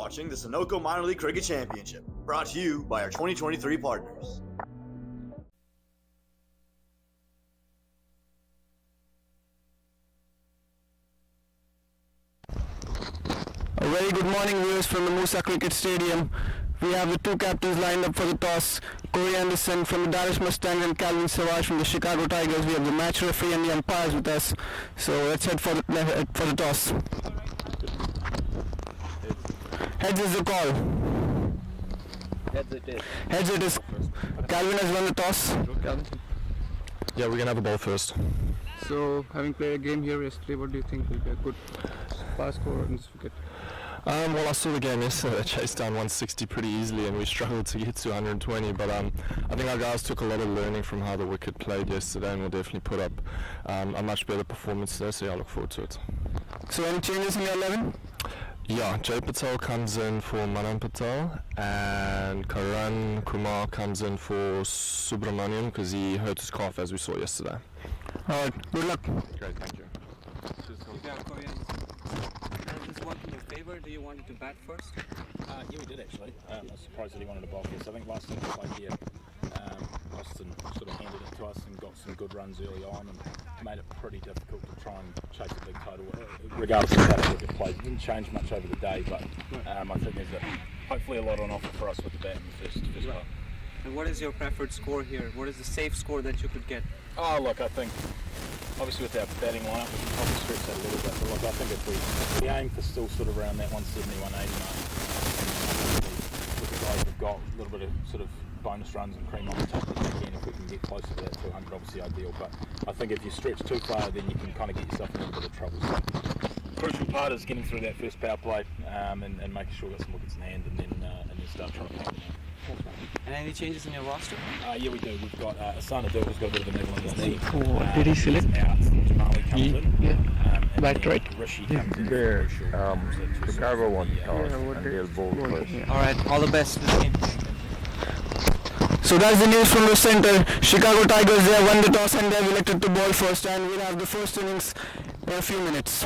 watching the Sunoco Minor League Cricket Championship, brought to you by our 2023 partners. A very good morning, viewers from the Musa Cricket Stadium. We have the two captains lined up for the toss. Corey Anderson from the Dallas Mustangs and Calvin Savage from the Chicago Tigers. We have the match referee and the umpires with us. So let's head for the toss. Heads is the call. Heads it is. Heads it is. Calvin has won the toss. Yeah, we're going to have a ball first. So, having played a game here yesterday, what do you think will be a good fast score in this wicket? Well, I saw the game yesterday. They chased down 160 pretty easily and we struggled to get to 120, but I think our guys took a lot of learning from how the wicket played yesterday and will definitely put up a much better performance there, so yeah, I look forward to it. So any changes in your 11? Yeah, Jay Patel comes in for Manan Patel and Karan Kumar comes in for Subramanian because he hurt his calf as we saw yesterday. Alright, good luck. Great, thank you. Is one in your favor? Do you want to bat first? Yeah, we did actually. I was surprised that he wanted to bowl this. I think last time we played here, Austin sort of handed it to us and got some good runs early on and made it pretty difficult to try and chase a big total, regardless of how the wicket played. It didn't change much over the day, but I think there's hopefully a lot on offer for us with the bat in the first part. And what is your preferred score here? What is the safe score that you could get? Oh, look, I think obviously with our batting lineup, we can probably stretch that a little bit. But look, I think if we aim for still sort of around that 170, 180 mark, with the guys we've got a little bit of sort of bonus runs and cream on the top, again, if we can get closer to that 200, obviously ideal. But I think if you stretch too far, then you can kind of get yourself in a bit of trouble. So the crucial part is getting through that first power play and making sure we've got some wickets in hand, and then start trying to pound it. And any changes in your roster? Yeah, we do. We've got Asana Dill, who's got a bit of a niggle on his knee. Did he select? Out. Jamali comes in. Yeah. Back right? Rishi comes in. There, Chicago won the toss, what and did- they'll bowl first. Alright, all the best. So that's the news from the center. Chicago Tigers, they have won the toss and they have elected to ball first, and we'll have the first innings in a few minutes.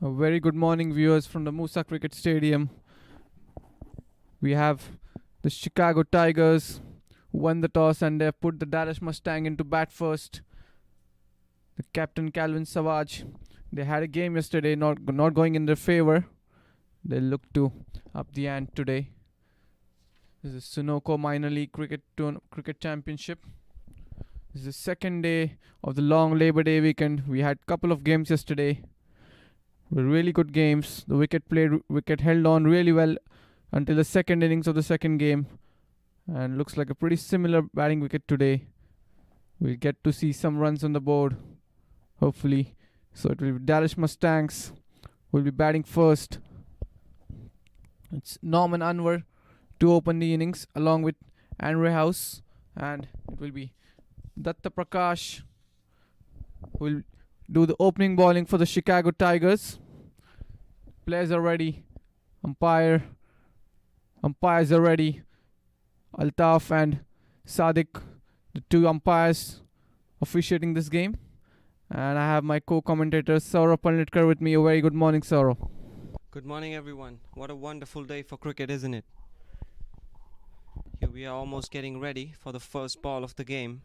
A very good morning, viewers from the Musa Cricket Stadium. We have the Chicago Tigers who won the toss and they have put the Dallas Mustang into bat first. The captain Calvin Savage. They had a game yesterday, not going in their favor. They look to up the ante today. This is Sunoco Minor League Cricket Championship. This is the second day of the long Labor Day weekend. We had a couple of games yesterday. Were really good games. The Wicket held on really well until the second innings of the second game, and looks like a pretty similar batting wicket today. We'll get to see some runs on the board, hopefully. So it will be Dallas Mustangs will be batting first. It's Norman Anwar to open the innings along with Andre House, and it will be Datta Prakash who will do the opening bowling for the Chicago Tigers. Players are ready. Umpires are ready. Altaf and Sadiq, the two umpires officiating this game. And I have my co-commentator Saurabh Panlitkar with me. A very good morning, Saurabh. Good morning, everyone. What a wonderful day for cricket, isn't it? Here we are almost getting ready for the first ball of the game.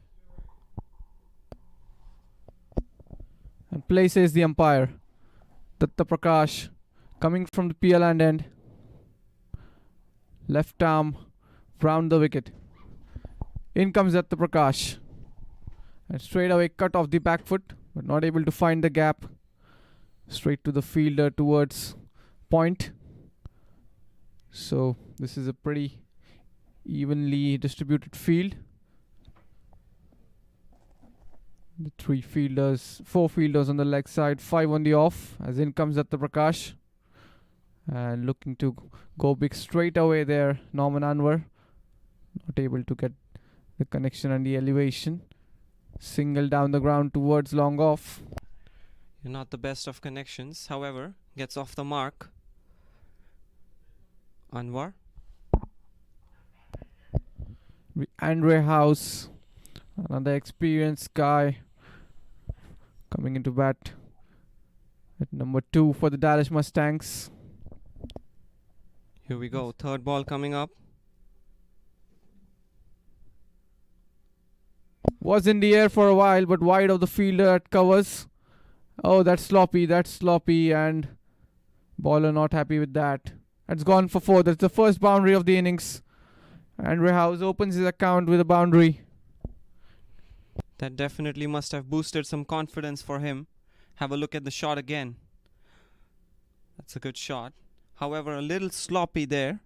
And play says the umpire. Datta Prakash coming from the PL end. Left arm round the wicket. In comes Datta Prakash. And straight away cut off the back foot, but not able to find the gap. Straight to the fielder towards point. So this is a pretty evenly distributed field. The four fielders on the leg side, 5 on the off, as in comes Datta Prakash. And looking to go big straight away there, Norman Anwar. Not able to get the connection and the elevation. Single down the ground towards long off. You're not the best of connections, however, gets off the mark. Anwar. Andre House, another experienced guy, coming into bat at number 2 for the Dallas Mustangs. Here we go, third ball coming up. Was in the air for a while, but wide of the fielder at covers. Oh, that's sloppy, and bowler not happy with that. That's gone for 4. That's the first boundary of the innings. Andre House opens his account with a boundary. That definitely must have boosted some confidence for him. Have a look at the shot again. That's a good shot. However, a little sloppy there.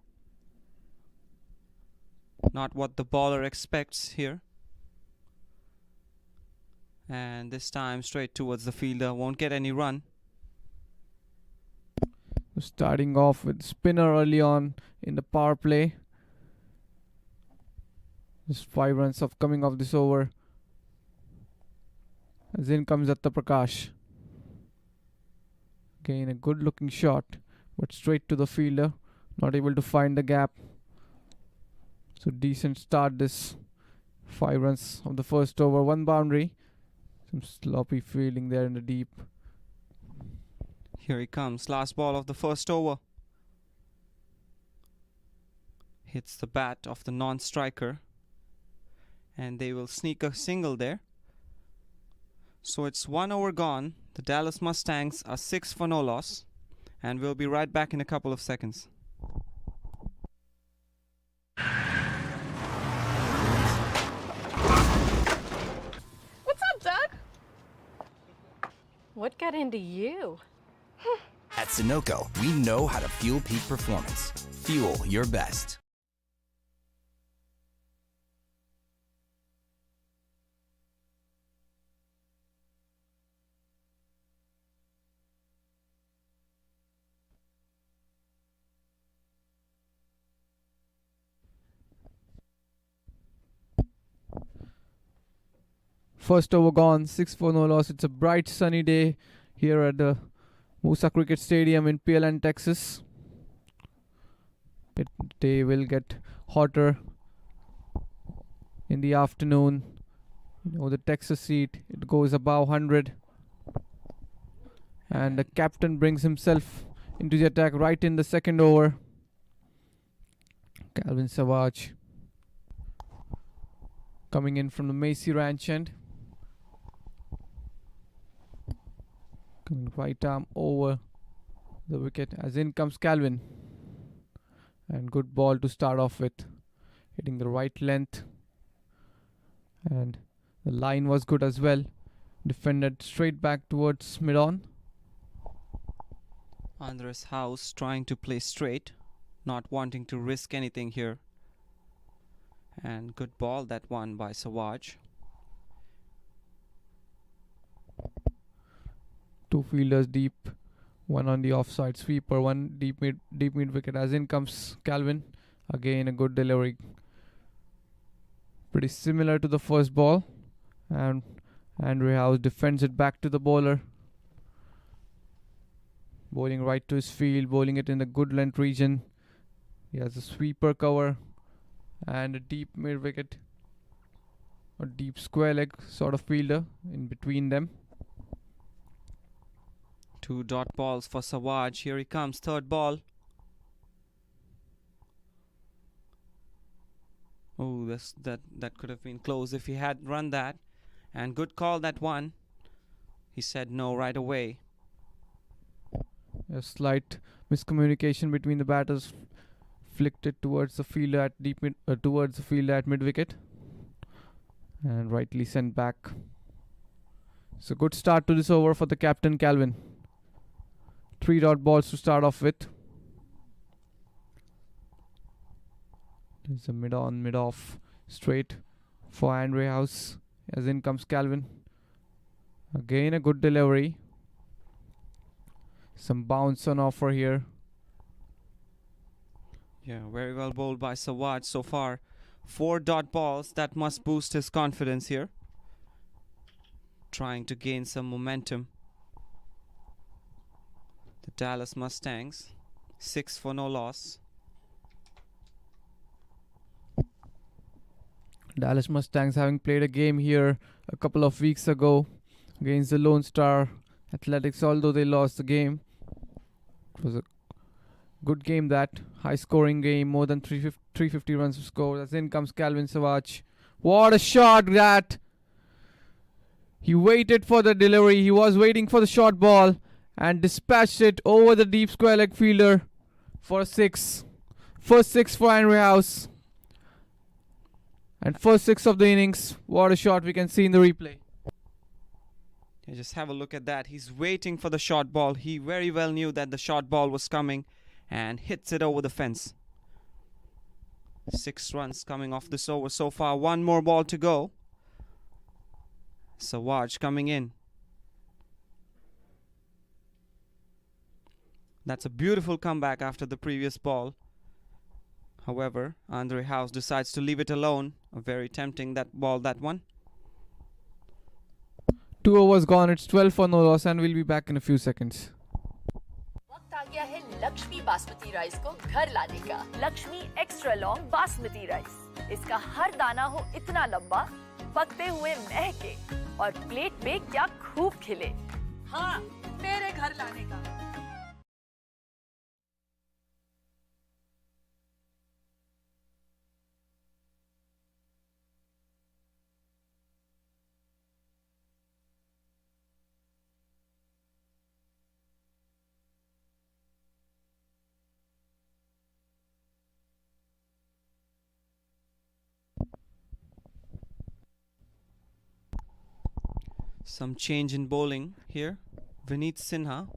Not what the bowler expects here. And this time straight towards the fielder. Won't get any run. Starting off with spinner early on in the power play. Just 5 runs of coming off this over. As in comes Datta Prakash. Again, a good looking shot, but straight to the fielder. Not able to find the gap. So decent start this. 5 runs of the first over, 1 boundary. Some sloppy fielding there in the deep. Here he comes. Last ball of the first over. Hits the bat of the non-striker. And they will sneak a single there. So it's 1 over gone. The Dallas Mustangs are 6 for no loss. And we'll be right back in a couple of seconds. What's up, Doug? What got into you? At Sunoco, we know how to fuel peak performance. Fuel your best. First over gone, 6 for no loss. It's a bright sunny day here at the Musa Cricket Stadium in PLN, Texas. They will get hotter in the afternoon. You know, the Texas heat, it goes above 100. and the captain brings himself into the attack right in the second over. Calvin Savage coming in from the Macy Ranch end. Coming right arm over the wicket as in comes Calvin. And good ball to start off with. Hitting the right length. And the line was good as well. Defended straight back towards mid-on. Andres House trying to play straight, not wanting to risk anything here. And good ball, that one by Savage. Two fielders deep, one on the offside sweeper, one deep mid wicket as in comes Calvin. Again a good delivery. Pretty similar to the first ball, and Andre House defends it back to the bowler. Bowling right to his field, bowling it in the good length region. He has a sweeper cover and a deep mid wicket, a deep square leg sort of fielder in between them. 2 dot balls for Savage. Here he comes, third ball. Oh, that could have been close if he had run that. And good call, that one. He said no right away. A slight miscommunication between the batters, flicked it towards the fielder at mid wicket, and rightly sent back. It's a good start to this over for the captain Calvin. 3 dot balls to start off with. There's a mid-on, mid-off straight for Andre House as in comes Calvin. Again a good delivery. Some bounce on offer here. Yeah, very well bowled by Savage so far. 4 dot balls, that must boost his confidence here. Trying to gain some momentum. The Dallas Mustangs, 6 for no loss. Dallas Mustangs having played a game here a couple of weeks ago against the Lone Star Athletics, although they lost the game. It was a good game, that high scoring game, more than 350 runs scored. As in comes Calvin Savage. What a shot that! He waited for the delivery, he was waiting for the short ball and dispatched it over the deep square leg fielder for a 6. First 6 for Henry House. And first 6 of the innings. What a shot we can see in the replay. Yeah, just have a look at that. He's waiting for the short ball. He very well knew that the short ball was coming and hits it over the fence. 6 runs coming off this over so far. 1 more ball to go. Savage coming in. That's a beautiful comeback after the previous ball. However, Andre House decides to leave it alone. A very tempting that ball, that one. 2 overs gone, it's 12 for no loss, and we'll be back in a few seconds. वक्त आ गया है Lakshmi basmati rice को घर लाने का। Lakshmi extra long basmati rice. इसका हर दाना हो इतना लंबा, पकते हुए महके और प्लेट पे क्या खूब खिले। हाँ, मेरे घर लाने का। Some change in bowling here. Vineet Sinha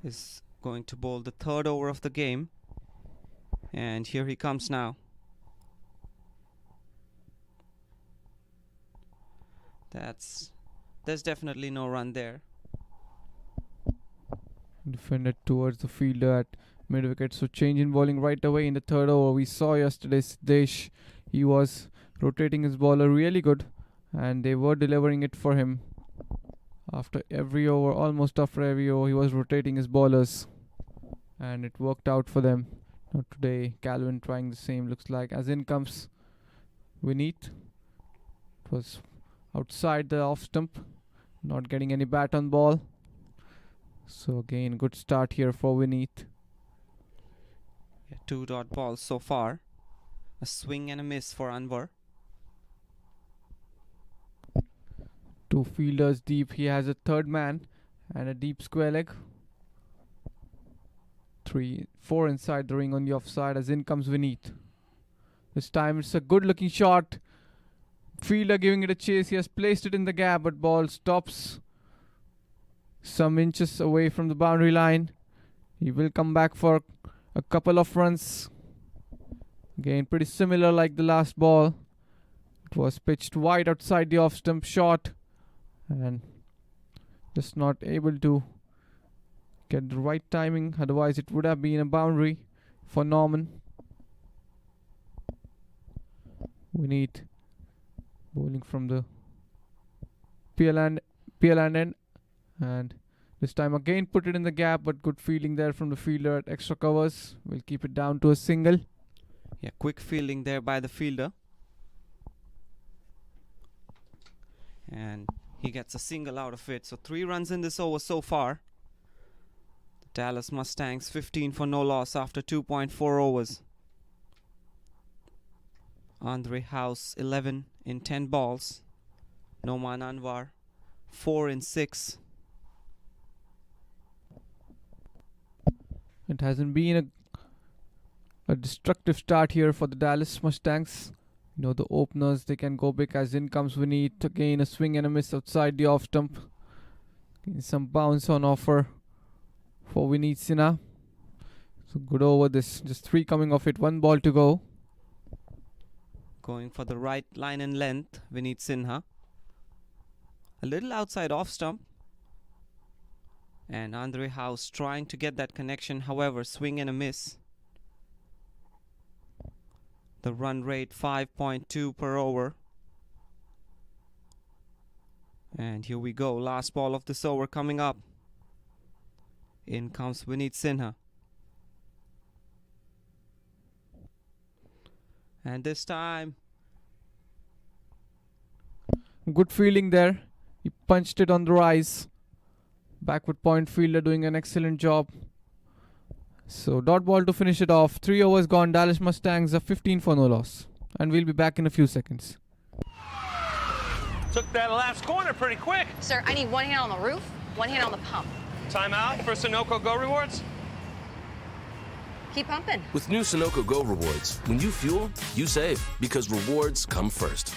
is going to bowl the 3rd over of the game. And here he comes now. There's definitely no run there. Defended towards the fielder at mid wicket. So change in bowling right away in the 3rd over. We saw yesterday Siddesh. He was rotating his bowler really good, and they were delivering it for him. After every over, almost after every over, he was rotating his bowlers, and it worked out for them. Not today. Calvin trying the same, looks like. As in comes Vineet. It was outside the off stump, not getting any bat on ball. So again, good start here for Vineet. Yeah, 2 dot balls so far. A swing and a miss for Anwar. 2 fielders deep. He has a third man and a deep square leg. 4 inside the ring on the offside as in comes Vineet. This time it's a good looking shot. Fielder giving it a chase. He has placed it in the gap, but ball stops some inches away from the boundary line. He will come back for a couple of runs. Again, pretty similar like the last ball. It was pitched wide outside the off stump shot and just not able to get the right timing. Otherwise, it would have been a boundary for Norman. Vineet bowling from the PL end, and this time again put it in the gap, but good fielding there from the fielder at extra covers. We'll keep it down to a single. Yeah, quick fielding there by the fielder. And he gets a single out of it. So 3 runs in this over so far. The Dallas Mustangs 15 for no loss after 2.4 overs. Andre House 11 in 10 balls. Noman Anwar 4 in 6. It hasn't been a destructive start here for the Dallas Mustangs. You know, the openers, they can go big as in comes Vineet. Again, a swing and a miss outside the off stump. Some bounce on offer for Vineet Sinha. So good over this. Just 3 coming off it. 1 ball to go. Going for the right line and length, Vineet Sinha. A little outside off stump. And Andre House trying to get that connection. However, swing and a miss. The run rate 5.2 per over. And here we go. Last ball of this over coming up. In comes Vineet Sinha. And this time, good fielding there. He punched it on the rise. Backward point fielder doing an excellent job. So dot ball to finish it off. 3 overs gone. Dallas Mustangs are 15 for no loss. And we'll be back in a few seconds. Took that last corner pretty quick. Sir, I need 1 hand on the roof, 1 hand on the pump. Timeout for Sunoco Go Rewards. Keep pumping. With new Sunoco Go Rewards, when you fuel, you save, because rewards come first.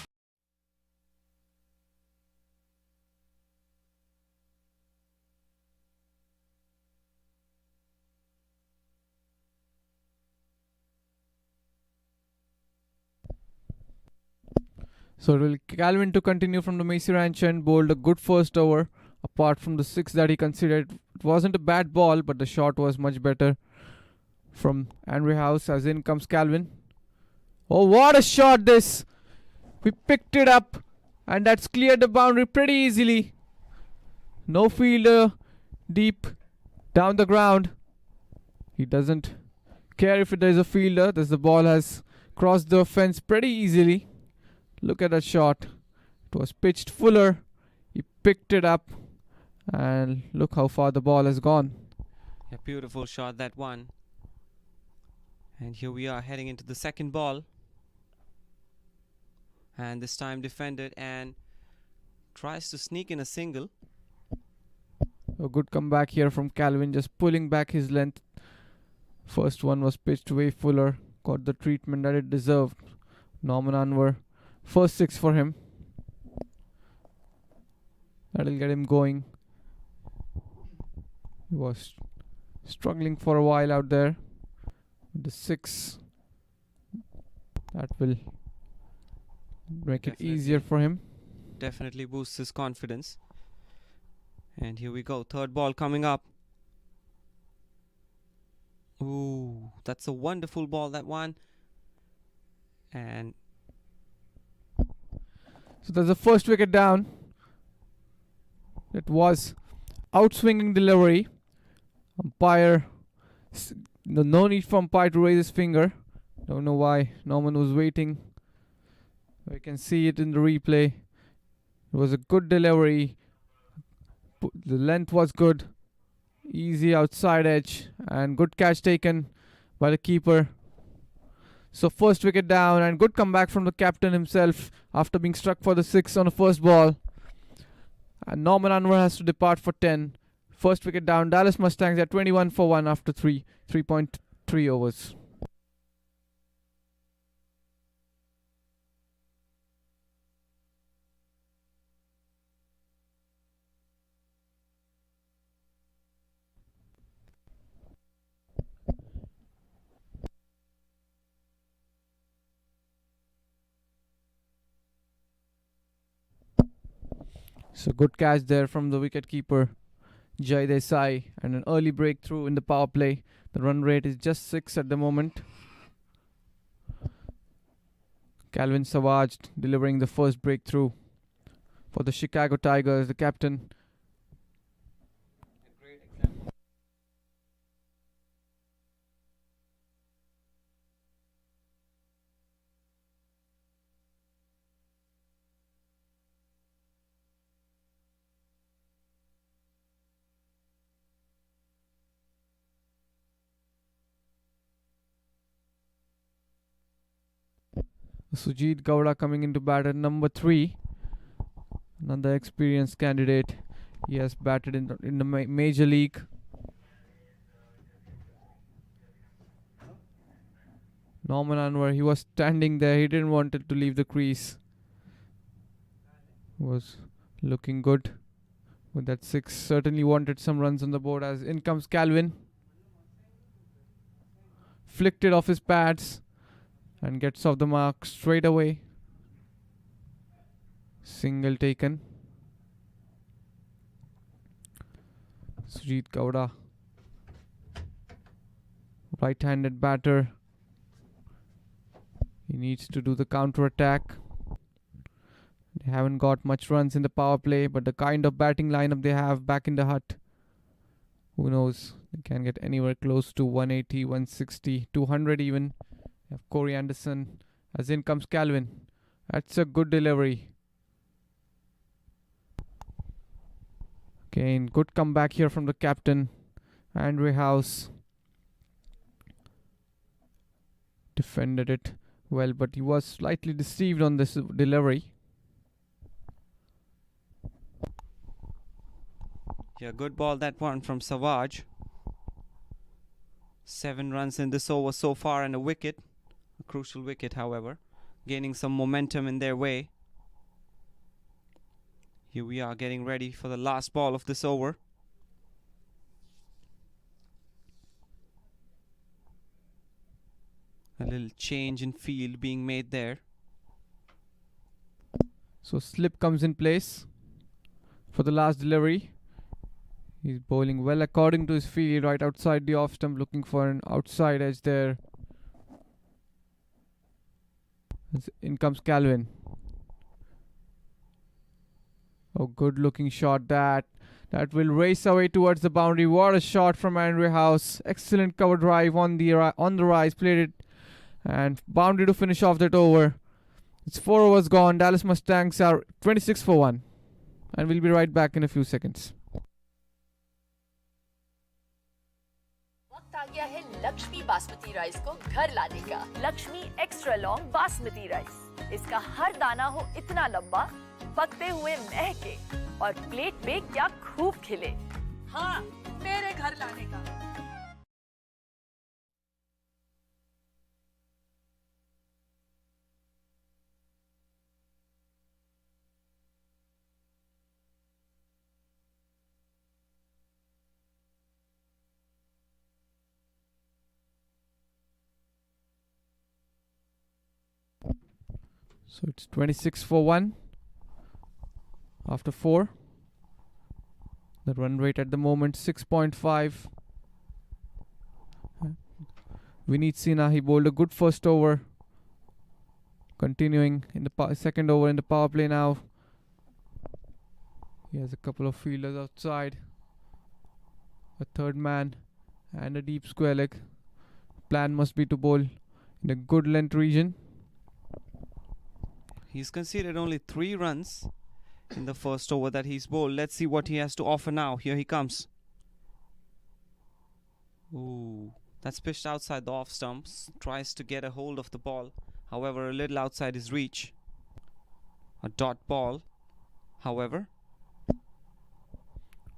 So it will Calvin to continue from the Macy Ranch and bowled a good first over. Apart from the 6 that he considered, it wasn't a bad ball, but the shot was much better from Andre House as in comes Calvin. Oh, what a shot this! We picked it up and that's cleared the boundary pretty easily. No fielder deep down the ground. He doesn't care if there's a fielder. The ball has crossed the fence pretty easily. Look at that shot. It was pitched fuller. He picked it up. And look how far the ball has gone. a beautiful shot, that one. And here we are heading into the second ball. And this time defended and tries to sneak in a single. A good comeback here from Calvin, just pulling back his length. First one was pitched way fuller. Got the treatment that it deserved. Norman Anwar. First 6 for him. That'll get him going. He was struggling for a while out there. The 6. That will make it easier for him. Definitely boosts his confidence. And here we go. Third ball coming up. Ooh, that's a wonderful ball, that one. And so there's the first wicket down. It was outswinging delivery. Umpire, no need for umpire to raise his finger. Don't know why Norman was waiting. We can see it in the replay. It was a good delivery. The length was good. Easy outside edge and good catch taken by the keeper. So first wicket down and good comeback from the captain himself after being struck for the 6 on the first ball. And Norman Anwar has to depart for 10. First wicket down. Dallas Mustangs at 21 for 1 after 3.3 overs. So good catch there from the wicketkeeper Jai Desai and an early breakthrough in the power play. The run rate is just 6 at the moment. Calvin Savage delivering the first breakthrough for the Chicago Tigers, the captain. Sujit Gowda coming into bat at number 3. Another experienced candidate. He has batted in the major league. Norman Anwar, he was standing there. He didn't want it to leave the crease. Was looking good with that 6. Certainly wanted some runs on the board as in comes Calvin. Flicked it off his pads and gets off the mark straight away. Single taken. Sujit Gowda, right-handed batter. He needs to do the counter attack. They haven't got much runs in the power play, but the kind of batting lineup they have back in the hut, who knows, they can get anywhere close to 180, 160, 200 even. They have Corey Anderson. As in comes Calvin. That's a good delivery. Again, good comeback here from the captain, Andre House. Defended it well, but he was slightly deceived on this delivery. Yeah, good ball that one from Savage. 7 runs in this over so far and a wicket. A crucial wicket, however. Gaining some momentum in their way. Here we are getting ready for the last ball of this over. A little change in field being made there. So slip comes in place for the last delivery. He's bowling well according to his field, right outside the off stump, looking for an outside edge there. In comes Calvin. Oh, good looking shot that will race away towards the boundary. What a shot from Andre House. Excellent cover drive on the rise, played it and boundary to finish off that over. It's 4 overs gone. Dallas Mustangs are 26 for 1, and we'll be right back in a few seconds. वक्त आ गया है Lakshmi basmati rice को घर लाने का। Lakshmi extra long basmati rice. इसका हर दाना हो इतना लंबा, पकते हुए महके और प्लेट पे क्या खूब खिले। हाँ, मेरे घर लाने का। So it's 26 for 1 after 4. The run rate at the moment 6.5. Vineet Sinha, he bowled a good first over. Continuing in the second over in the power play now. He has a couple of fielders outside. A third man and a deep square leg. Plan must be to bowl in a good length region. He's conceded only 3 runs in the first over that he's bowled. Let's see what he has to offer now. Here he comes. Ooh, that's pitched outside the off stumps. Tries to get a hold of the ball. However, a little outside his reach. A dot ball. However,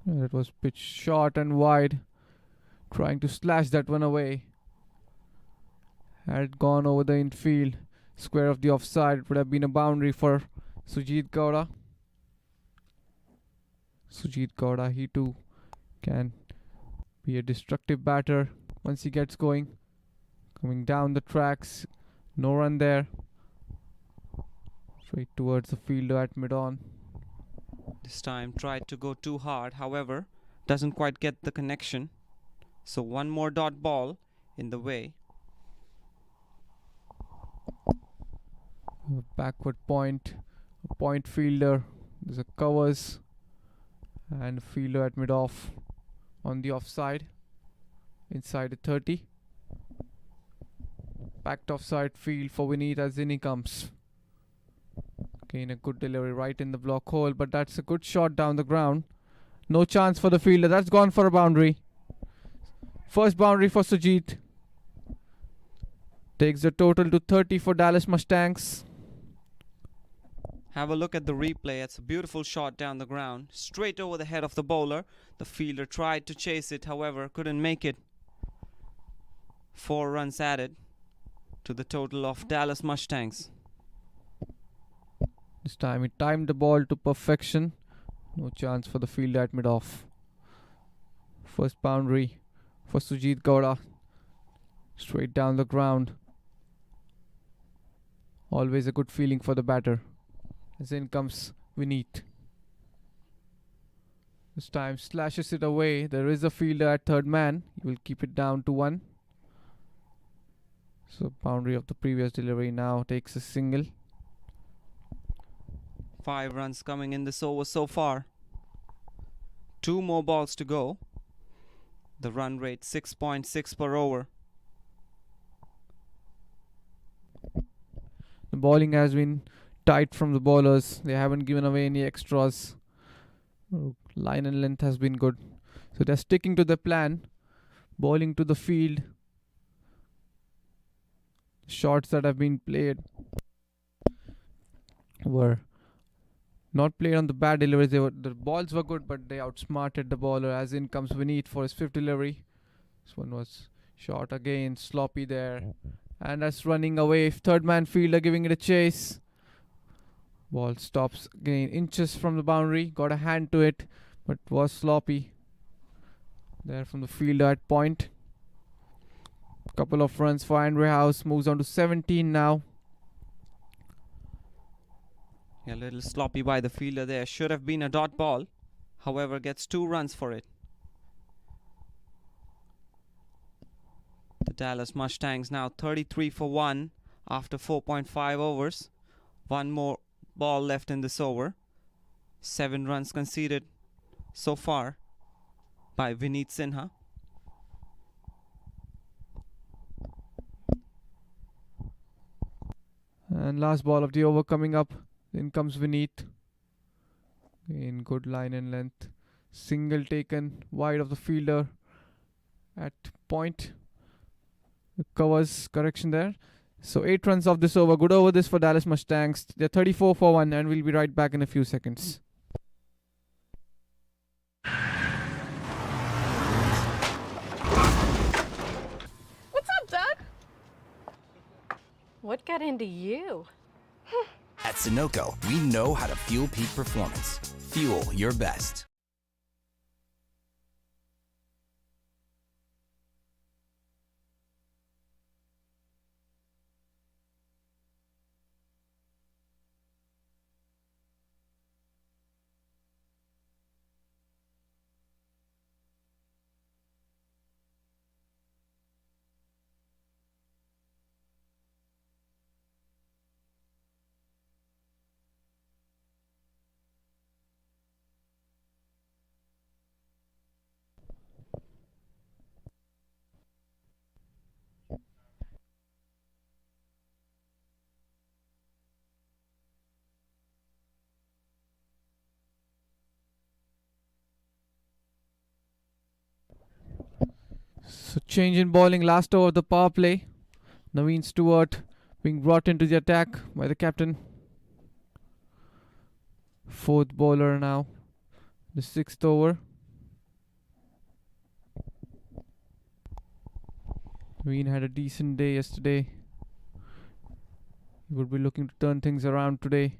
It was pitched short and wide, trying to slash that one away. Had it gone over the infield, square of the offside, it would have been a boundary for Sujit Gowda. Sujit Gowda, he too can be a destructive batter once he gets going. Coming down the tracks, no run there. Straight towards the fielder at mid-on. this time tried to go too hard. However, doesn't quite get the connection. So one more dot ball in the way. A backward point, a point fielder. There's a covers and a fielder at mid-off on the offside. Inside the 30. Packed offside field for Vineet as in he comes. Again, a good delivery right in the block hole, but that's a good shot down the ground. No chance for the fielder. That's gone for a boundary. First boundary for Sujit. Takes the total to 30 for Dallas Mustangs. Have a look at the replay. It's a beautiful shot down the ground, straight over the head of the bowler. The fielder tried to chase it, however, couldn't make it. 4 runs added to the total of Dallas Mustangs. This time he timed the ball to perfection. No chance for the fielder at mid-off. First boundary for Sujit Gowda. Straight down the ground. Always a good feeling for the batter. As in comes Vineet. This time slashes it away. There is a fielder at third man. He will keep it down to 1. So boundary of the previous delivery now takes a single. 5 runs coming in this over so far. 2 more balls to go. The run rate 6.6 per over. The bowling has been tight from the bowlers. They haven't given away any extras. Line and length has been good. So they're sticking to the plan. Bowling to the field. Shots that have been played were not played on the bad deliveries. The balls were good, but they outsmarted the bowler. As in comes Vineet for his 5th delivery. This one was short again, sloppy there. And that's running away. Third man fielder giving it a chase. Ball stops again, inches from the boundary. Got a hand to it, but was sloppy. There from the fielder at point. Couple of runs for Andre House. Moves on to 17 now. A little sloppy by the fielder there. Should have been a dot ball. However, gets 2 runs for it. The Dallas Mustangs now 33 for 1 after 4.5 overs. 1 more ball left in this over. 7 runs conceded so far by Vineet Sinha. And last ball of the over coming up. In comes Vineet. In good line and length. Single taken wide of the fielder at point. The covers correction there. So 8 runs off this over. Good over this for Dallas Mustangs. They're 34 for 1 and we'll be right back in a few seconds. What's up, Doug? What got into you? At Sunoco, we know how to fuel peak performance. Fuel your best. So change in bowling, last over of the power play. Naveen Stewart being brought into the attack by the captain. Fourth bowler now, the sixth over. Naveen had a decent day yesterday. He would be looking to turn things around today.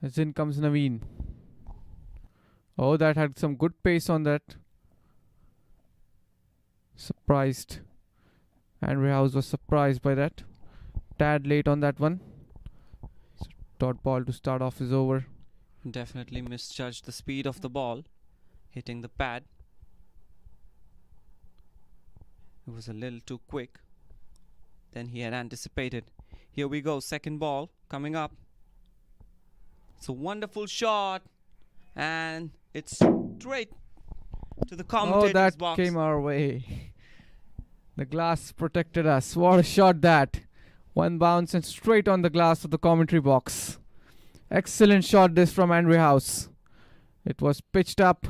As in comes Naveen. Oh, that had some good pace on that. Surprised. Andrew House was surprised by that. Tad late on that one. So dot ball to start off his over. Definitely misjudged the speed of the ball, hitting the pad. It was a little too quick than he had anticipated. Here we go, second ball coming up. It's a wonderful shot, and it's straight to the commentator's that box. came our way. The glass protected us. What a shot that. One bounce and straight on the glass of the commentary box. Excellent shot this from Andrew House. It was pitched up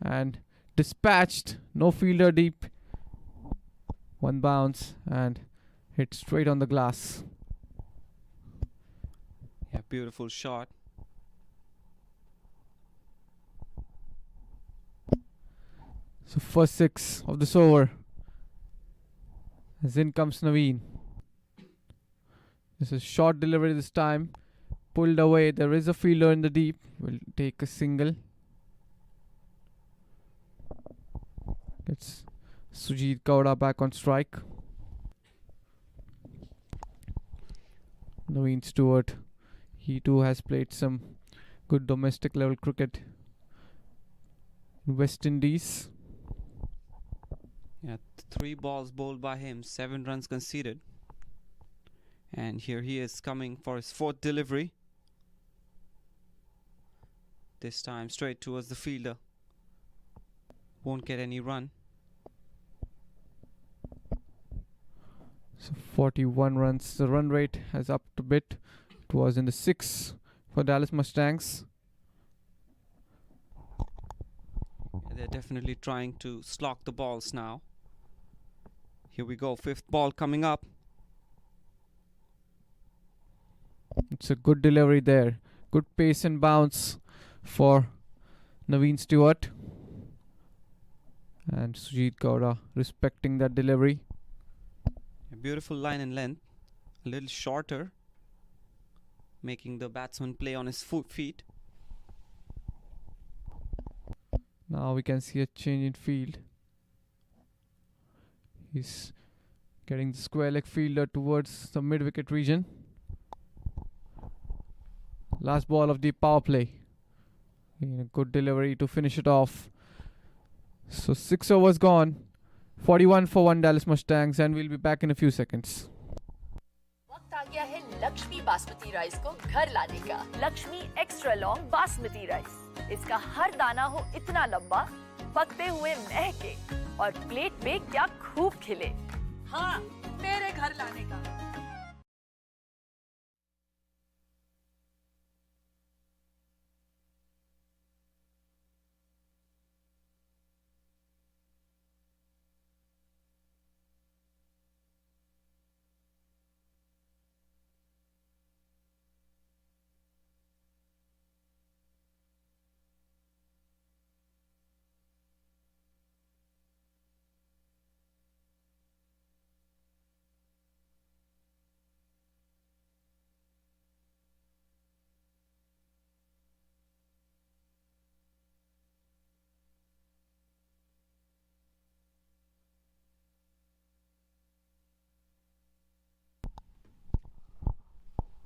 and dispatched. No fielder deep. One bounce and hit straight on the glass. Yeah, beautiful shot. So first six of this over. As in comes Naveen. This is short delivery this time. Pulled away. There is a fielder in the deep. Will take a single. Gets Sujit Gowda back on strike. Naveen Stewart. He too has played some good domestic level cricket in West Indies. Yeah, 3 balls bowled by him, 7 runs conceded. And here he is coming for his 4th delivery. This time straight towards the fielder. Won't get any run. So 41 runs. The run rate has upped a bit. It was in the 6 for Dallas Mustangs. They're definitely trying to slog the balls now. Here we go, 5th ball coming up. It's a good delivery there. Good pace and bounce for Naveen Stewart. And Sujit Gowda respecting that delivery. A beautiful line and length. A little shorter, making the batsman play on his feet. Now we can see a change in field. He's getting the square leg fielder towards the mid-wicket region. Last ball of the power play. A good delivery to finish it off. So 6 overs gone. 41 for 1 Dallas Mustangs, and we'll be back in a few seconds. वक्त आ गया है Lakshmi basmati rice को घर लाने का। Lakshmi extra long basmati rice. इसका हर दाना हो इतना लंबा, पकते हुए महके और प्लेट में क्या खूब खिले। हाँ, मेरे घर लाने का।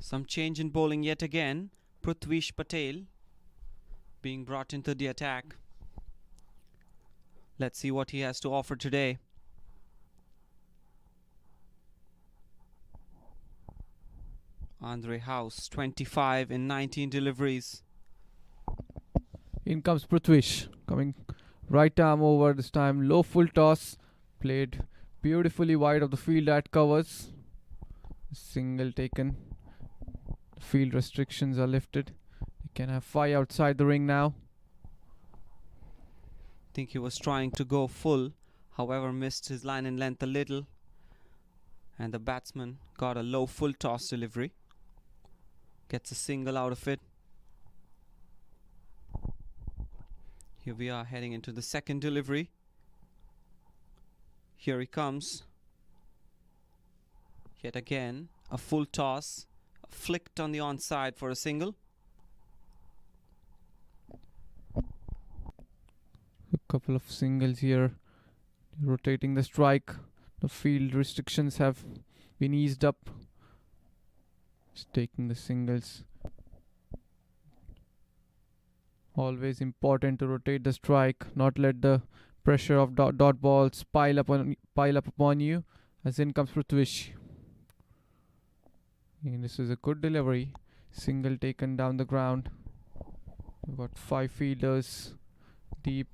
Some change in bowling yet again. Prithvish Patel being brought into the attack. Let's see what he has to offer today. Andre House, 25 in 19 deliveries. In comes Prithvish, coming right arm over this time. Low full toss, played beautifully wide of the field at covers. Single taken. Field restrictions are lifted. You can have 5 outside the ring now. think he was trying to go full, however missed his line and length a little, and the batsman got a low full toss delivery, gets a single out of it. Here we are heading into the second delivery. Here he comes. Yet again, a full toss, flicked on the onside for a single. A couple of singles here. Rotating the strike. The field restrictions have been eased up. Just taking the singles. Always important to rotate the strike, not let the pressure of dot balls pile up upon you. As in comes Prithvish. And this is a good delivery. Single taken down the ground. We've got 5 fielders deep.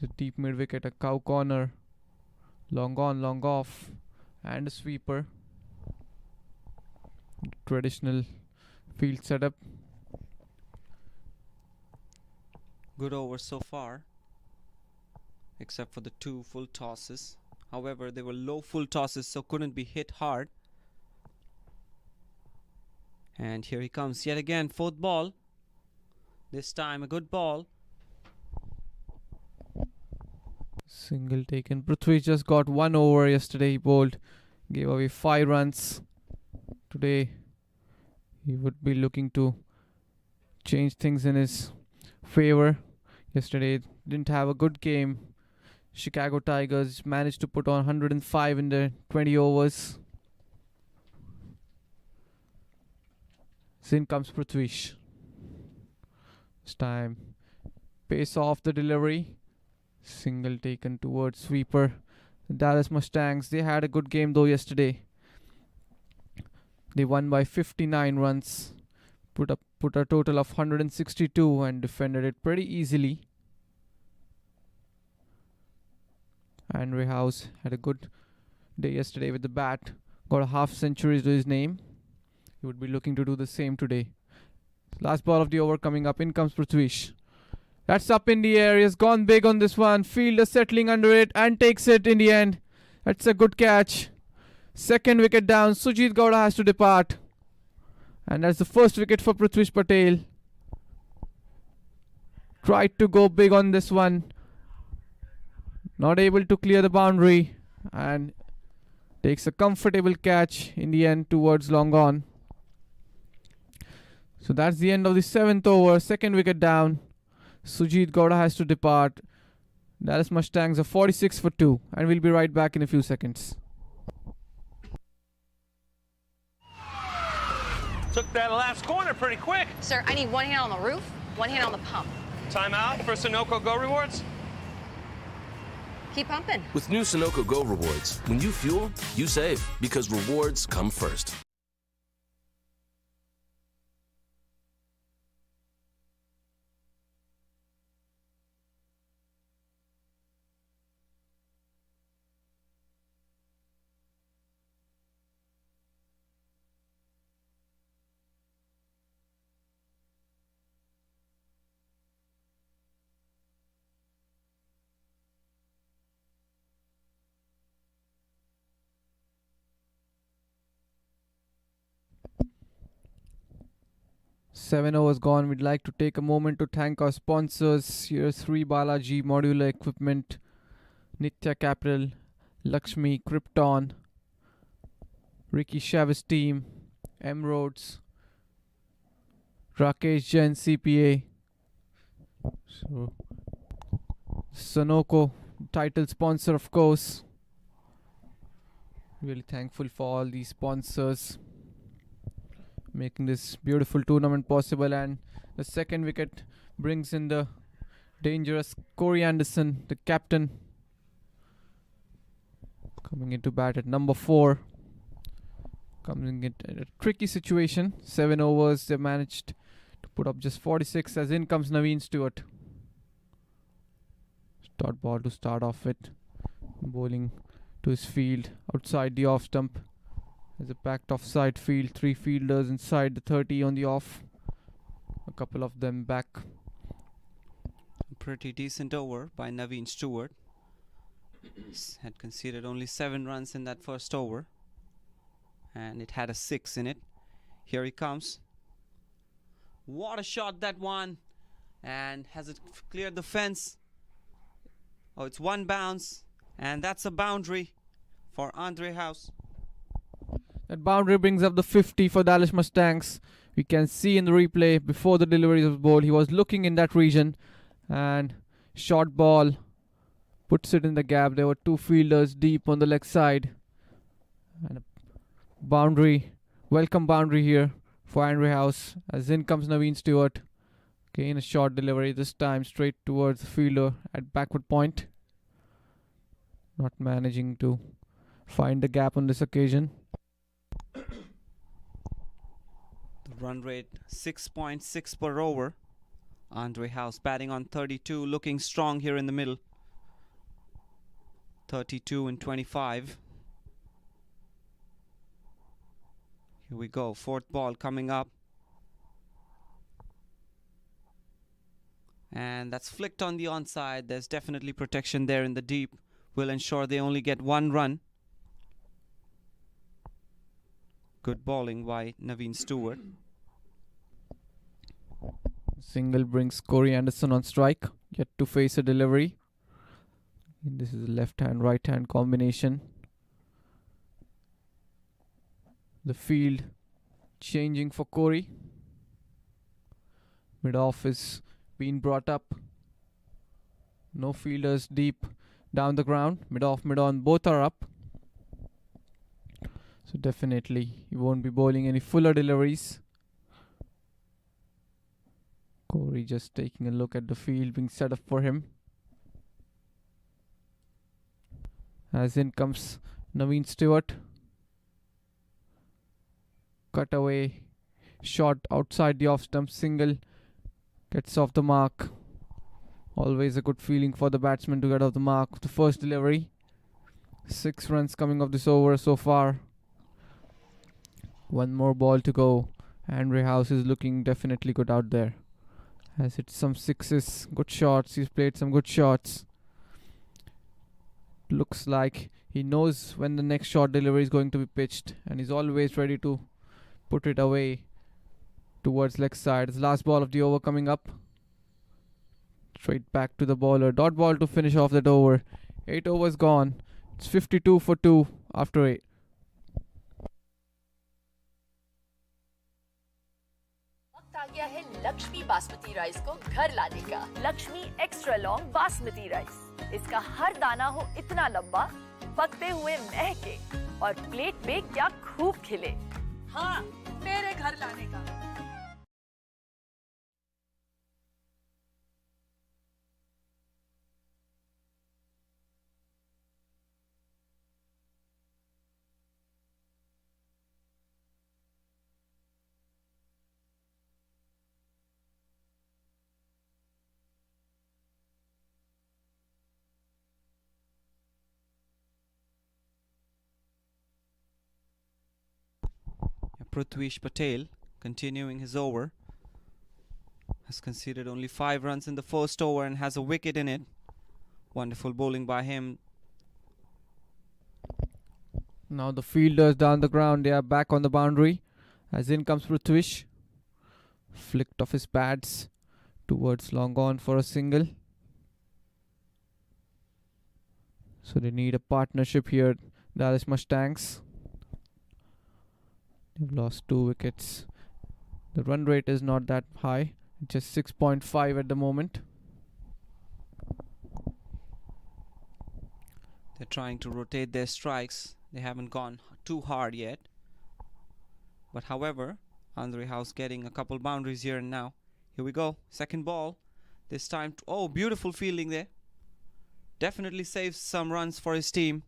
The deep mid wicket, a cow corner. Long on, long off, and a sweeper. Traditional field setup. Good over so far, except for the 2 full tosses. However, they were low full tosses, so couldn't be hit hard. And here he comes yet again, 4th ball. This time a good ball. Single taken. Prithvi just got 1 over yesterday. He bowled, gave away 5 runs. Today, he would be looking to change things in his favor. Yesterday, didn't have a good game. Chicago Tigers managed to put on 105 in the 20 overs. In comes Prithvish. This time, pace off the delivery. Single taken towards sweeper. The Dallas Mustangs, they had a good game though yesterday. They won by 59 runs. Put a total of 162 and defended it pretty easily. Andre House had a good day yesterday with the bat. Got a half century to his name. He would be looking to do the same today. Last ball of the over coming up. In comes Prithvish. That's up in the air. He has gone big on this one. Fielder settling under it and takes it in the end. That's a good catch. Second wicket down. Sujit Gowda has to depart. And that's the first wicket for Prithvish Patel. Tried to go big on this one. Not able to clear the boundary. And takes a comfortable catch in the end towards long on. So that's the end of the 7th over. Second wicket down. Sujit Gowda has to depart. Dallas Mustangs are 46 for 2. And we'll be right back in a few seconds. Took that last corner pretty quick. Sir, I need 1 hand on the roof, 1 hand on the pump. Timeout for Sunoco Go Rewards. Keep pumping. With new Sunoco Go Rewards, when you fuel, you save, because rewards come first. Seven overs gone. We'd like to take a moment to thank our sponsors. Here's Sri Balaji Modular Equipment, Nitya Capital, Lakshmi, Krypton, Ricky Chavez Team, M-Roads, Rakesh Jain CPA, so Sunoco, title sponsor of course. Really thankful for all these sponsors making this beautiful tournament possible. And the second wicket brings in the dangerous Corey Anderson, the captain, coming into bat at number 4. Coming into a tricky situation. 7 overs, they managed to put up just 46 as in comes Naveen Stewart. Dot ball to start off with. Bowling to his field outside the off stump. There's a packed offside field, 3 fielders inside the 30 on the off. A couple of them back. Pretty decent over by Naveen Stewart. Had conceded only 7 runs in that first over, and it had a 6 in it. Here he comes. What a shot that one! And has it cleared the fence? Oh, it's one bounce, and that's a boundary for Andre House. That boundary brings up the 50 for Dallas Mustangs. We can see in the replay before the delivery of the ball, he was looking in that region, and short ball puts it in the gap. There were 2 fielders deep on the leg side, and a boundary, welcome boundary here for Andre House. As in comes Naveen Stewart. Again a short delivery, this time straight towards the fielder at backward point. Not managing to find the gap on this occasion. The run rate 6.6 per over. Andre House batting on 32, looking strong here in the middle. 32 and 25. Here we go, 4th ball coming up. And that's flicked on the onside. There's definitely protection there in the deep. Will ensure they only get 1 run. Good bowling by Naveen Stewart. Single brings Corey Anderson on strike. Yet to face a delivery. This is a left-hand, right-hand combination. The field changing for Corey. Mid-off is being brought up. No fielders deep down the ground. Mid-off, mid-on, both are up. So definitely he won't be bowling any fuller deliveries. Corey just taking a look at the field being set up for him. As in comes Naveen Stewart. Cut away. Shot outside the off stump. Single. Gets off the mark. Always a good feeling for the batsman to get off the mark. The first delivery. 6 runs coming off this over so far. 1 more ball to go. Andre House is looking definitely good out there. Has hit some 6s. Good shots. He's played some good shots. Looks like he knows when the next short delivery is going to be pitched, and he's always ready to put it away towards leg side. It's last ball of the over coming up. Straight back to the bowler. Dot ball to finish off that over. 8 overs gone. It's 52 for 2 after 8. वक्त आ गया है Lakshmi basmati rice को घर लाने का। Lakshmi extra long basmati rice. इसका हर दाना हो इतना लंबा, पकते हुए महके और प्लेट पे क्या खूब खिले। हाँ, मेरे घर लाने का। Prithvish Patel continuing his over. Has conceded only 5 runs in the first over and has a wicket in it. Wonderful bowling by him. Now the fielders down the ground. They are back on the boundary. As in comes Prithvish. Flicked off his pads towards long on for a single. So they need a partnership here. Dallas Mustangs. They've lost 2 wickets. The run rate is not that high. Just 6.5 at the moment. They're trying to rotate their strikes. They haven't gone too hard yet. But however, Andre House getting a couple boundaries here and now. Here we go. Second ball. This time, oh, beautiful fielding there. Definitely saves some runs for his team.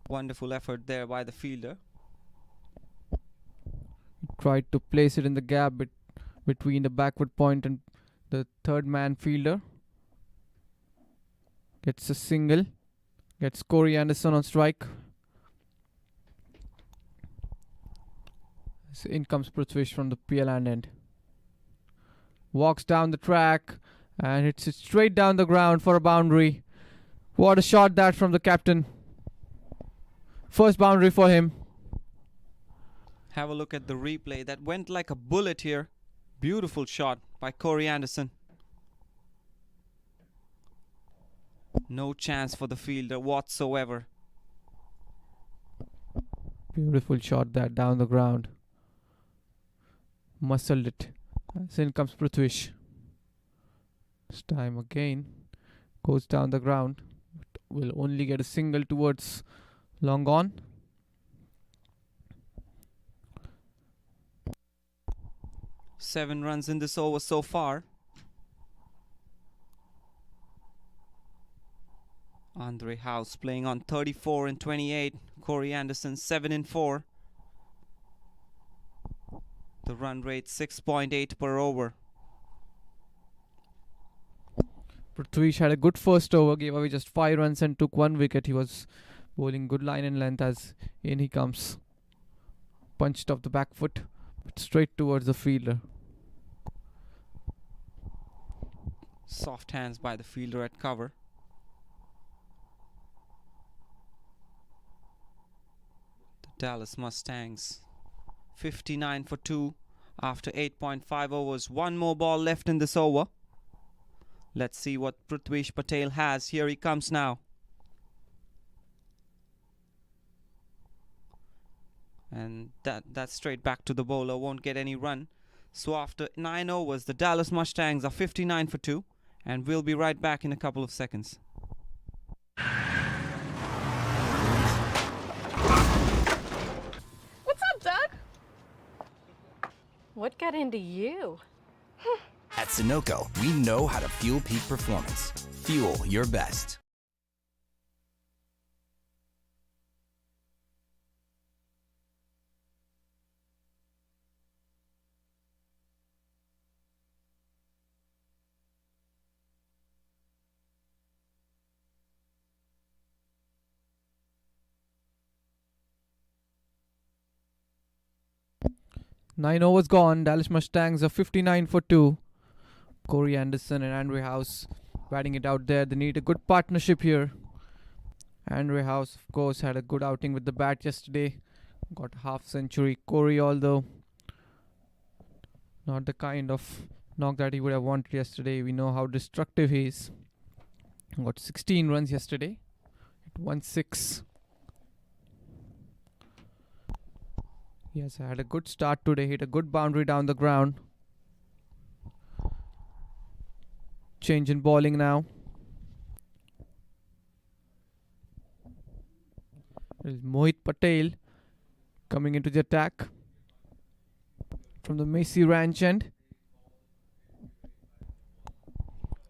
Wonderful effort there by the fielder. Tried to place it in the gap between the backward point and the third man fielder. Gets a single. Gets Corey Anderson on strike. So in comes Prithvish from the PL end. walks down the track and hits it straight down the ground for a boundary. What a shot that from the captain. First boundary for him. Have a look at the replay. That went like a bullet here. Beautiful shot by Corey Anderson. No chance for the fielder whatsoever. Beautiful shot that down the ground. Muscled it. As in comes Prithvish. This time again. Goes down the ground. But will only get a single towards long on. Seven runs in this over so far. Andre House playing on 34 and 28. Corey Anderson 7 and 4. The run rate 6.8 per over. Prithvish had a good first over, gave away just 5 runs and took 1 wicket. He was bowling good line and length as in he comes. Punched off the back foot, but straight towards the fielder. Soft hands by the fielder at cover. The Dallas Mustangs 59 for 2 after 8.5 overs. One more ball left in this over. Let's see what Prithvish Patel has. Here he comes now. And that's straight back to the bowler. Won't get any run. So after 9 overs, the Dallas Mustangs are 59 for 2. And we'll be right back in a couple of seconds. What's up, Doug? What got into you? At Sunoco, we know how to fuel peak performance. Fuel your best. Nine overs gone. Dallas Mustangs are 59 for 2. Corey Anderson and Andre House batting it out there. They need a good partnership here. Andre House, of course, had a good outing with the bat yesterday. Got a half century. Corey, although not the kind of knock that he would have wanted yesterday. We know how destructive he is. Got 16 runs yesterday. It won 6. He has had a good start today. Hit a good boundary down the ground. Change in bowling now. There's Mohit Patel coming into the attack from the Macy Ranch end.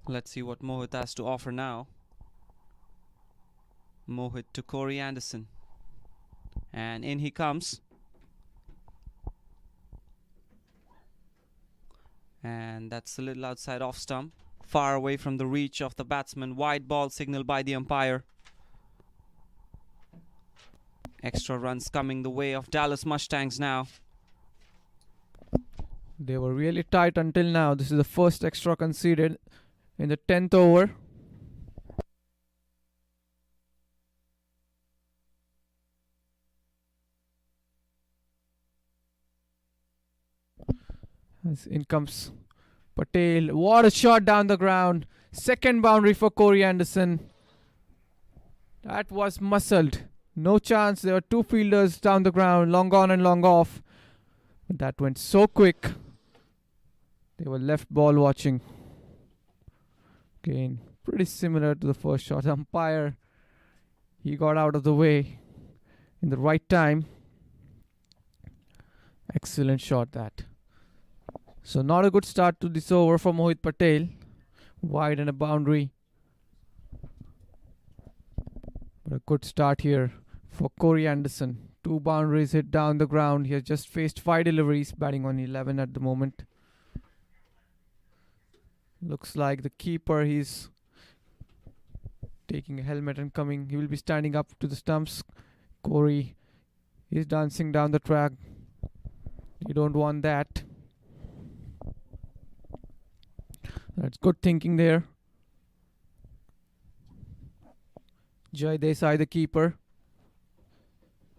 Let's see what Mohit has to offer now. Mohit to Corey Anderson. And in he comes. And that's a little outside off stump. Far away from the reach of the batsman. Wide ball signal by the umpire. Extra runs coming the way of Dallas Mustangs now. They were really tight until now. This is the first extra conceded in the 10th over. As in comes Patel. What a shot down the ground. Second boundary for Corey Anderson. That was muscled. No chance. There were 2 fielders down the ground. Long on and long off. But that went so quick. They were left ball watching. Again, pretty similar to the first shot. Umpire, he got out of the way in the right time. Excellent shot that. So not a good start to this over for Mohit Patel. Wide and a boundary. But a good start here for Corey Anderson. 2 boundaries hit down the ground. He has just faced 5 deliveries, batting on 11 at the moment. Looks like the keeper, he's taking a helmet and coming. He will be standing up to the stumps. Corey is dancing down the track. You don't want that. That's good thinking there. Jai Desai, the keeper,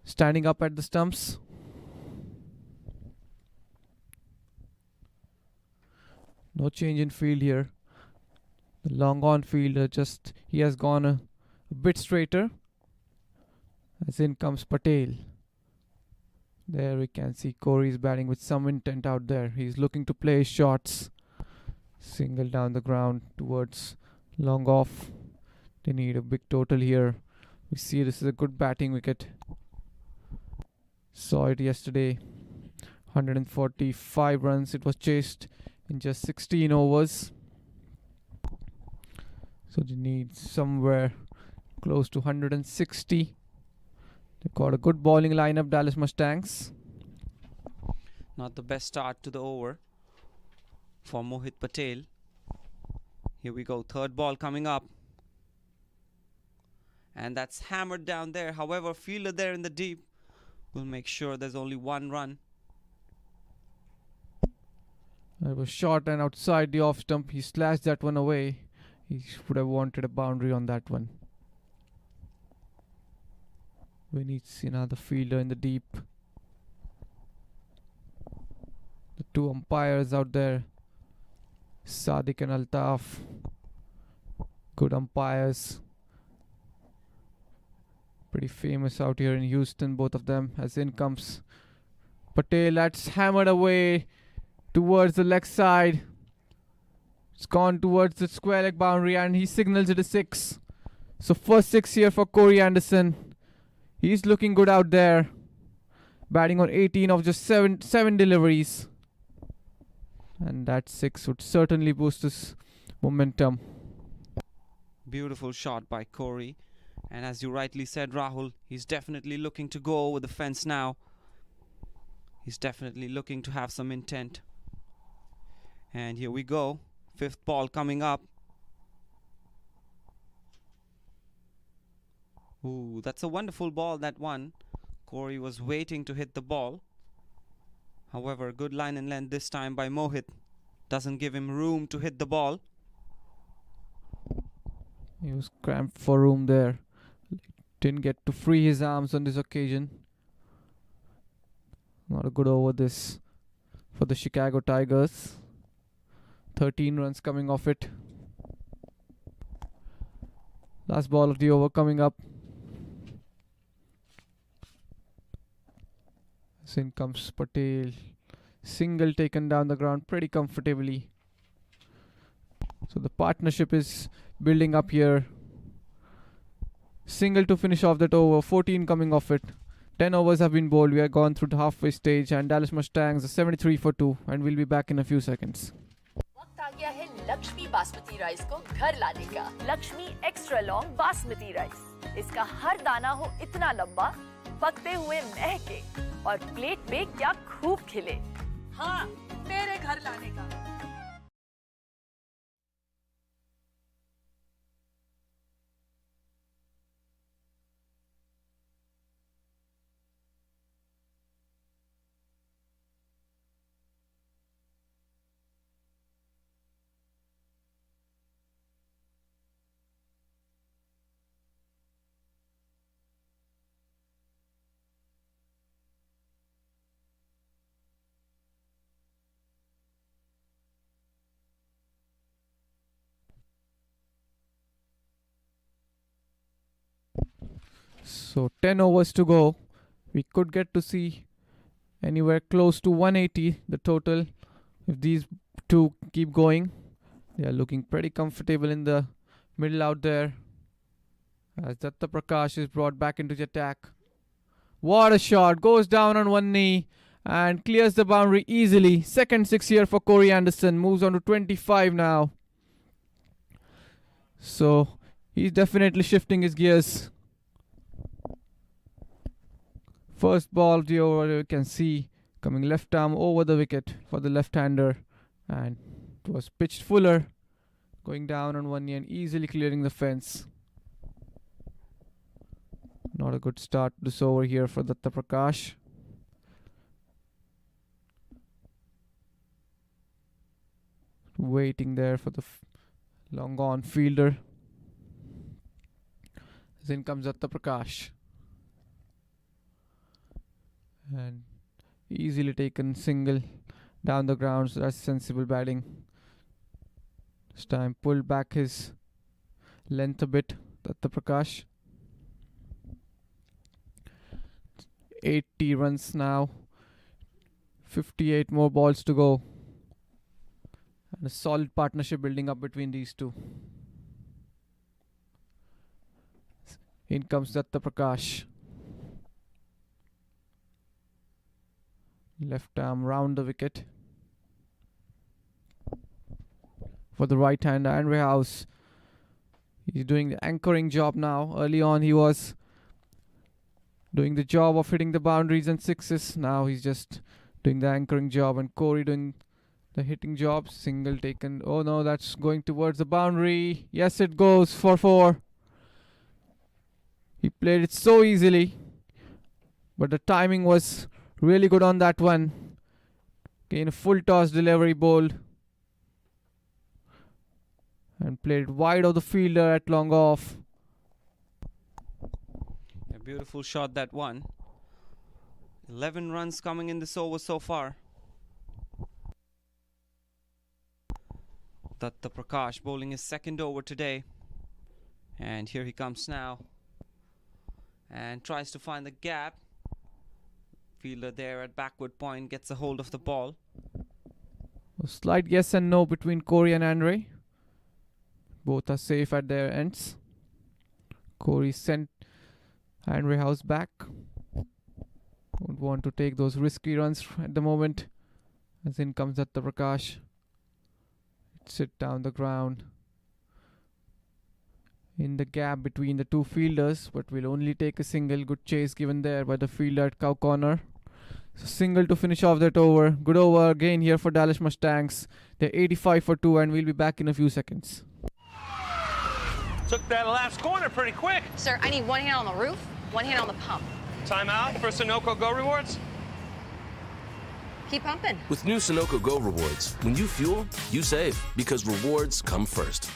standing up at the stumps. No change in field here. The long on fielder he has gone a bit straighter. As in comes Patel. There we can see Corey is batting with some intent out there. He's looking to play his shots. Single down the ground towards long off. They need a big total here. We see this is a good batting wicket. Saw it yesterday. 145 runs. It was chased in just 16 overs. So they need somewhere close to 160. They've got a good bowling lineup, Dallas Mustangs. Not the best start to the over for Mohit Patel. Here we go, third ball coming up. And that's hammered down there. However, fielder there in the deep will make sure there's only one run. It was short and outside the off stump. He slashed that one away. He would have wanted a boundary on that one. We need to see another fielder in the deep. The two umpires out there, Sadiq and Altaf. Good umpires. Pretty famous out here in Houston, both of them. As in comes Patel. That's hammered away towards the leg side. It's gone towards the square leg boundary and he signals it a 6. So first 6 here for Corey Anderson. He's looking good out there. Batting on 18 of just 7 deliveries. And that 6 would certainly boost his momentum. Beautiful shot by Corey. And as you rightly said, Rahul, he's definitely looking to go over the fence now. He's definitely looking to have some intent. And here we go. Fifth ball coming up. Ooh, that's a wonderful ball, that one. Corey was waiting to hit the ball. However, good line and length this time by Mohit. Doesn't give him room to hit the ball. He was cramped for room there. Didn't get to free his arms on this occasion. Not a good over this for the Chicago Tigers. 13 runs coming off it. Last ball of the over coming up. In comes Patel. Single taken down the ground pretty comfortably. So the partnership is building up here. Single to finish off that over. 14 coming off it. 10 overs have been bowled. We are gone through the halfway stage and Dallas Mustangs are 73 for 2 and we'll be back in a few seconds. वक्त आ गया है Lakshmi basmati rice को घर लाने का। Lakshmi extra long basmati rice. इसका हर दाना हो इतना लंबा, पकते हुए महके और प्लेट पे क्या खूब खिले। हाँ, मेरे घर लाने का। So 10 overs to go. We could get to see anywhere close to 180 the total if these two keep going. They are looking pretty comfortable in the middle out there. As Datta Prakash is brought back into the attack. What a shot. Goes down on one knee and clears the boundary easily. Second 6 here for Corey Anderson. Moves on to 25 now. So he's definitely shifting his gears. First ball of the over, you can see coming left arm over the wicket for the left-hander, and it was pitched fuller, going down on one knee and easily clearing the fence. Not a good start to this over here for Datta Prakash. It waiting there for the long on fielder. Then comes Datta Prakash. And easily taken single down the ground, so that's sensible batting. This time pulled back his length a bit, Datta Prakash. 80 runs now, 58 more balls to go, and a solid partnership building up between these two. In comes Datta Prakash. Left arm round the wicket. For the right hand, Andre House. He's doing the anchoring job now. Early on he was doing the job of hitting the boundaries and sixes. Now he's just doing the anchoring job, and Corey doing the hitting job. Single taken. Oh no, that's going towards the boundary. Yes, it goes for 4. He played it so easily, but the timing was really good on that one. Again, a full toss delivery bowled, and played wide of the fielder at long off. A beautiful shot, that one. 11 runs coming in this over so far. Datta Prakash bowling his second over today. And here he comes now. And tries to find the gap. Fielder there at backward point gets a hold of the ball. A slight yes and no between Corey and Andre. Both are safe at their ends. Corey sent Andre House back. Don't want to take those risky runs at the moment. As in comes Datta Prakash. Sit down the ground. In the gap between the two fielders, but will only take a single. Good chase given there by the fielder at cow corner. So single to finish off that over. Good over again here for Dallas Mustangs. They're 85 for 2, and we'll be back in a few seconds. Took that last corner pretty quick. Sir, I need one hand on the roof, one hand on the pump. Timeout for Sunoco Go rewards. Keep pumping. With new Sunoco Go rewards, when you fuel, you save, because rewards come first.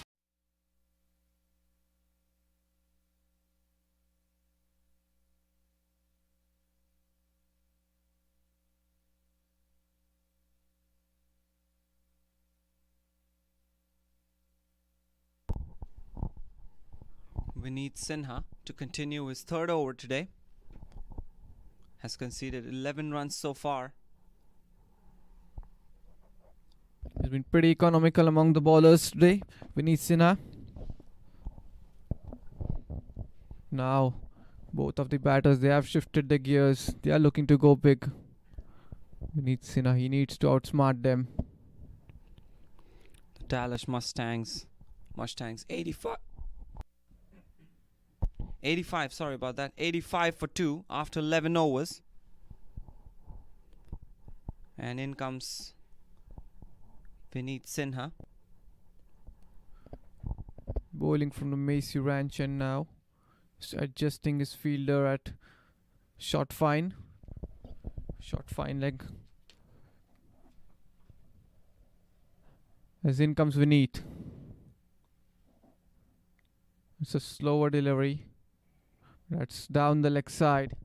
Vineet Sinha to continue his third over today. Has conceded 11 runs so far. He's been pretty economical among the bowlers today, Vineet Sinha. Now, both of the batters, they have shifted the gears. They are looking to go big. Vineet Sinha, he needs to outsmart them. The Dallas Mustangs 85, sorry about that. 85 for 2 after 11 overs. And in comes Vineet Sinha. Bowling from the Macy Ranch, and now adjusting his fielder at short fine leg. As in comes Vineet. It's a slower delivery. That's down the leg side.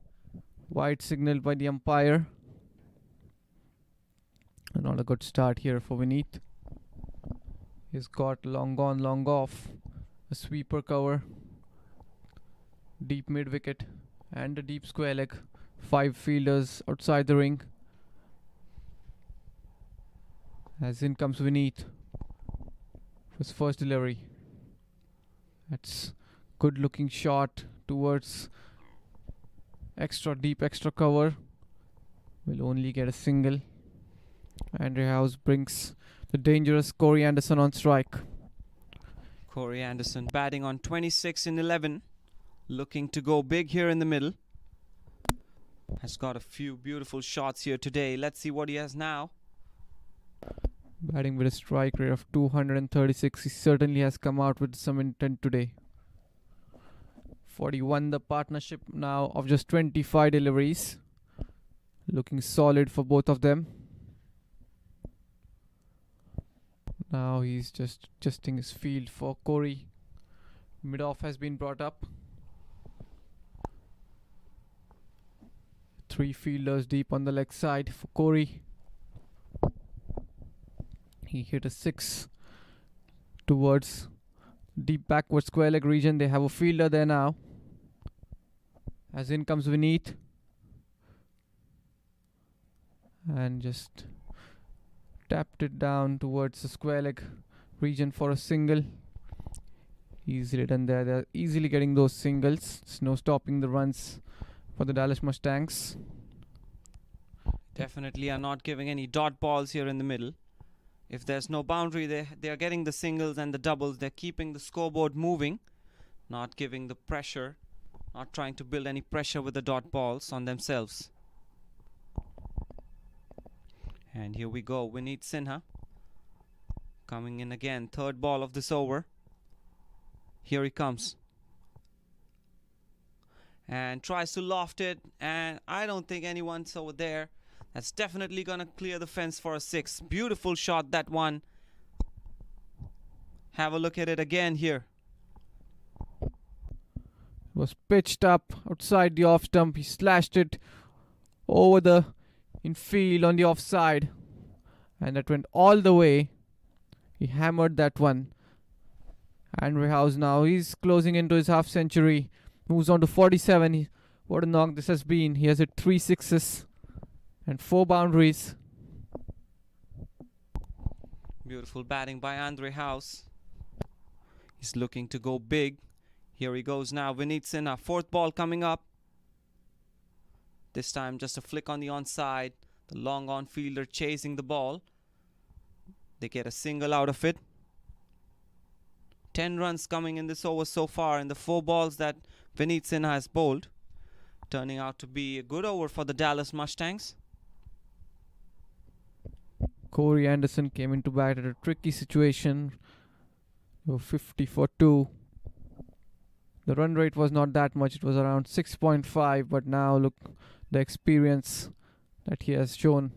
Wide signal by the umpire. And not a good start here for Vineet. He's got long on, long off. A sweeper cover. Deep mid wicket. And a deep square leg. 5 fielders outside the ring. As in comes Vineet. His first delivery. That's good looking shot towards extra deep, extra cover. Will only get a single. Andre House brings the dangerous Corey Anderson on strike. Corey Anderson batting on 26 in 11. Looking to go big here in the middle. Has got a few beautiful shots here today. Let's see what he has now. Batting with a strike rate of 236. He certainly has come out with some intent today. 41 the partnership now of just 25 deliveries. Looking solid for both of them. Now he's just adjusting his field for Corey. Mid-off has been brought up. 3 fielders deep on the leg side for Corey. He hit a 6 towards deep backward square leg region. They have a fielder there now. As in comes Vineet. And just tapped it down towards the square leg region for a single. Easily done there. They're easily getting those singles. There's no stopping the runs for the Dallas Mustangs. Definitely are not giving any dot balls here in the middle. If there's no boundary, they are getting the singles and the doubles. They're keeping the scoreboard moving, not giving the pressure, not trying to build any pressure with the dot balls on themselves. And here we go, Vineet Sinha coming in again, 3rd ball of this over. Here he comes. And tries to loft it, and I don't think anyone's over there. That's definitely gonna clear the fence for a 6. Beautiful shot, that one. Have a look at it again here. It was pitched up outside the off stump. He slashed it over the infield on the offside, and that went all the way. He hammered that one. Andre House now, he's closing into his half century. Moves on to 47. What a knock this has been. He has hit 3 sixes and 4 boundaries. Beautiful batting by Andre House. He's looking to go big. Here he goes now, Vineet Sinha. 4th ball coming up. This time just a flick on the onside. The long on fielder chasing the ball. They get a single out of it. 10 runs coming in this over so far in the 4 balls that Vineet Sinha has bowled. Turning out to be a good over for the Dallas Mustangs. Corey Anderson came into bat at a tricky situation. 50 for 2. The run rate was not that much. It was around 6.5. But now look, the experience that he has shown.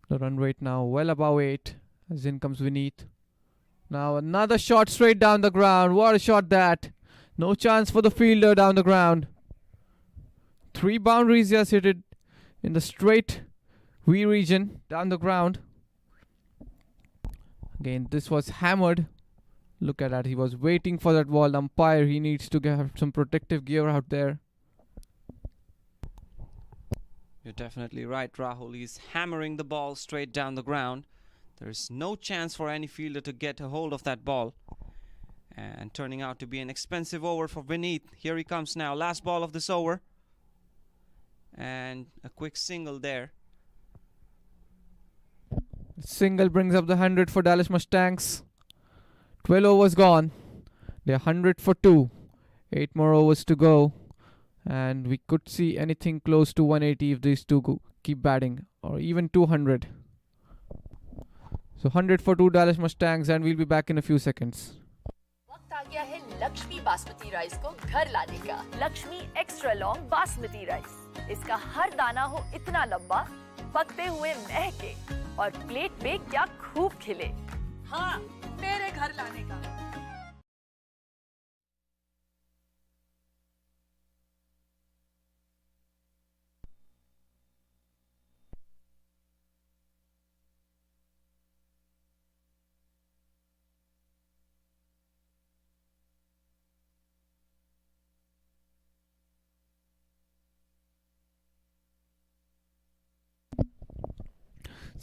The run rate now well above 8. As in comes Vineet. Now another shot straight down the ground. What a shot that. No chance for the fielder down the ground. 3 boundaries he has hit it in the straight V region down the ground. Again, this was hammered. Look at that. He was waiting for that ball. Umpire, he needs to have some protective gear out there. You're definitely right, Rahul. He's hammering the ball straight down the ground. There's no chance for any fielder to get a hold of that ball. And turning out to be an expensive over for Vineet. Here he comes now. Last ball of this over. And a quick single there. Single brings up the 100 for Dallas Mustangs. 12 overs gone. They're 100 for 2. 8 more overs to go. And we could see anything close to 180 if these two keep batting. Or even 200. So 100 for 2 Dallas Mustangs, and we'll be back in a few seconds. वक्त आ गया है Lakshmi basmati rice को घर लाने का। Lakshmi extra long basmati rice. इसका हर दाना हो इतना लंबा, पकते हुए महके और प्लेट पे क्या खूब खिले। हाँ, मेरे घर लाने का।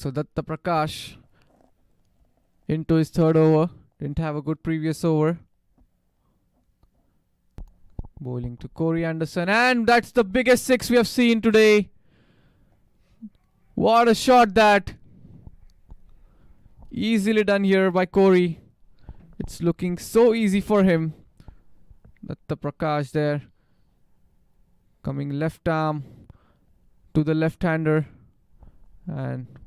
So Datta Prakash into his 3rd over. Didn't have a good previous over. Bowling to Corey Anderson. And that's the biggest 6 we have seen today. What a shot that. Easily done here by Corey. It's looking so easy for him. Datta Prakash there. Coming left arm to the left-hander. And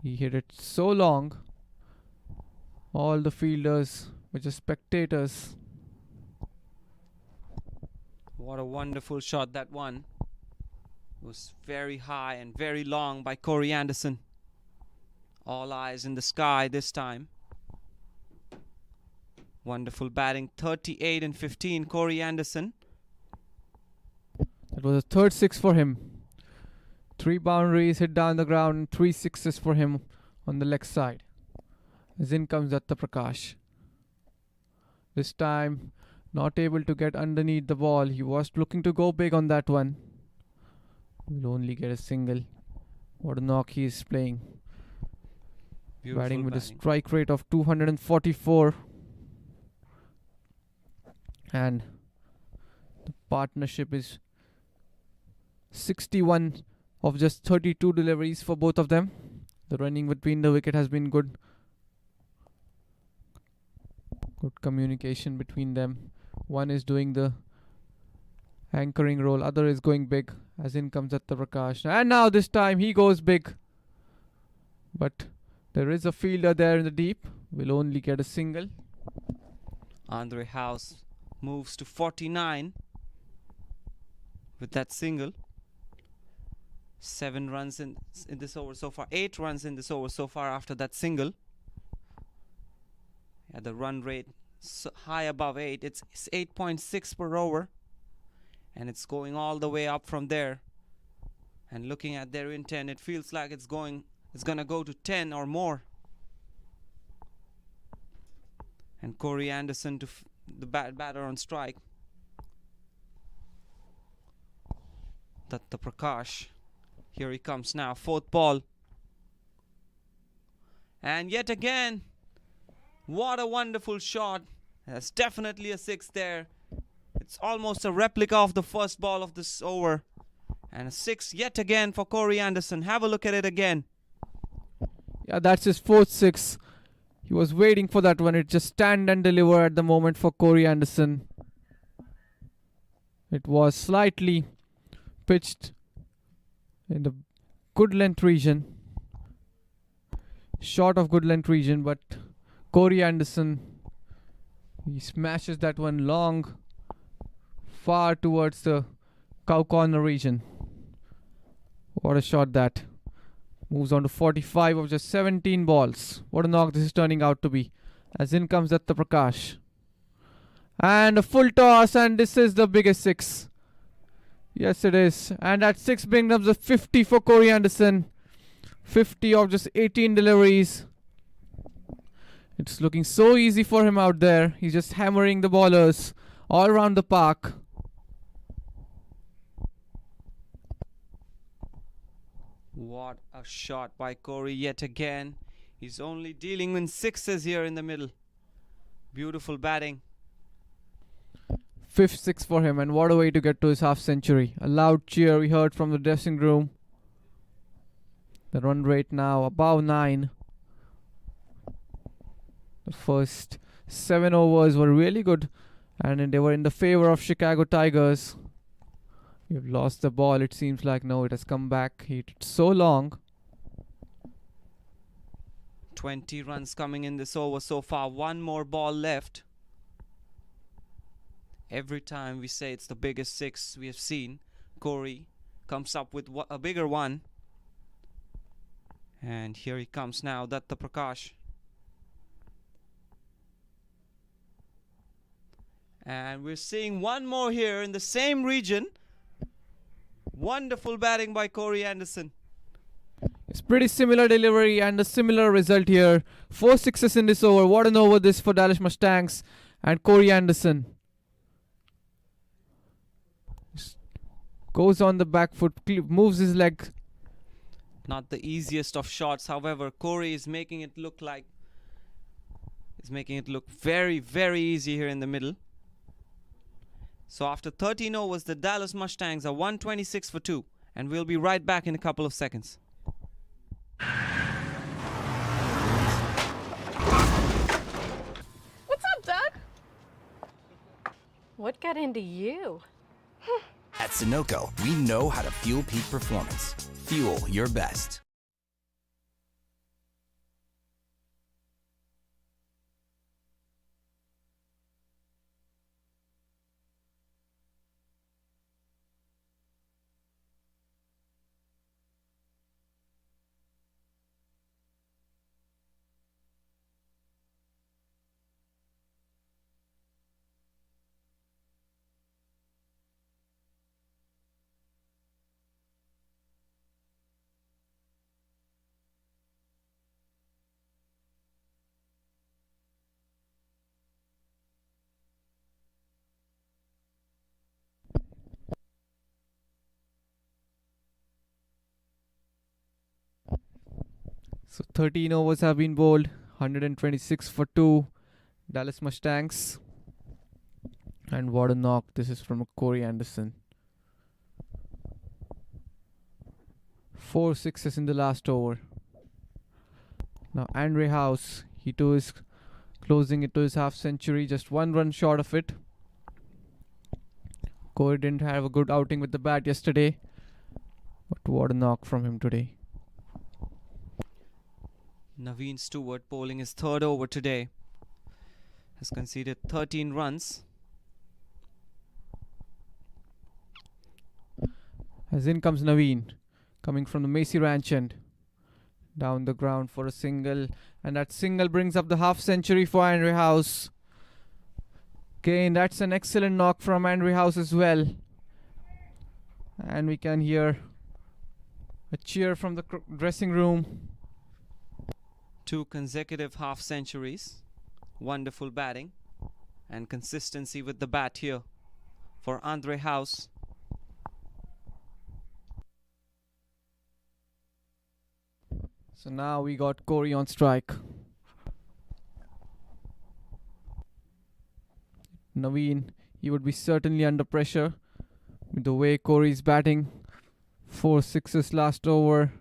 he hit it so long. All the fielders were just spectators. What a wonderful shot that one. It was very high and very long by Corey Anderson. All eyes in the sky this time. Wonderful batting, 38 and 15, Corey Anderson. That was a third six for him. 3 boundaries hit down the ground and 3 sixes for him on the leg side. As in comes Datta Prakash. This time not able to get underneath the ball. He was looking to go big on that one. Will only get a single. What a knock he is playing. Beautiful Batting with a strike rate of 244. And the partnership is 61 of just 32 deliveries for both of them. The running between the wicket has been good. Good communication between them. One is doing the anchoring role, other is going big. As in comes Datta Prakash. And now this time he goes big. But there is a fielder there in the deep. Will only get a single. Andre House moves to 49 with that single. 7 runs in this over so far. 8 runs in this over so far after that single. Yeah, the run rate so high above 8. It's 8.6 per over. And it's going all the way up from there. And looking at their intent, it feels like it's gonna go to 10 or more. And Corey Anderson to the batter on strike. Datta Prakash. Here he comes now. 4th ball. And yet again, what a wonderful shot. There's definitely a 6 there. It's almost a replica of the first ball of this over. And a 6 yet again for Corey Anderson. Have a look at it again. Yeah, that's his 4th 6. He was waiting for that one. It just stand and deliver at the moment for Corey Anderson. It was slightly pitched in the good length region. Short of good length region, but Corey Anderson, he smashes that one long, far towards the cow corner region. What a shot that. Moves on to 45 of just 17 balls. What a knock this is turning out to be. As in comes Datta Prakash. And a full toss, and this is the biggest 6. Yes, it is. And that 6 brings up the 50 for Corey Anderson. 50 of just 18 deliveries. It's looking so easy for him out there. He's just hammering the ballers all around the park. What a shot by Corey yet again. He's only dealing in 6s here in the middle. Beautiful batting. 5th 6 for him, and what a way to get to his half century. A loud cheer we heard from the dressing room. The run rate now above 9. The first 7 overs were really good, and they were in the favor of Chicago Tigers. You've lost the ball, it seems like. No, it has come back. It's so long. 20 runs coming in this over so far. 1 more ball left. Every time we say it's the biggest 6 we have seen, Corey comes up with a bigger one. And here he comes now, Datta Prakash. And we're seeing one more here in the same region. Wonderful batting by Corey Anderson. It's pretty similar delivery and a similar result here. 4 6s in this over. What an over this for Dallas Mustangs and Corey Anderson. Goes on the back foot, moves his leg. Not the easiest of shots. However, Corey is making it look very, very easy here in the middle. So after 13 overs, the Dallas Mustangs are 126 for 2. And we'll be right back in a couple of seconds. What's up, Doug? What got into you? At Sunoco, we know how to fuel peak performance. Fuel your best. So 13 overs have been bowled. 126 for 2. Dallas Mustangs. And what a knock. This is from Corey Anderson. 4 sixes in the last over. Now Andre House, he too is closing it to his half century, just 1 run short of it. Corey didn't have a good outing with the bat yesterday, but what a knock from him today. Naveen Stewart bowling his 3rd over today. Has conceded 13 runs. As in comes Naveen, coming from the Macy Ranch end. Down the ground for a single, and that single brings up the half century for Andre House. Again, that's an excellent knock from Andre House as well. And we can hear a cheer from the dressing room. 2 consecutive half centuries. Wonderful batting and consistency with the bat here for Andre House. So now we got Corey on strike. Naveen, he would be certainly under pressure with the way Corey's batting. 4 sixes last over.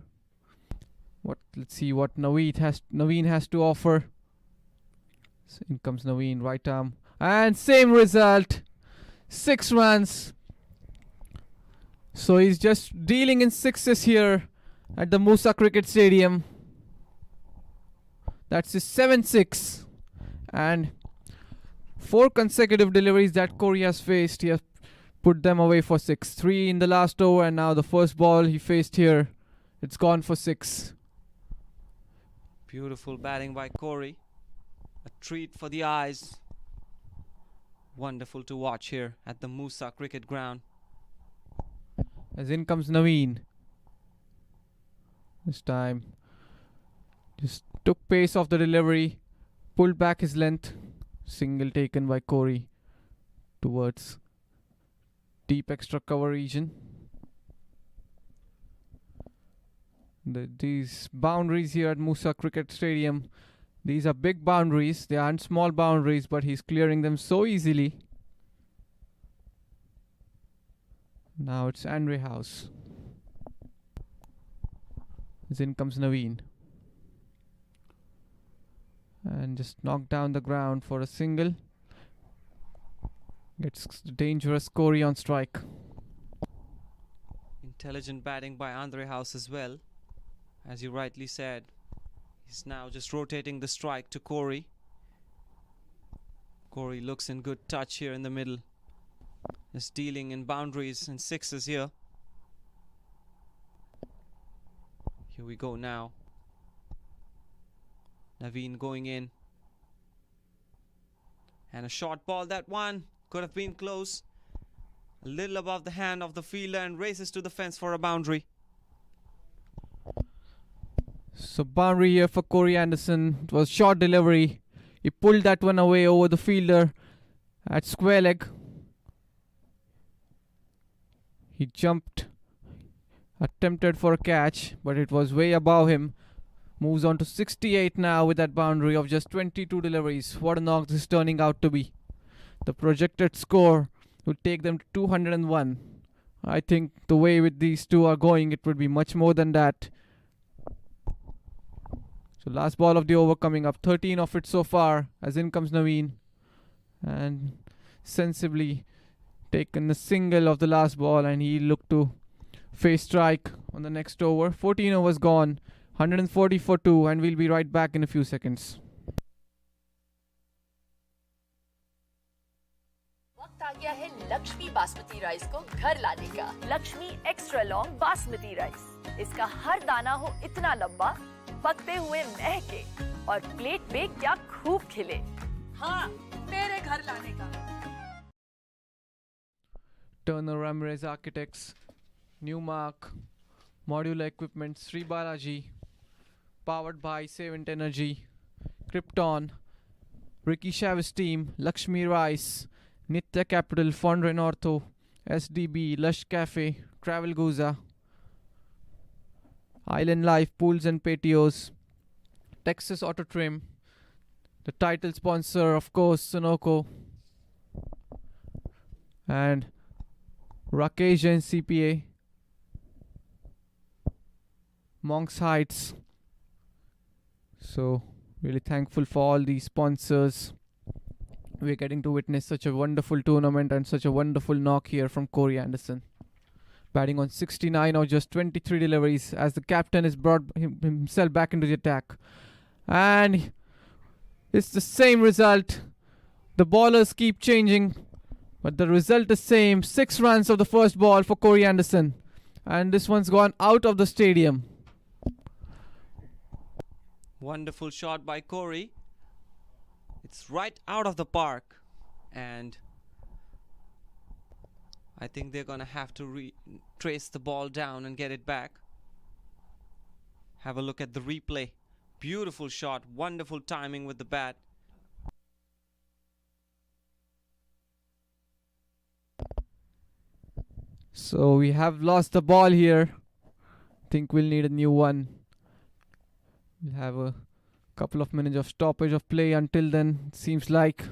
Let's see what Naveen has to offer. So in comes Naveen, right arm, and same result. 6 runs. So he's just dealing in sixes here at the Musa Cricket Stadium. That's his 7-6. And 4 consecutive deliveries that Corey has faced. He has put them away for 6. 3 in the last over, and now the first ball he faced here, it's gone for 6. Beautiful batting by Corey. A treat for the eyes. Wonderful to watch here at the Musa Cricket Ground. As in comes Naveen. This time just took pace of the delivery, pulled back his length. Single taken by Corey towards deep extra cover region. These boundaries here at Musa Cricket Stadium, these are big boundaries. They aren't small boundaries, but he's clearing them so easily. Now it's Andre House. As in comes Naveen. And just knocked down the ground for a single. Gets dangerous Corey on strike. Intelligent batting by Andre House as well. As you rightly said, he's now just rotating the strike to Corey. Corey looks in good touch here in the middle. Just dealing in boundaries and sixes here. Here we go now. Naveen going in. And a short ball, that one could have been close. A little above the hand of the fielder and races to the fence for a boundary. So boundary here for Corey Anderson. It was short delivery. He pulled that one away over the fielder at square leg. He jumped, attempted for a catch, but it was way above him. Moves on to 68 now with that boundary of just 22 deliveries. What a knock this is turning out to be. The projected score would take them to 201. I think the way with these two are going, it would be much more than that. So last ball of the over coming up. 13 of it so far. As in comes Naveen. And sensibly taken a single of the last ball, and he looked to face strike on the next over. 14 overs gone. 140 for 2, and we'll be right back in a few seconds. वक्त आ गया है Lakshmi basmati rice को घर लाने का। Lakshmi extra long basmati rice, इसका हर दाना हो इतना लंबा, पकते हुए महके और प्लेट पे क्या खूब खिले। हाँ, मेरे घर लाने का। Turner Ramirez Architects, Newmark, Modular Equipment, Sri Balaji, powered by Savant Energy, Krypton, Ricky Chavez Team, Lakshmi Rice, Nitya Capital, Fondren Ortho, SDB, Lush Cafe, Travel Guza, Island Life Pools and Patios, Texas Auto Trim, the title sponsor, of course, Sunoco, and Rakesh Jain CPA, Monks Heights. So really thankful for all these sponsors. We're getting to witness such a wonderful tournament and such a wonderful knock here from Corey Anderson. Batting on 69 or just 23 deliveries as the captain has brought himself back into the attack. And it's the same result. The ballers keep changing, but the result is same. 6 runs of the first ball for Corey Anderson. And this one's gone out of the stadium. Wonderful shot by Corey. It's right out of the park, and I think they're gonna have to trace the ball down and get it back. Have a look at the replay. Beautiful shot, wonderful timing with the bat. So we have lost the ball here. Think we'll need a new one. We'll have a couple of minutes of stoppage of play until then, seems like.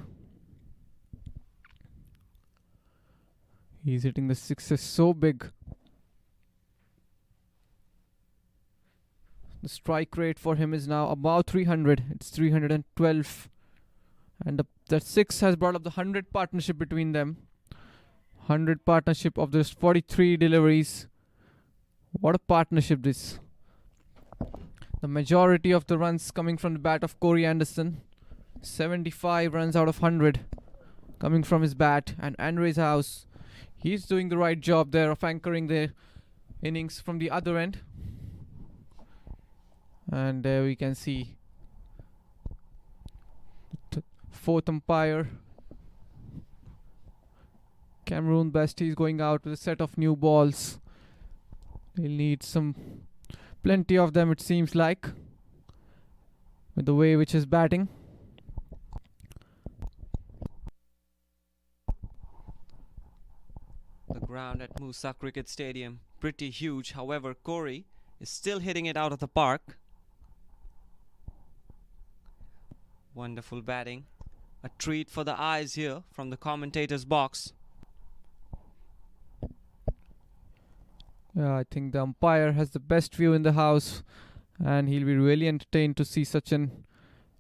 He's hitting the sixes so big. The strike rate for him is now about 300. It's 312. And that 6 has brought up the 100 partnership between them. 100 partnership of this 43 deliveries. What a partnership this. The majority of the runs coming from the bat of Corey Anderson. 75 runs out of 100 coming from his bat. And Andre's house, he's doing the right job there of anchoring the innings from the other end. And there we can see the fourth umpire, Cameroon Bestie, is going out with a set of new balls. They'll need plenty of them, it seems like, with the way which is batting. The ground at Musa Cricket Stadium, pretty huge. However, Corey is still hitting it out of the park. Wonderful batting. A treat for the eyes here from the commentator's box. Yeah, I think the umpire has the best view in the house, and he'll be really entertained to see such an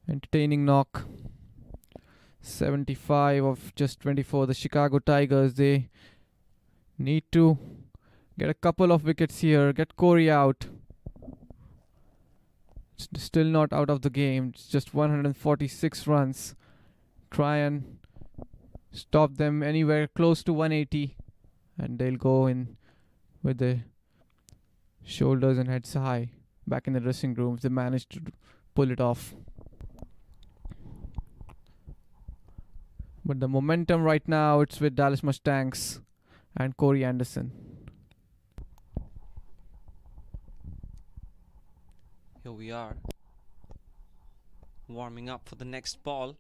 entertaining knock. 75 of just 24. The Chicago Tigers, they need to get a couple of wickets here, get Corey out. It's still not out of the game. It's just 146 runs. Try and stop them anywhere close to 180, and they'll go in with the shoulders and heads high back in the dressing rooms. They managed to pull it off. But the momentum right now, it's with Dallas Mustangs and Corey Anderson. Here we are, warming up for the next ball.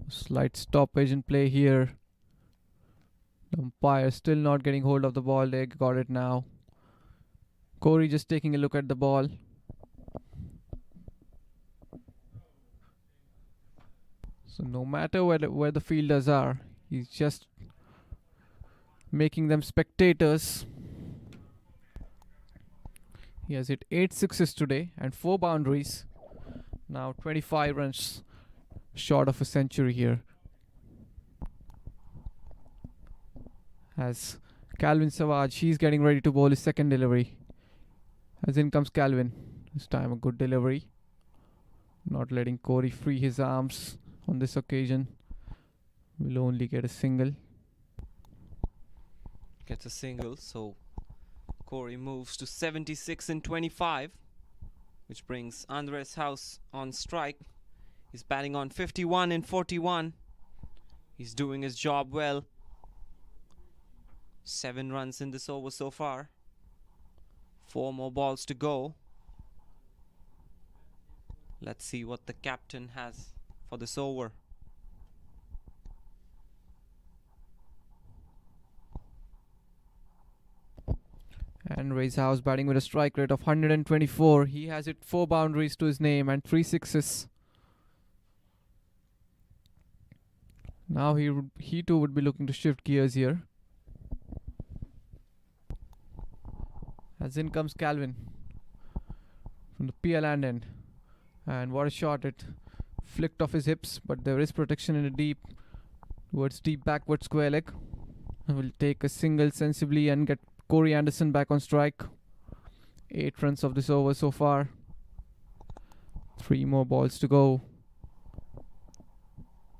Slight stoppage in play here. The umpire still not getting hold of the ball. They got it now. Corey just taking a look at the ball. So no matter where the fielders are, he's just making them spectators. He has hit 8 sixes today and 4 boundaries. Now 25 runs short of a century here. As Calvin Savage, he's getting ready to bowl his second delivery. As in comes Calvin. This time a good delivery. Not letting Corey free his arms on this occasion. Will only get a single. Gets a single, so Corey moves to 76 in 25, which brings Andres House on strike. He's batting on 51 in 41. He's doing his job well. 7 runs in this over so far. 4 more balls to go. Let's see what the captain has for this over. And Ray's House batting with a strike rate of 124. He has hit 4 boundaries to his name and 3 sixes. Now he too would be looking to shift gears here. As in comes Calvin from the PL end. And what a shot, it flicked off his hips, but there is protection in the deep towards deep backward square leg. Will take a single sensibly and get Corey Anderson back on strike. 8 runs of this over so far. 3 more balls to go.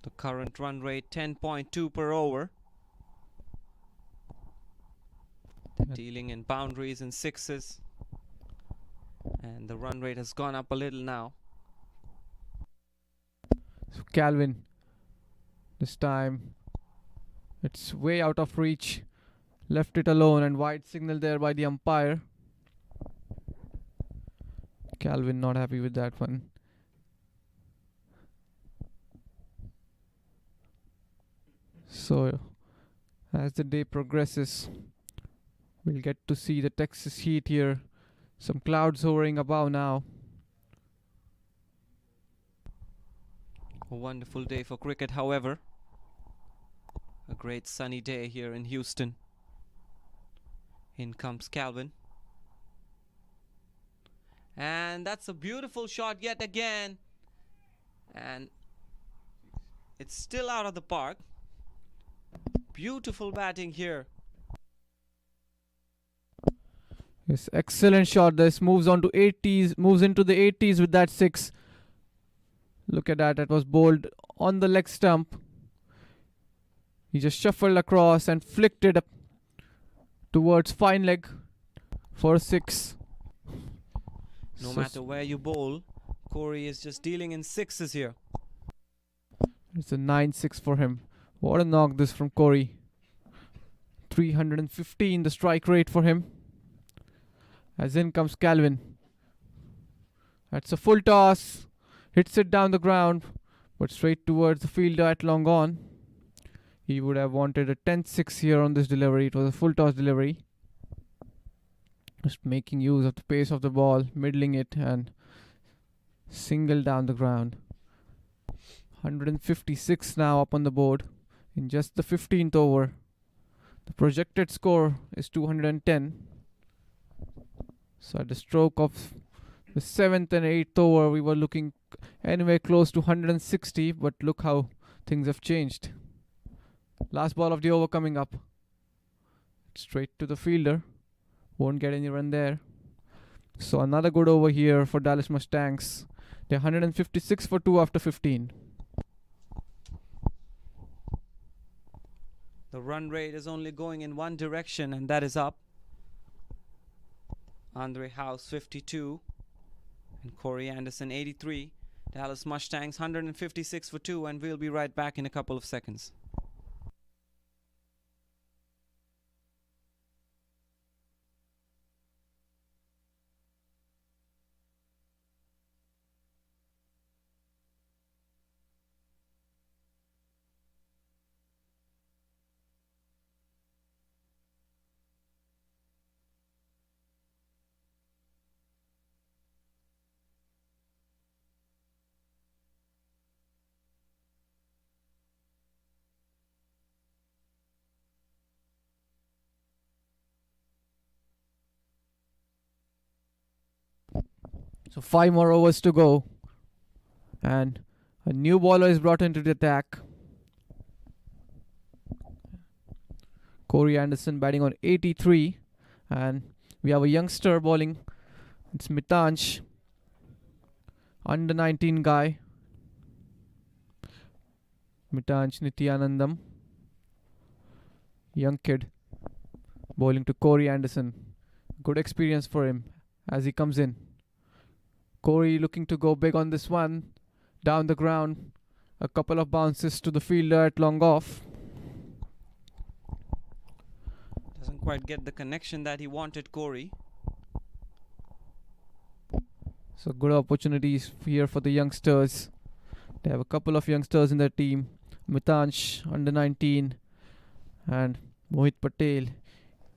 The current run rate 10.2 per over. They're dealing in boundaries and sixes. And the run rate has gone up a little now. So Calvin, this time it's way out of reach. Left it alone and wide signal there by the umpire. Calvin not happy with that one. So as the day progresses, we'll get to see the Texas heat here. Some clouds hovering above now. A wonderful day for cricket, however. A great sunny day here in Houston. In comes Calvin. And that's a beautiful shot yet again. And it's still out of the park. Beautiful batting here. Yes, excellent shot. This moves on to 80s, moves into the 80s with that 6. Look at that, it was bowled on the leg stump. He just shuffled across and flicked it up towards fine leg for a 6. No matter where you bowl, Corey is just dealing in sixes here. It's a 9-6 for him. What a knock this from Corey. 315 the strike rate for him. As in comes Calvin. That's a full toss. Hits it down the ground, but straight towards the fielder at long on. He would have wanted a 10-6 here on this delivery. It was a full toss delivery. Just making use of the pace of the ball, middling it and single down the ground. 156 now up on the board in just the 15th over. The projected score is 210. So at the stroke of the 7th and 8th over, we were looking anywhere close to 160, but look how things have changed. Last ball of the over coming up. Straight to the fielder. Won't get any run there. So another good over here for Dallas Mustangs. They're 156 for 2 after 15. The run rate is only going in one direction, and that is up. Andre House 52 and Corey Anderson 83. Dallas Mustangs 156 for 2, and we'll be right back in a couple of seconds. So 5 more overs to go. And a new bowler is brought into the attack. Corey Anderson batting on 83. And we have a youngster bowling. It's Mitansh. Under 19 guy. Mitansh Nityanandam. Young kid. Bowling to Corey Anderson. Good experience for him as he comes in. Corey looking to go big on this one. Down the ground. A couple of bounces to the fielder at long off. Doesn't quite get the connection that he wanted, Corey. So good opportunities here for the youngsters. They have a couple of youngsters in their team. Mitansh, under 19. And Mohit Patel,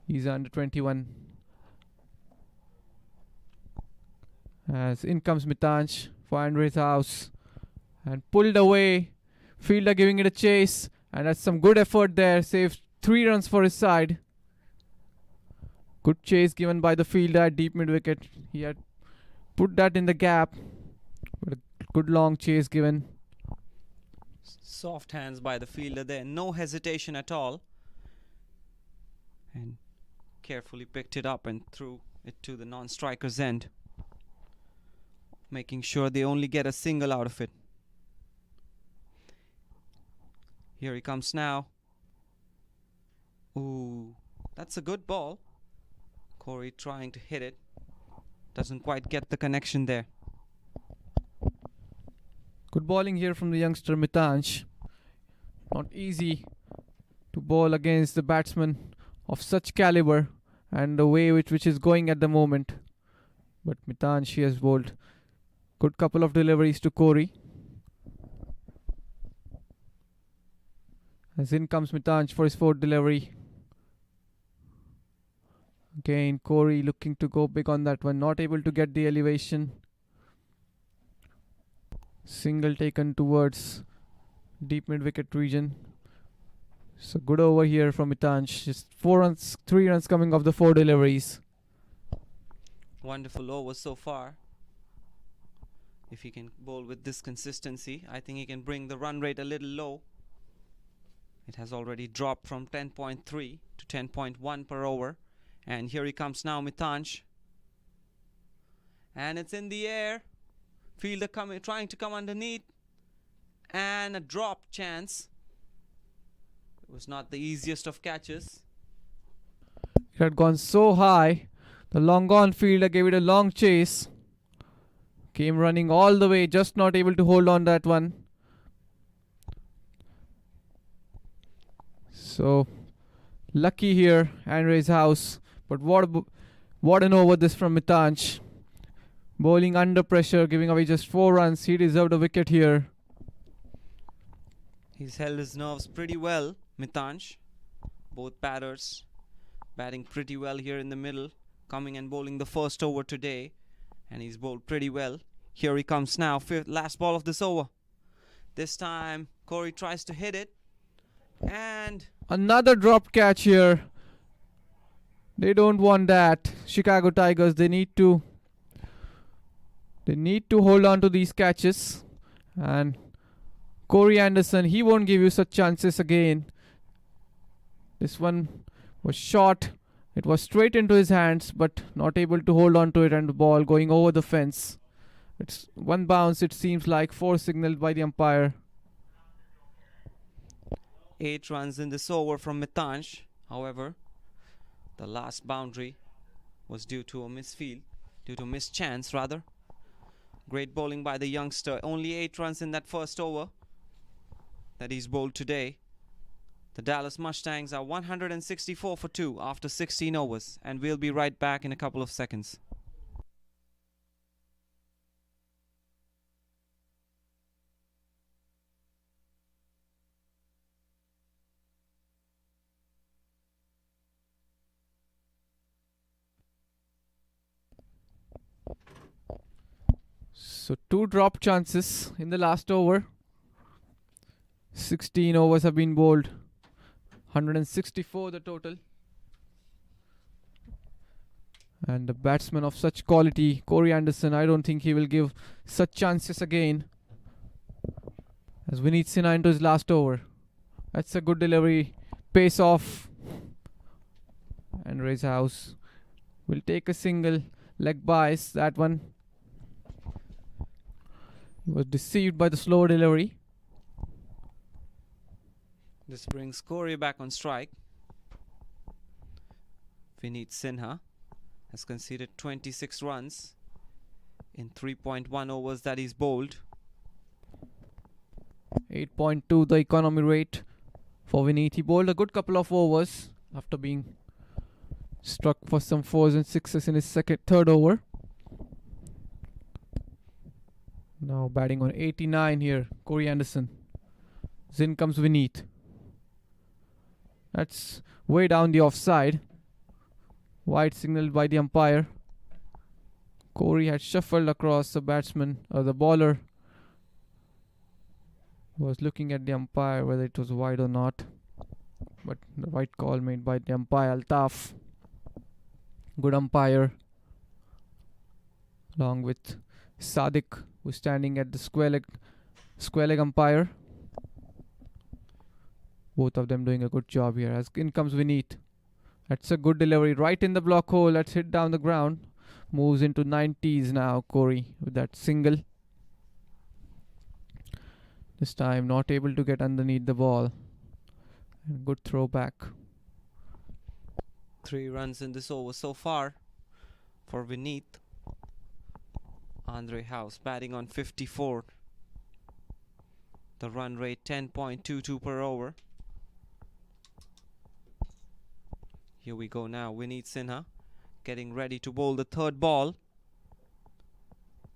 he's under 21. As in comes Mitansh for Andre's house. And pulled away. Fielder giving it a chase. And that's some good effort there. Saved 3 runs for his side. Good chase given by the fielder at deep mid wicket. He had put that in the gap. But a good long chase given. Soft hands by the fielder there. No hesitation at all. And carefully picked it up and threw it to the non-striker's end. Making sure they only get a single out of it. Here he comes now. Ooh, that's a good ball. Corey trying to hit it. Doesn't quite get the connection there. Good bowling here from the youngster Mitansh. Not easy to bowl against the batsman of such caliber and the way which is going at the moment. But Mitansh, he has bowled good couple of deliveries to Corey. As in comes Mitansh for his 4th delivery. Again, Corey looking to go big on that one. Not able to get the elevation. Single taken towards deep mid wicket region. So good over here from Mitansh. Just 4 runs, 3 runs coming off the 4 deliveries. Wonderful over so far. If he can bowl with this consistency, I think he can bring the run rate a little low. It has already dropped from 10.3 to 10.1 per over. And here he comes now, Mitansh. And it's in the air. Fielder trying to come underneath. And a drop chance. It was not the easiest of catches. It had gone so high. The long gone fielder gave it a long chase. Came running all the way, just not able to hold on that one. So lucky here, Andre's house. But what an over this from Mitansh. Bowling under pressure, giving away just 4 runs. He deserved a wicket here. He's held his nerves pretty well, Mitansh. Both batters batting pretty well here in the middle. Coming and bowling the first over today. And he's bowled pretty well. Here he comes now, last ball of this over. This time, Corey tries to hit it. And another dropped catch here. They don't want that. Chicago Tigers, they need to hold on to these catches. And Corey Anderson, he won't give you such chances again. This one was short. It was straight into his hands, but not able to hold on to it, and the ball going over the fence. It's 1 bounce, it seems like, 4 signaled by the umpire. 8 runs in this over from Mitansh. However, the last boundary was due to a mischance rather. Great bowling by the youngster. Only 8 runs in that first over that he's bowled today. The Dallas Mustangs are 164 for 2 after 16 overs, and we'll be right back in a couple of seconds. So 2 drop chances in the last over. 16 overs have been bowled. 164 the total. And the batsman of such quality, Corey Anderson, I don't think he will give such chances again. As Vineet Sinha into his last over. That's a good delivery. Pace off. And Ray's house will take a single. Leg bias, that one. He was deceived by the slow delivery. This brings Corey back on strike. Vineet Sinha has conceded 26 runs in 3.1 overs that he's bowled. 8.2 the economy rate for Vineet. He bowled a good couple of overs after being struck for some 4s and 6s in his third over. Now batting on 89 here, Corey Anderson. In comes Vineet. That's way down the offside. Wide signaled by the umpire. Corey had shuffled across the batsman, or the bowler was looking at the umpire whether it was wide or not. But the right call made by the umpire, Altaf. Good umpire. Along with Sadiq, who's standing at the square leg umpire. Both of them doing a good job here. As in comes Vineet. That's a good delivery right in the block hole. Let's hit down the ground. Moves into 90s now, Corey, with that single. This time not able to get underneath the ball. And good throw back. 3 runs in this over so far for Vineet. Andre House batting on 54. The run rate 10.22 per over. Here we go now. Vineet Sinha getting ready to bowl the third ball.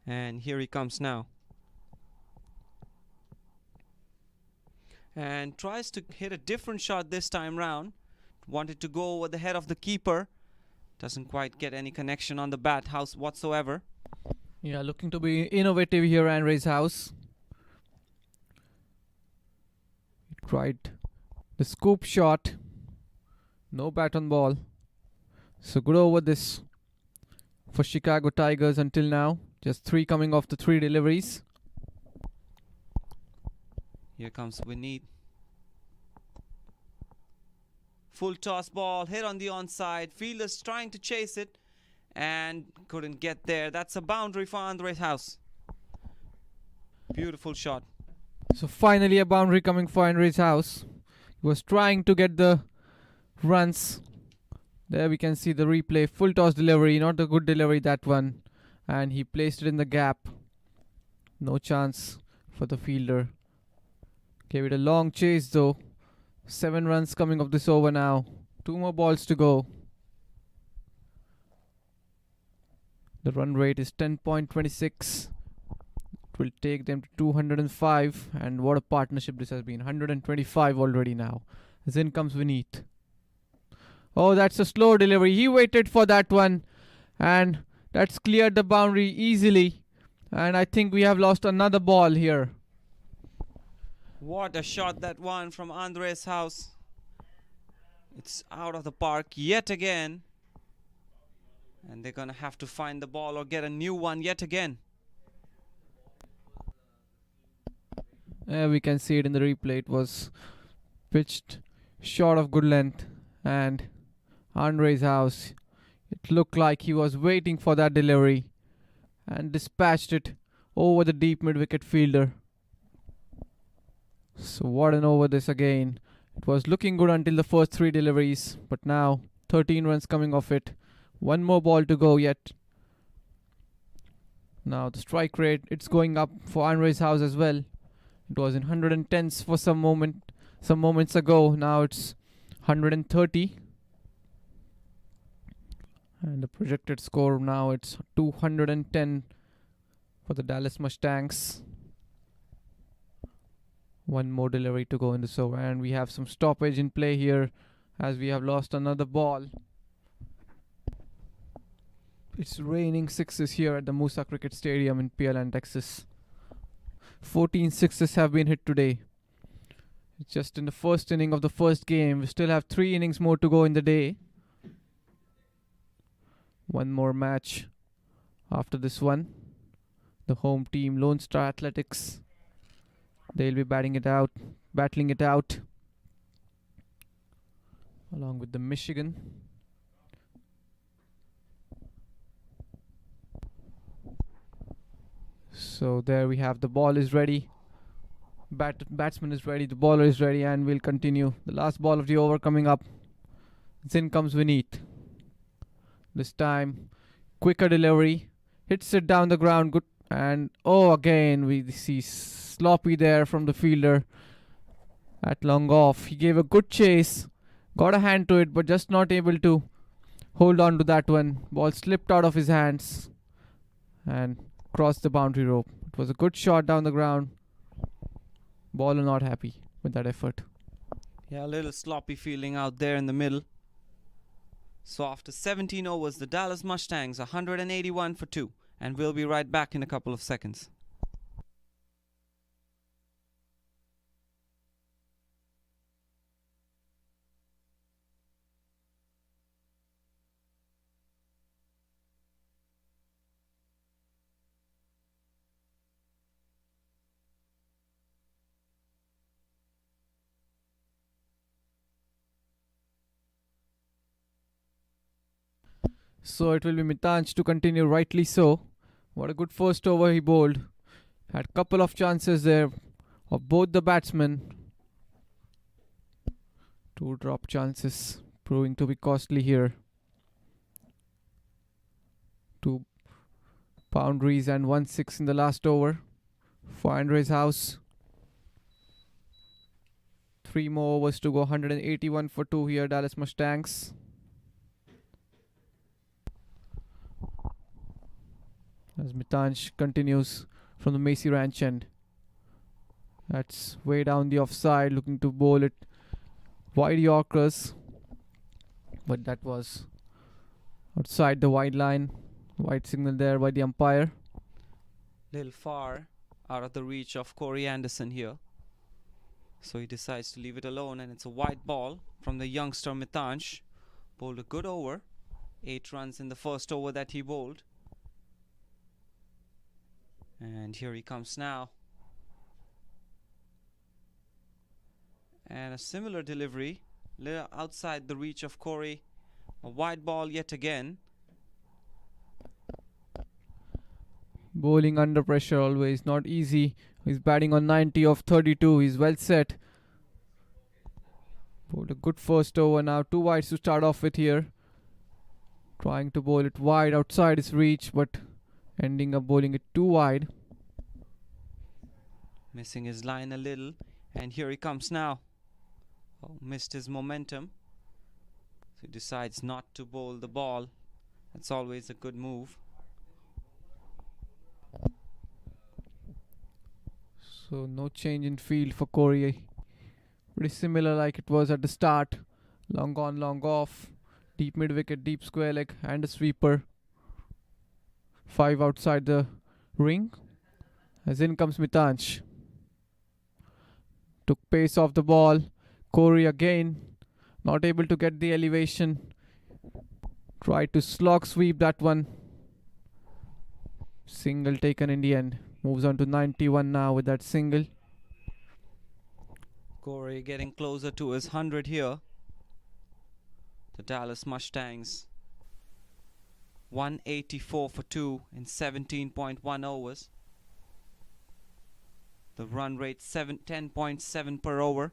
And here he comes now. And tries to hit a different shot this time round. Wanted to go over the head of the keeper. Doesn't quite get any connection on the bat house whatsoever. Yeah, looking to be innovative here, Andre's House. He tried the scoop shot. No bat on ball. So good over this for Chicago Tigers until now. Just 3 coming off the 3 deliveries. Here comes Vineet. Full toss ball, hit on the onside. Fielders trying to chase it and couldn't get there. That's a boundary for Andre's House. Beautiful shot. So finally a boundary coming for Andre's House. He was trying to get the runs. There we can see the replay. Full toss delivery, not a good delivery, that one. And he placed it in the gap. No chance for the fielder. Gave it a long chase though. 7 runs coming off this over now. 2 more balls to go. The run rate is 10.26. It will take them to 205. And what a partnership this has been. 125 already now. As in comes Vineet. Oh, that's a slow delivery. He waited for that one. And that's cleared the boundary easily. And I think we have lost another ball here. What a shot that one from Andre's House. It's out of the park yet again. And they're going to have to find the ball or get a new one yet again. We can see it in the replay. It was pitched short of good length. And Andre's House, it looked like he was waiting for that delivery. And dispatched it over the deep mid-wicket fielder. So what an over this again. It was looking good until the first 3 deliveries. But now 13 runs coming off it. 1 more ball to go yet. Now the strike rate, it's going up for Andre's House as well. It was in 110s for some moments ago. Now it's 130. And the projected score now, it's 210 for the Dallas Mustangs. 1 more delivery to go in this over. And we have some stoppage in play here as we have lost another ball. It's raining 6s here at the Musa Cricket Stadium in PLN, Texas. 14 6s have been hit today. It's just in the first inning of the first game. We still have 3 innings more to go in the day. 1 more match after this one. The home team, Lone Star Athletics. They'll be battling it out. Along with the Michigan. So there we have, the ball is ready. Batsman is ready, the bowler is ready, and we'll continue. The last ball of the over coming up. In comes Vineet. This time, quicker delivery. Hits it down the ground, good. And again we see sloppy there from the fielder at long off. He gave a good chase, got a hand to it, but just not able to hold on to that one. Ball slipped out of his hands and crossed the boundary rope. It was a good shot down the ground. Bowler not happy with that effort. Yeah, a little sloppy feeling out there in the middle. So after 17 overs, the Dallas Mustangs 181 for 2 and we'll be right back in a couple of seconds. So it will be Mitansh to continue, rightly so. What a good first over he bowled. Had couple of chances there of both the batsmen. 2 drop chances proving to be costly here. 2 boundaries and 1 6 in the last over for Andre's house. 3 more overs to go. 181 for 2 here, Dallas Mustangs. As Mitansh continues from the Macy Ranch end. That's way down the offside, looking to bowl it wide Yorkers. But that was outside the wide line. Wide signal there by the umpire. Little far out of the reach of Corey Anderson here. So he decides to leave it alone, and it's a wide ball from the youngster Mitansh. Bowled a good over. 8 runs in the first over that he bowled. And here he comes now. And a similar delivery, little outside the reach of Corey. A wide ball yet again. Bowling under pressure always not easy. He's batting on 90 of 32. He's well set. Bowled a good first over now. 2 wides to start off with here. Trying to bowl it wide outside his reach, but ending up bowling it too wide. Missing his line a little. And here he comes now. Oh, missed his momentum. So he decides not to bowl the ball. That's always a good move. So no change in field for Corey. Pretty similar like it was at the start. Long on, long off. Deep mid wicket, deep square leg and a sweeper. 5 outside the ring. As in comes Mitansh. Took pace off the ball. Corey again not able to get the elevation. Tried to slog sweep that one. Single taken in the end. Moves on to 91 now with that single. Corey getting closer to his 100 here. The Dallas Mustangs. 184 for 2 in 17.1 overs. The run rate 10.7 per over.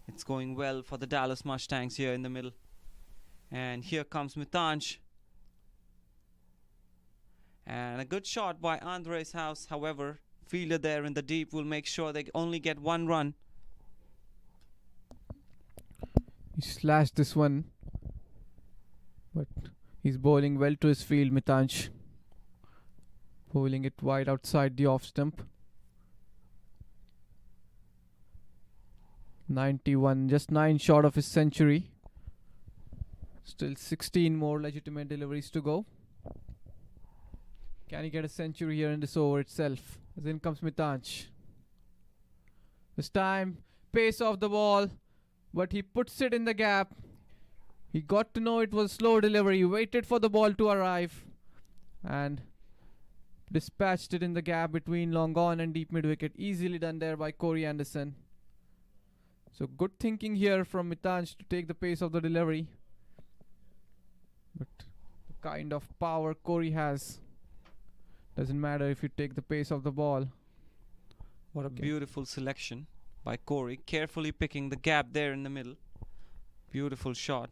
It's going well for the Dallas Mustangs here in the middle. And here comes Mitansh. And a good shot by Andre's house. However, fielder there in the deep will make sure they only get 1 run. He slashed this one. But he's bowling well to his field, Mitansh. Bowling it wide outside the off stump. 91, just 9 short of his century. Still 16 more legitimate deliveries to go. Can he get a century here in this over itself? As in comes Mitansh. This time, pace off the ball, but he puts it in the gap. He got to know it was slow delivery. He waited for the ball to arrive and dispatched it in the gap between long on and deep mid wicket. Easily done there by Corey Anderson. So good thinking here from Mitansh to take the pace of the delivery. But the kind of power Corey has, doesn't matter if you take the pace of the ball. What a beautiful selection by Corey. Carefully picking the gap there in the middle. Beautiful shot.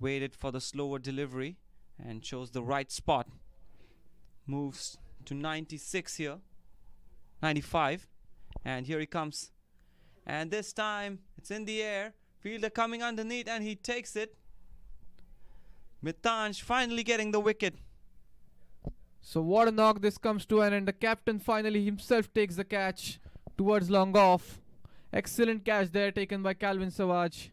Waited for the slower delivery and chose the right spot. Moves to 96 here. 95. And here he comes. And this time it's in the air. Fielder coming underneath and he takes it. Mitansh finally getting the wicket. So what a knock this comes to, and the captain finally himself takes the catch towards long off. Excellent catch there taken by Calvin Savage.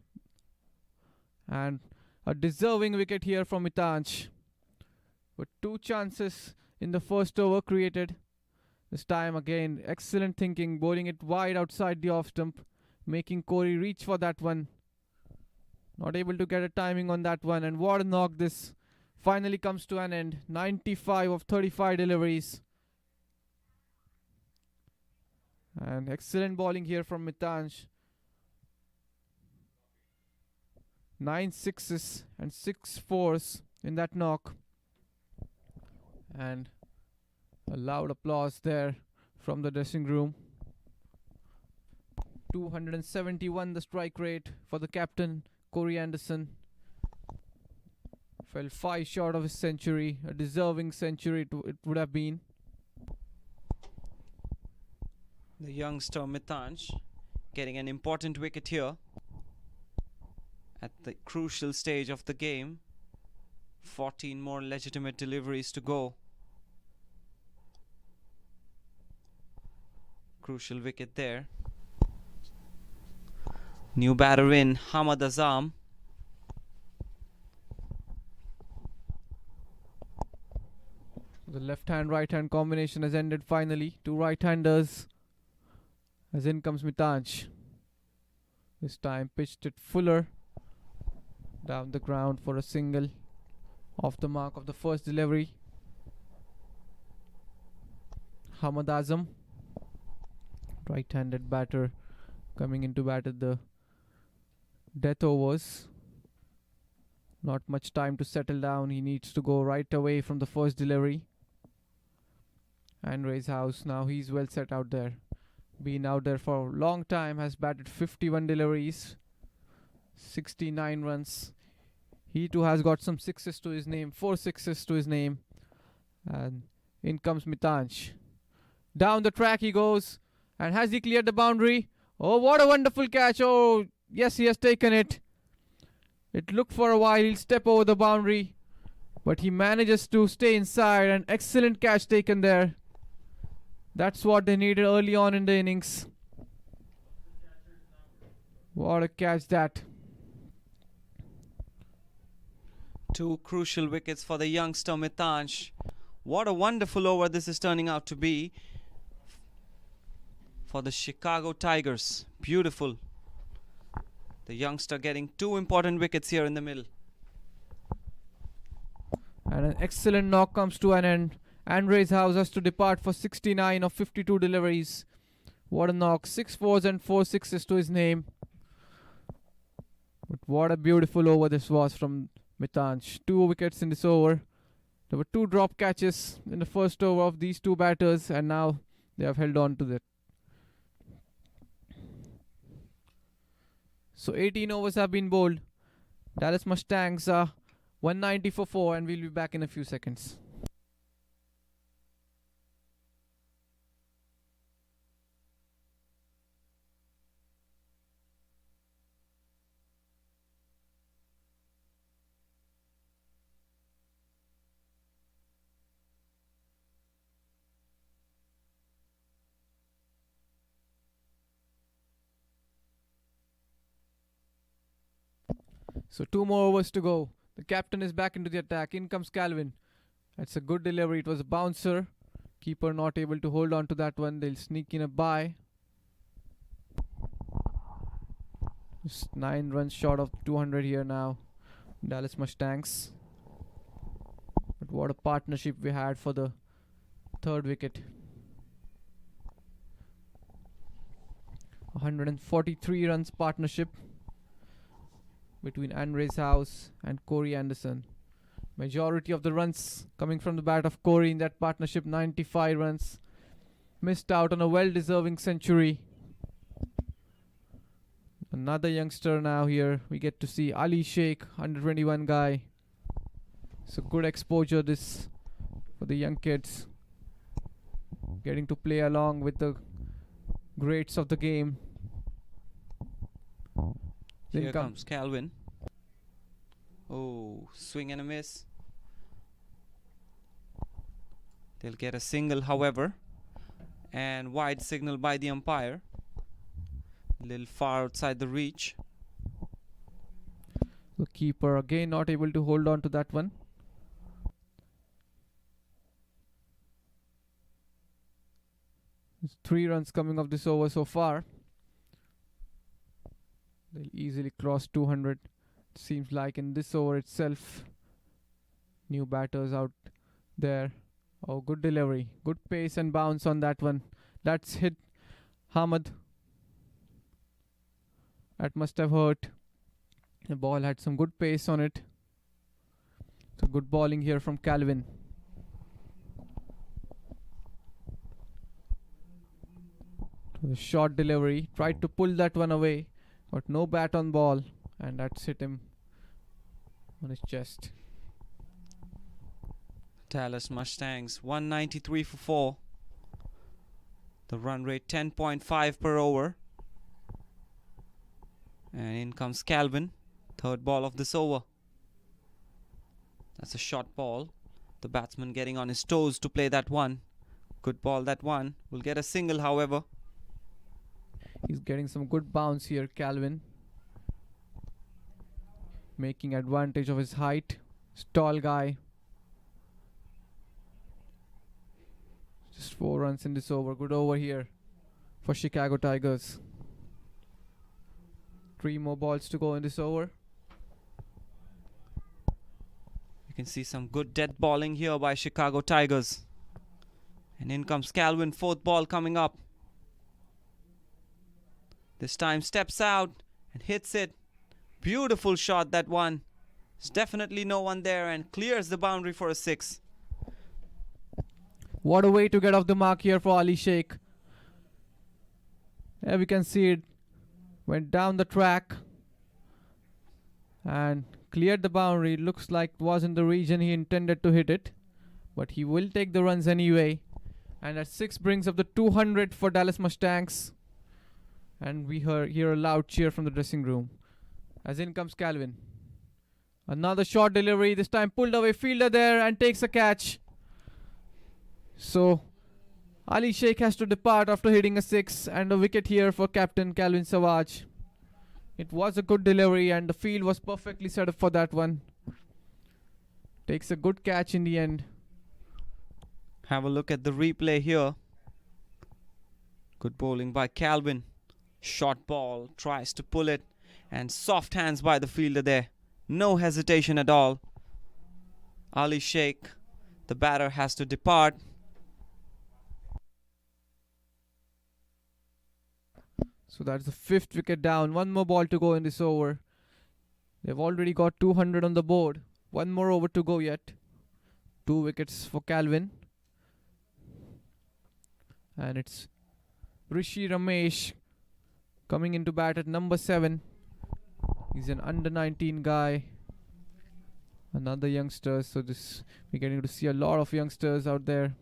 And a deserving wicket here from Mitansh. But 2 chances in the first over created. This time again, excellent thinking, bowling it wide outside the off stump, making Corey reach for that one. Not able to get a timing on that one, and what a knock this finally comes to an end. 95 of 35 deliveries. And excellent bowling here from Mitansh. 9 sixes and 6 fours in that knock. And a loud applause there from the dressing room. 271 the strike rate for the captain, Corey Anderson. Fell 5 short of his century, a deserving century it would have been. The youngster Mitansh getting an important wicket here at the crucial stage of the game. 14 more legitimate deliveries to go. Crucial wicket there. New batter in, Hamad Azam. The left-hand, right-hand combination has ended finally. 2 right-handers. As in comes Mitansh. This time pitched it fuller. Down the ground for a single. Off the mark of the first delivery. Hamad Azam. Right-handed batter coming into bat at the death overs. Not much time to settle down. He needs to go right away from the first delivery. And Ray's house, now he's well set out there. Been out there for a long time, has batted 51 deliveries, 69 runs. He too has got some 6s to his name, 4 6s to his name. And in comes Mitansh. Down the track he goes. And has he cleared the boundary? Oh, what a wonderful catch. Oh, yes, he has taken it. It looked for a while. He'll step over the boundary. But he manages to stay inside. An excellent catch taken there. That's what they needed early on in the innings. What a catch that. 2 crucial wickets for the youngster Mitansh. What a wonderful over this is turning out to be for the Chicago Tigers. Beautiful. The youngster getting 2 important wickets here in the middle. And an excellent knock comes to an end. Andre's house has to depart for 69 of 52 deliveries. What a knock. 6 4s and 4 6s to his name. But what a beautiful over this was from Mitansh. 2 wickets in this over. There were 2 drop catches in the first over of these 2 batters, and now they have held on to that. So 18 overs have been bowled. Dallas Mustangs are 190 for 4, and we'll be back in a few seconds. So 2 more overs to go. The captain is back into the attack. In comes Calvin. That's a good delivery. It was a bouncer. Keeper not able to hold on to that one. They'll sneak in a bye. Just 9 runs short of 200 here now. Dallas Mustangs. But what a partnership we had for the 3rd wicket. 143 runs partnership between Andre's house and Corey Anderson. Majority of the runs coming from the bat of Corey in that partnership, 95 runs. Missed out on a well-deserving century. Another youngster now here. We get to see Ali Sheikh, 121 guy. So good exposure this for the young kids. Getting to play along with the greats of the game. Here comes Calvin. Oh, swing and a miss. They'll get a single, however. And wide signal by the umpire. A little far outside the reach. The keeper again not able to hold on to that one. There's 3 runs coming off this over so far. They'll easily cross 200. Seems like in this over itself. New batters out there. Oh, good delivery. Good pace and bounce on that one. That's hit Hamad. That must have hurt. The ball had some good pace on it. So good bowling here from Calvin. The short delivery. Tried to pull that one away. But no bat on ball. And that's hit him on his chest. Dallas Mustangs 193 for 4. The run rate 10.5 per over. And in comes Calvin. Third ball of this over. That's a short ball. The batsman getting on his toes to play that one. Good ball, that one. Will get a single, however. He's getting some good bounce here, Calvin. Making advantage of his height. He's tall guy. Just 4 runs in this over. Good over here for Chicago Tigers. 3 more balls to go in this over. You can see some good dead bowling here by Chicago Tigers. And in comes Calvin. 4th ball coming up. This time steps out and hits it. Beautiful shot, that one. There's definitely no one there and clears the boundary for a 6. What a way to get off the mark here for Ali Sheikh. There we can see it. Went down the track and cleared the boundary. Looks like it was in the region he intended to hit it. But he will take the runs anyway. And that 6 brings up the 200 for Dallas Mustangs. And we hear a loud cheer from the dressing room. As in comes Calvin. Another short delivery. This time pulled away fielder there and takes a catch. So Ali Sheikh has to depart after hitting a 6, and a wicket here for captain Calvin Savage. It was a good delivery and the field was perfectly set up for that one. Takes a good catch in the end. Have a look at the replay here. Good bowling by Calvin. Short ball, tries to pull it, and soft hands by the fielder there. No hesitation at all. Ali Sheikh, the batter, has to depart. So that's the 5th wicket down. 1 more ball to go in this over. They've already got 200 on the board. 1 more over to go yet. 2 wickets for Calvin. And it's Rishi Ramesh coming into bat at number 7. He's an under 19 guy. Another youngster. So we're getting to see a lot of youngsters out there.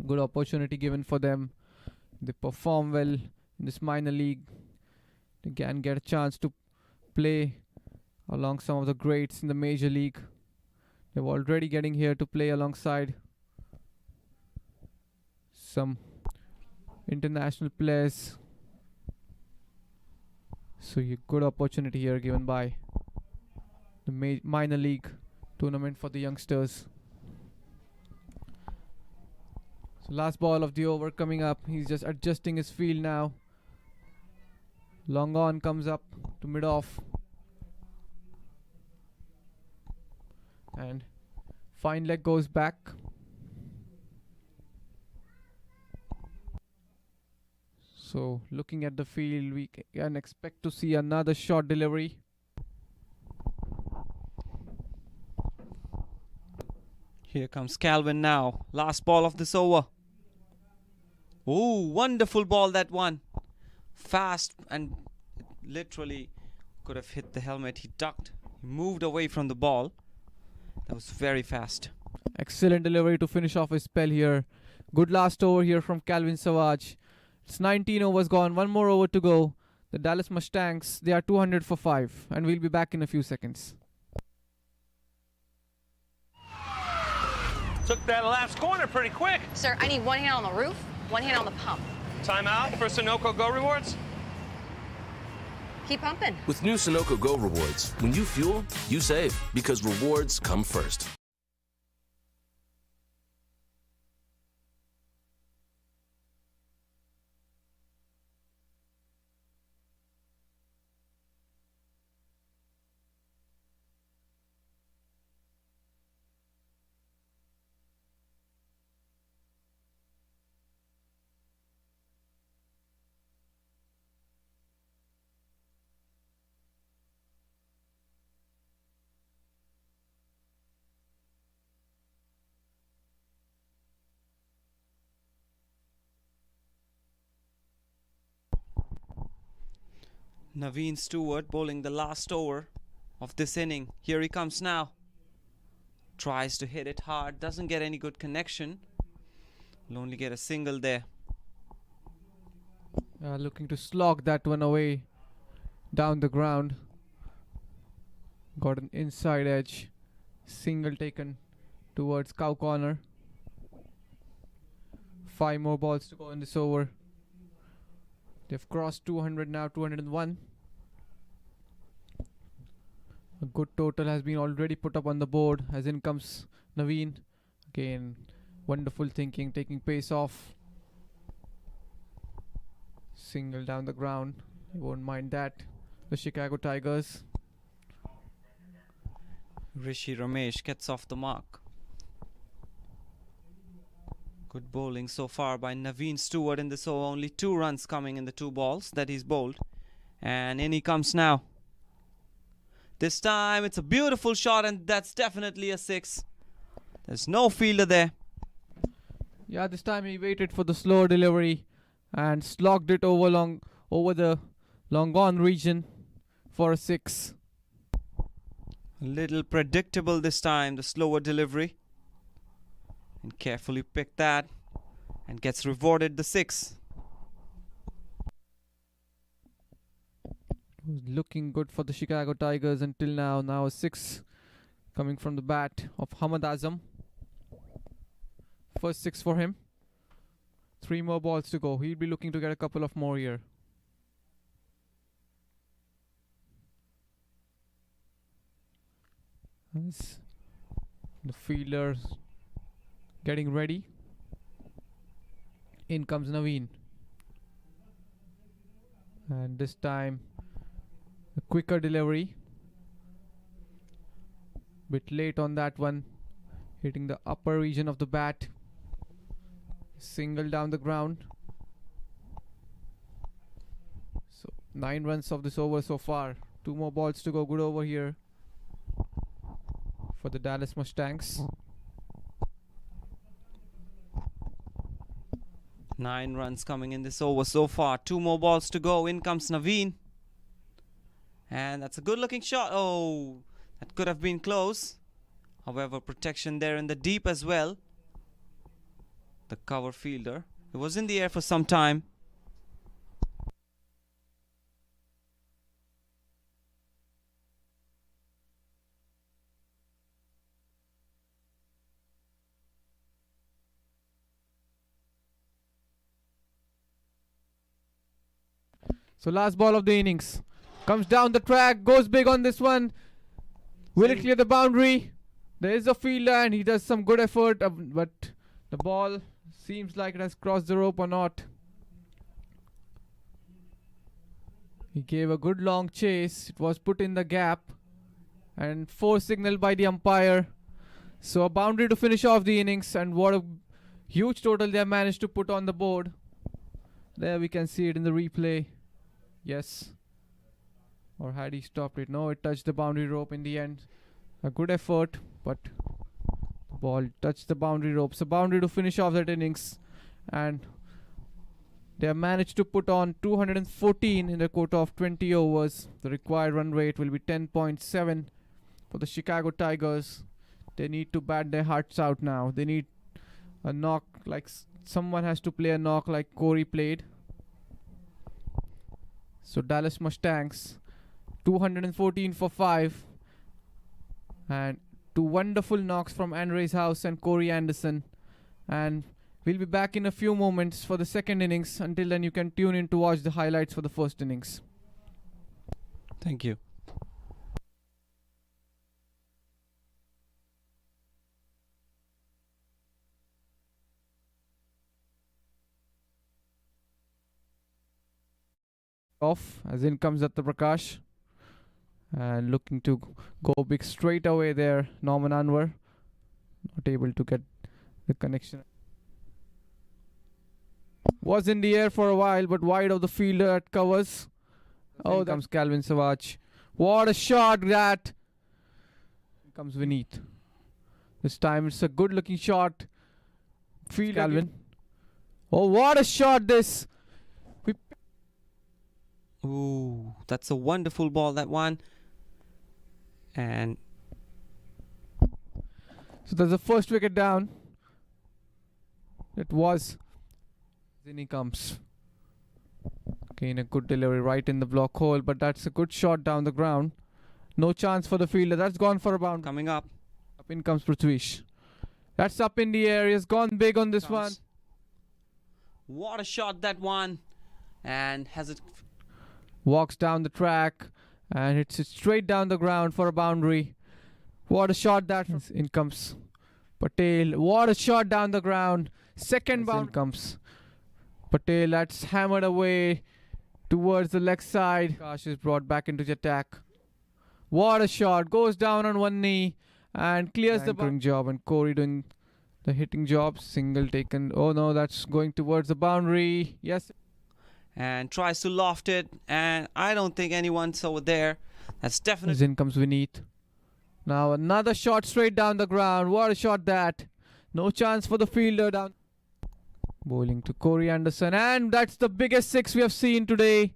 Good opportunity given for them. They perform well in this minor league. They can get a chance to play along some of the greats in the major league. They're already getting here to play alongside some international players. So a good opportunity here given by the minor league tournament for the youngsters. So last ball of the over coming up. He's just adjusting his field now. Long on comes up to mid off. And fine leg goes back. So looking at the field, we can expect to see another short delivery. Here comes Calvin now. Last ball of this over. Oh, wonderful ball, that one. Fast, and literally could have hit the helmet. He ducked. He moved away from the ball. That was very fast. Excellent delivery to finish off his spell here. Good last over here from Calvin Savage. It's 19 overs gone. 1 more over to go. The Dallas Mustangs, they are 200 for 5. And we'll be back in a few seconds. Took that last corner pretty quick. Sir, I need 1 hand on the roof, 1 hand on the pump. Timeout for Sunoco Go rewards. Keep pumping. With new Sunoco Go rewards, when you fuel, you save because rewards come first. Naveen Stewart bowling the last over of this inning. Here he comes now. Tries to hit it hard, doesn't get any good connection. Will only get a single there. Looking to slog that one away down the ground. Got an inside edge. Single taken towards cow corner. 5 more balls to go in this over. They've crossed 200 now, 201. A good total has been already put up on the board, as in comes Naveen. Again, wonderful thinking, taking pace off. Single down the ground. You won't mind that. The Chicago Tigers. Rishi Ramesh gets off the mark. Good bowling so far by Naveen Stewart in this over. Only 2 runs coming in the 2 balls that he's bowled. And in he comes now. This time it's a beautiful shot, and that's definitely a 6. There's no fielder there. Yeah, this time he waited for the slower delivery and slogged it over the long gone region for a 6. A little predictable this time, the slower delivery. And carefully picked that and gets rewarded the 6. It was looking good for the Chicago Tigers until now. Now a 6 coming from the bat of Hamad Azam. First 6 for him. 3 more balls to go. He'll be looking to get a couple of more here. As the fielder getting ready. In comes Naveen. And this time a quicker delivery. Bit late on that one. Hitting the upper region of the bat. Single down the ground. So 9 runs of this over so far. 2 more balls to go. Good over here for the Dallas Mustangs. 9 runs coming in this over so far. 2 more balls to go. In comes Naveen. And that's a good looking shot. Oh, that could have been close. However, protection there in the deep as well. The cover fielder. It was in the air for some time. So last ball of the innings. Comes down the track, goes big on this one. Will it clear the boundary? There is a fielder and he does some good effort, but the ball seems like it has crossed the rope or not. He gave a good long chase. It was put in the gap and 4 signaled by the umpire. So a boundary to finish off the innings, and what a huge total they have managed to put on the board. There we can see it in the replay. Yes. Or had he stopped it? No, it touched the boundary rope in the end. A good effort, but the ball touched the boundary rope. So boundary to finish off that innings. And they have managed to put on 214 in the quota of 20 overs. The required run rate will be 10.7 for the Chicago Tigers. They need to bat their hearts out now. They need a knock, like someone has to play a knock like Corey played. So Dallas Mustangs 214 for 5, and 2 wonderful knocks from Andres House and Corey Anderson. And we'll be back in a few moments for the second innings. Until then, you can tune in to watch the highlights for the first innings. Thank you. Off, as in comes Datta Prakash. And looking to go big straight away there, Norman Anwar. Not able to get the connection. Was in the air for a while, but wide of the fielder at covers. Oh, there comes Calvin Savage. What a shot that! Here comes Vineet. This time it's a good looking shot. Field Calvin. Oh, what a shot this! Ooh, that's a wonderful ball, that one. And So there's the first wicket down. It was. Then he comes. Again, a good delivery right in the block hole, but that's a good shot down the ground. No chance for the fielder. That's gone for a boundary. coming up. Up in comes Prithvish. That's up in the air. He's gone big on this one. What a shot, that one. And has it... Walks down the track and hits it straight down the ground for a boundary. What a shot that from. In comes Patel. What a shot down the ground. Second boundary. In comes Patel. That's hammered away towards the leg side. Kash is brought back into the attack. What a shot. Goes down on one knee and clears the boundary. Job, and Corey doing the hitting job. Single taken. Oh no, that's going towards the boundary. Yes. And tries to loft it, and I don't think anyone's over there. That's definitely... In comes Vineet. Now another shot straight down the ground. What a shot that. No chance for the fielder down. Bowling to Corey Anderson, and that's the biggest six we have seen today.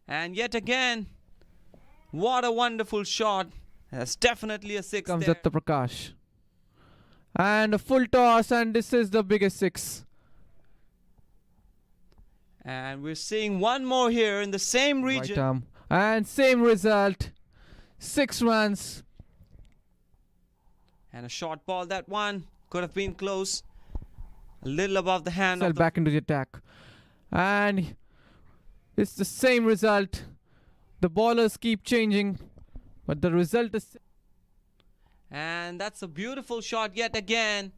And yet again, what a wonderful shot. That's definitely a six. Comes there. at the Prakash. And a full toss, and this is the biggest six. And we're seeing one more here in the same region. Right arm. And same result. 6 runs. And a short ball, that one. Could have been close. A little above the hand. Fell back into the attack. And it's the same result. The ballers keep changing, but the result is... And that's a beautiful shot yet again.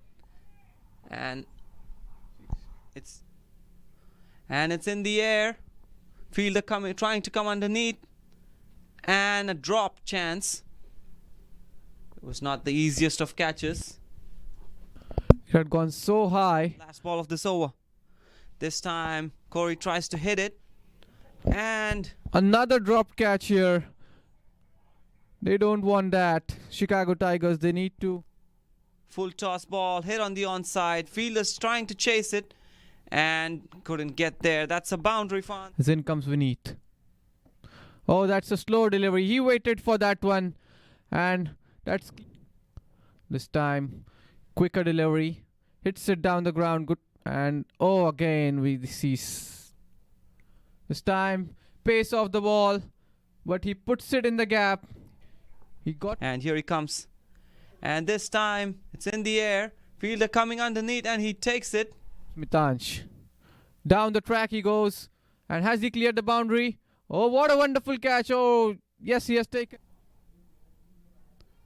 And it's in the air. Fielder trying to come underneath. And a drop chance. It was not the easiest of catches. It had gone so high. Last ball of this over. This time Corey tries to hit it. And another drop catch here. They don't want that. Chicago Tigers, they need to. Full toss ball, hit on the onside. Fielders trying to chase it and couldn't get there. That's a boundary, Fan. In comes Vineet. Oh, that's a slow delivery. He waited for that one. And that's... This time, quicker delivery. Hits it down the ground. Good. And oh, again, we see... This time, pace of the ball. But he puts it in the gap. He got... And here he comes. And this time, it's in the air. Fielder coming underneath and he takes it. Mitansh. Down the track he goes. And has he cleared the boundary? Oh, what a wonderful catch. Oh, yes, he has taken.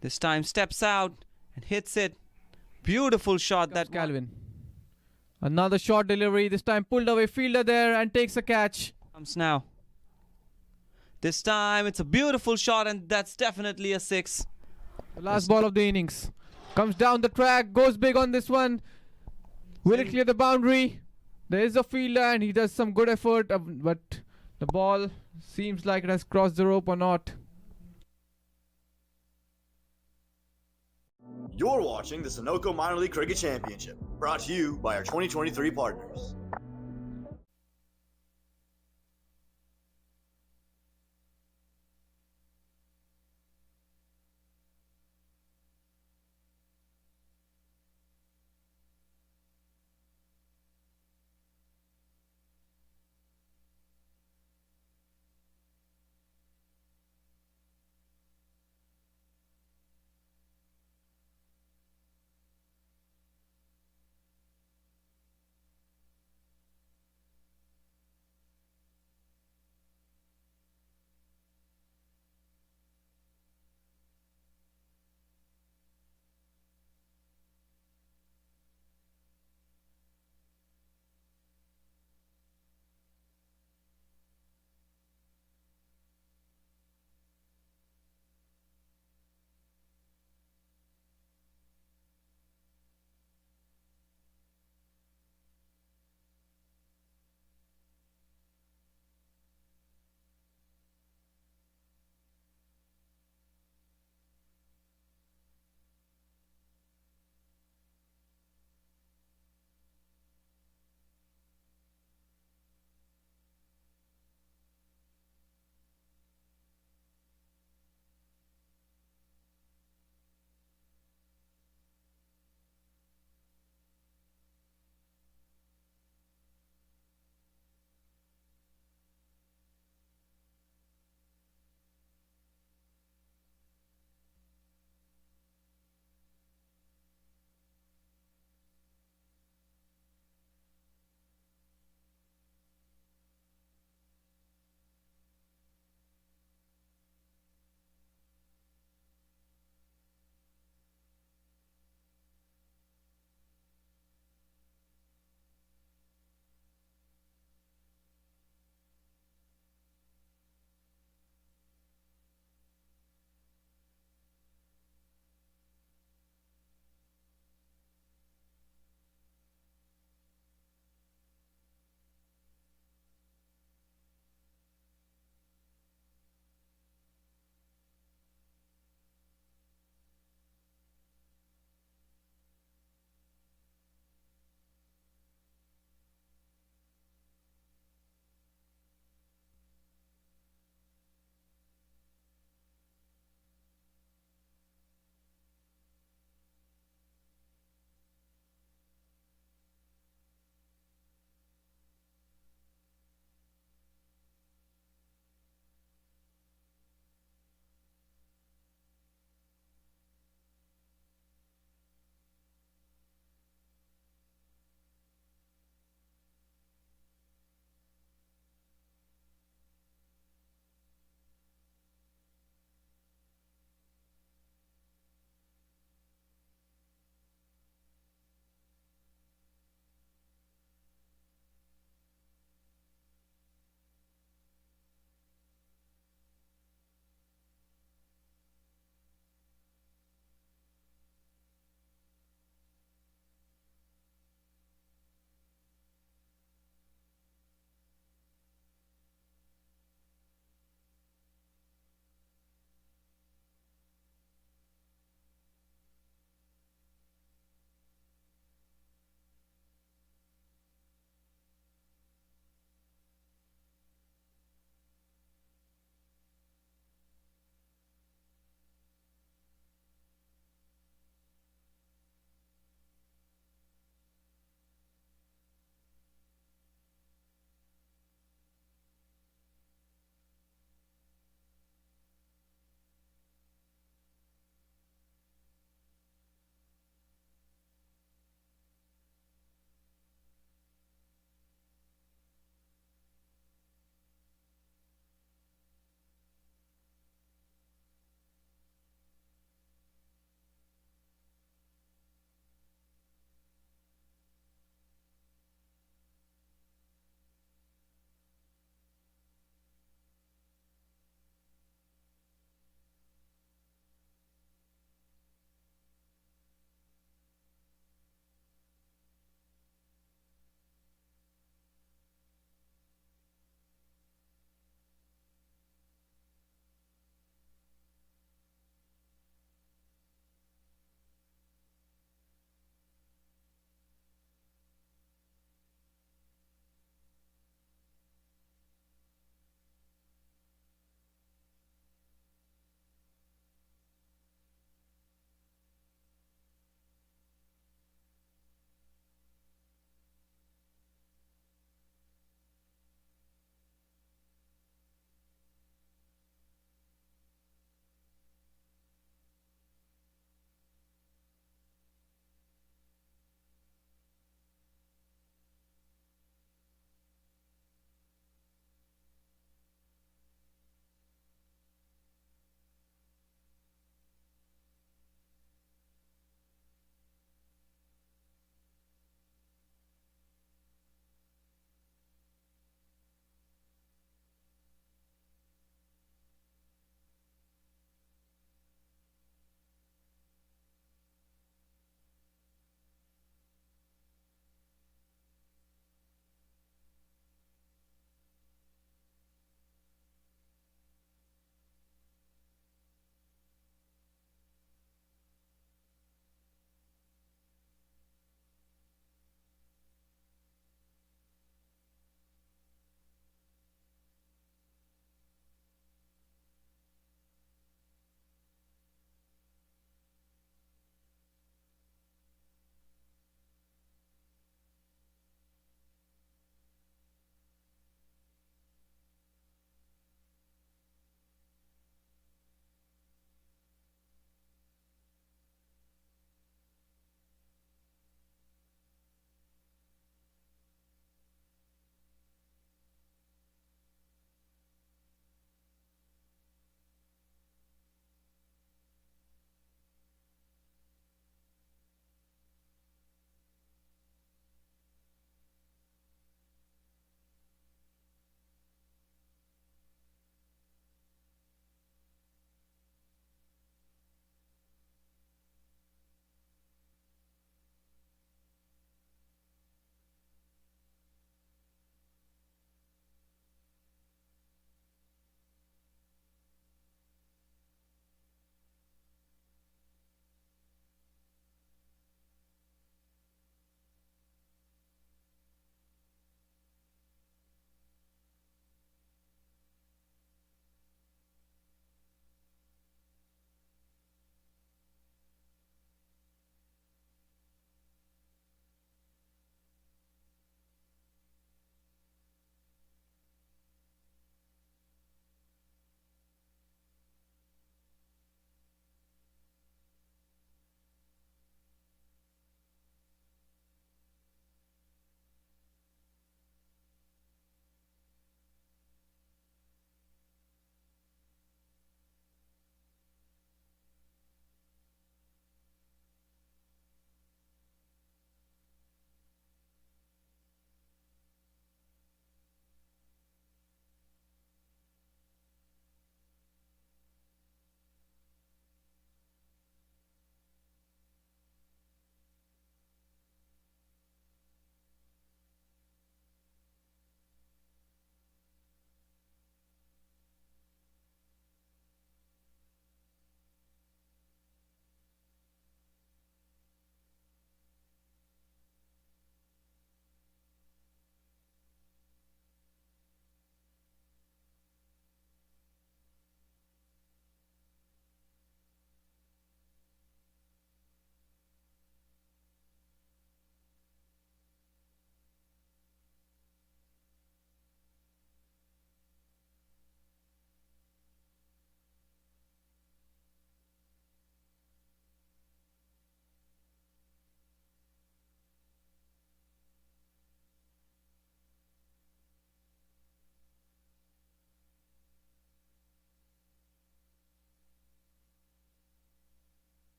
This time steps out and hits it. Beautiful shot that Calvin. Another short delivery. This time pulled away fielder there and takes a catch. Comes now. This time it's a beautiful shot and that's definitely a 6. The last ball of the innings. Comes down the track. Goes big on this one. Will it clear the boundary? There is a fielder and he does some good effort. But the ball seems like it has crossed the rope or not. You're watching the Sunoco Minor League Cricket Championship, brought to you by our 2023 partners.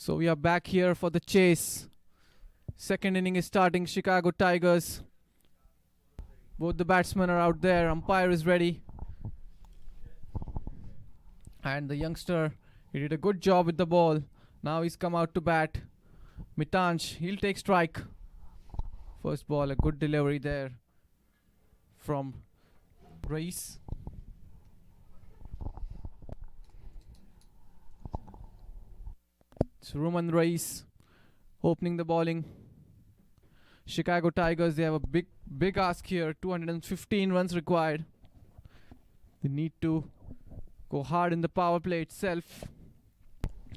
So we are back here for the chase. Second inning is starting. Chicago Tigers. Both the batsmen are out there. Umpire is ready. And the youngster, he did a good job with the ball. Now he's come out to bat. Mitansh, he'll take strike. First ball, a good delivery there from Rais. It's Roman Rais opening the bowling. Chicago Tigers, they have a big ask here. 215 runs required. They need to go hard in the power play itself.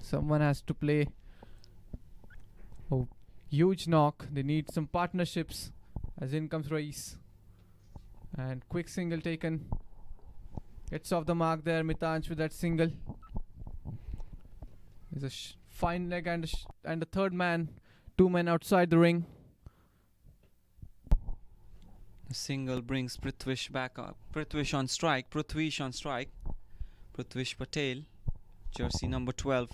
Someone has to play a huge knock. They need some partnerships. As in comes Rais. And quick single taken. Gets off the mark there. Mitansh with that single. There's a fine leg and a third man. Two men outside the ring. The single brings Prithvish back up. Prithvish on strike. Prithvish Patel, jersey number 12.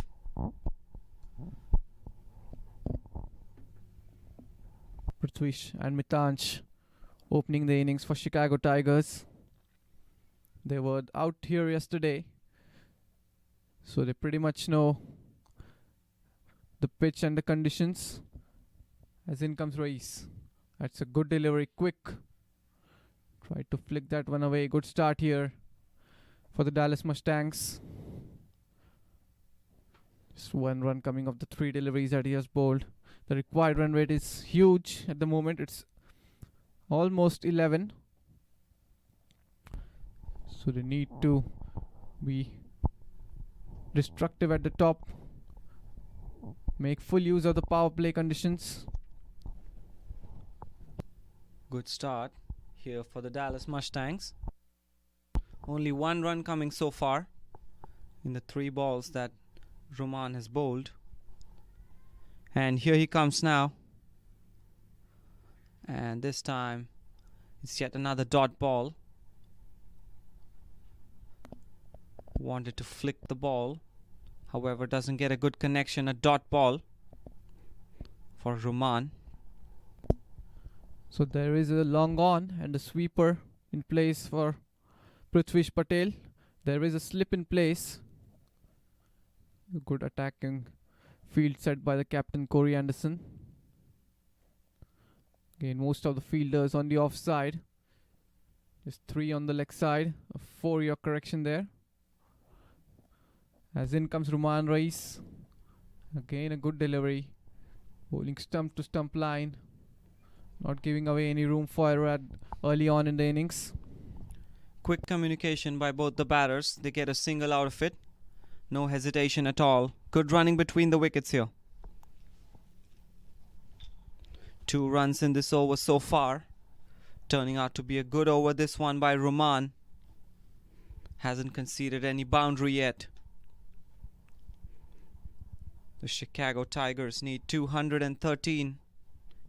Prithvish and Mitansh opening the innings for Chicago Tigers. They were out here yesterday, so they pretty much know the pitch and the conditions. As in comes Rais. That's a good delivery, quick. Tried to flick that one away. Good start here for the Dallas Mustangs. Just one run coming off the three deliveries that he has bowled. The required run rate is huge at the moment. It's almost 11. So they need to be destructive at the top. Make full use of the power play conditions. Good start here for the Dallas Mustangs. Only one run coming so far in the 3 balls that Roman has bowled. And here he comes now. And this time it's yet another dot ball. Wanted to flick the ball. However, doesn't get a good connection. A dot ball for Roman. So there is a long on and a sweeper in place for Prithvish Patel. There is a slip in place. A good attacking field set by the captain Corey Anderson. Again, most of the fielders on the offside. Just 3 on the leg side. A 4-year correction there. As in comes Roman Rais. Again, a good delivery. Bowling stump to stump line. Not giving away any room for error early on in the innings. Quick communication by both the batters. They get a single out of it. No hesitation at all. Good running between the wickets here. 2 runs in this over so far. Turning out to be a good over, this one by Roman. Hasn't conceded any boundary yet. The Chicago Tigers need 213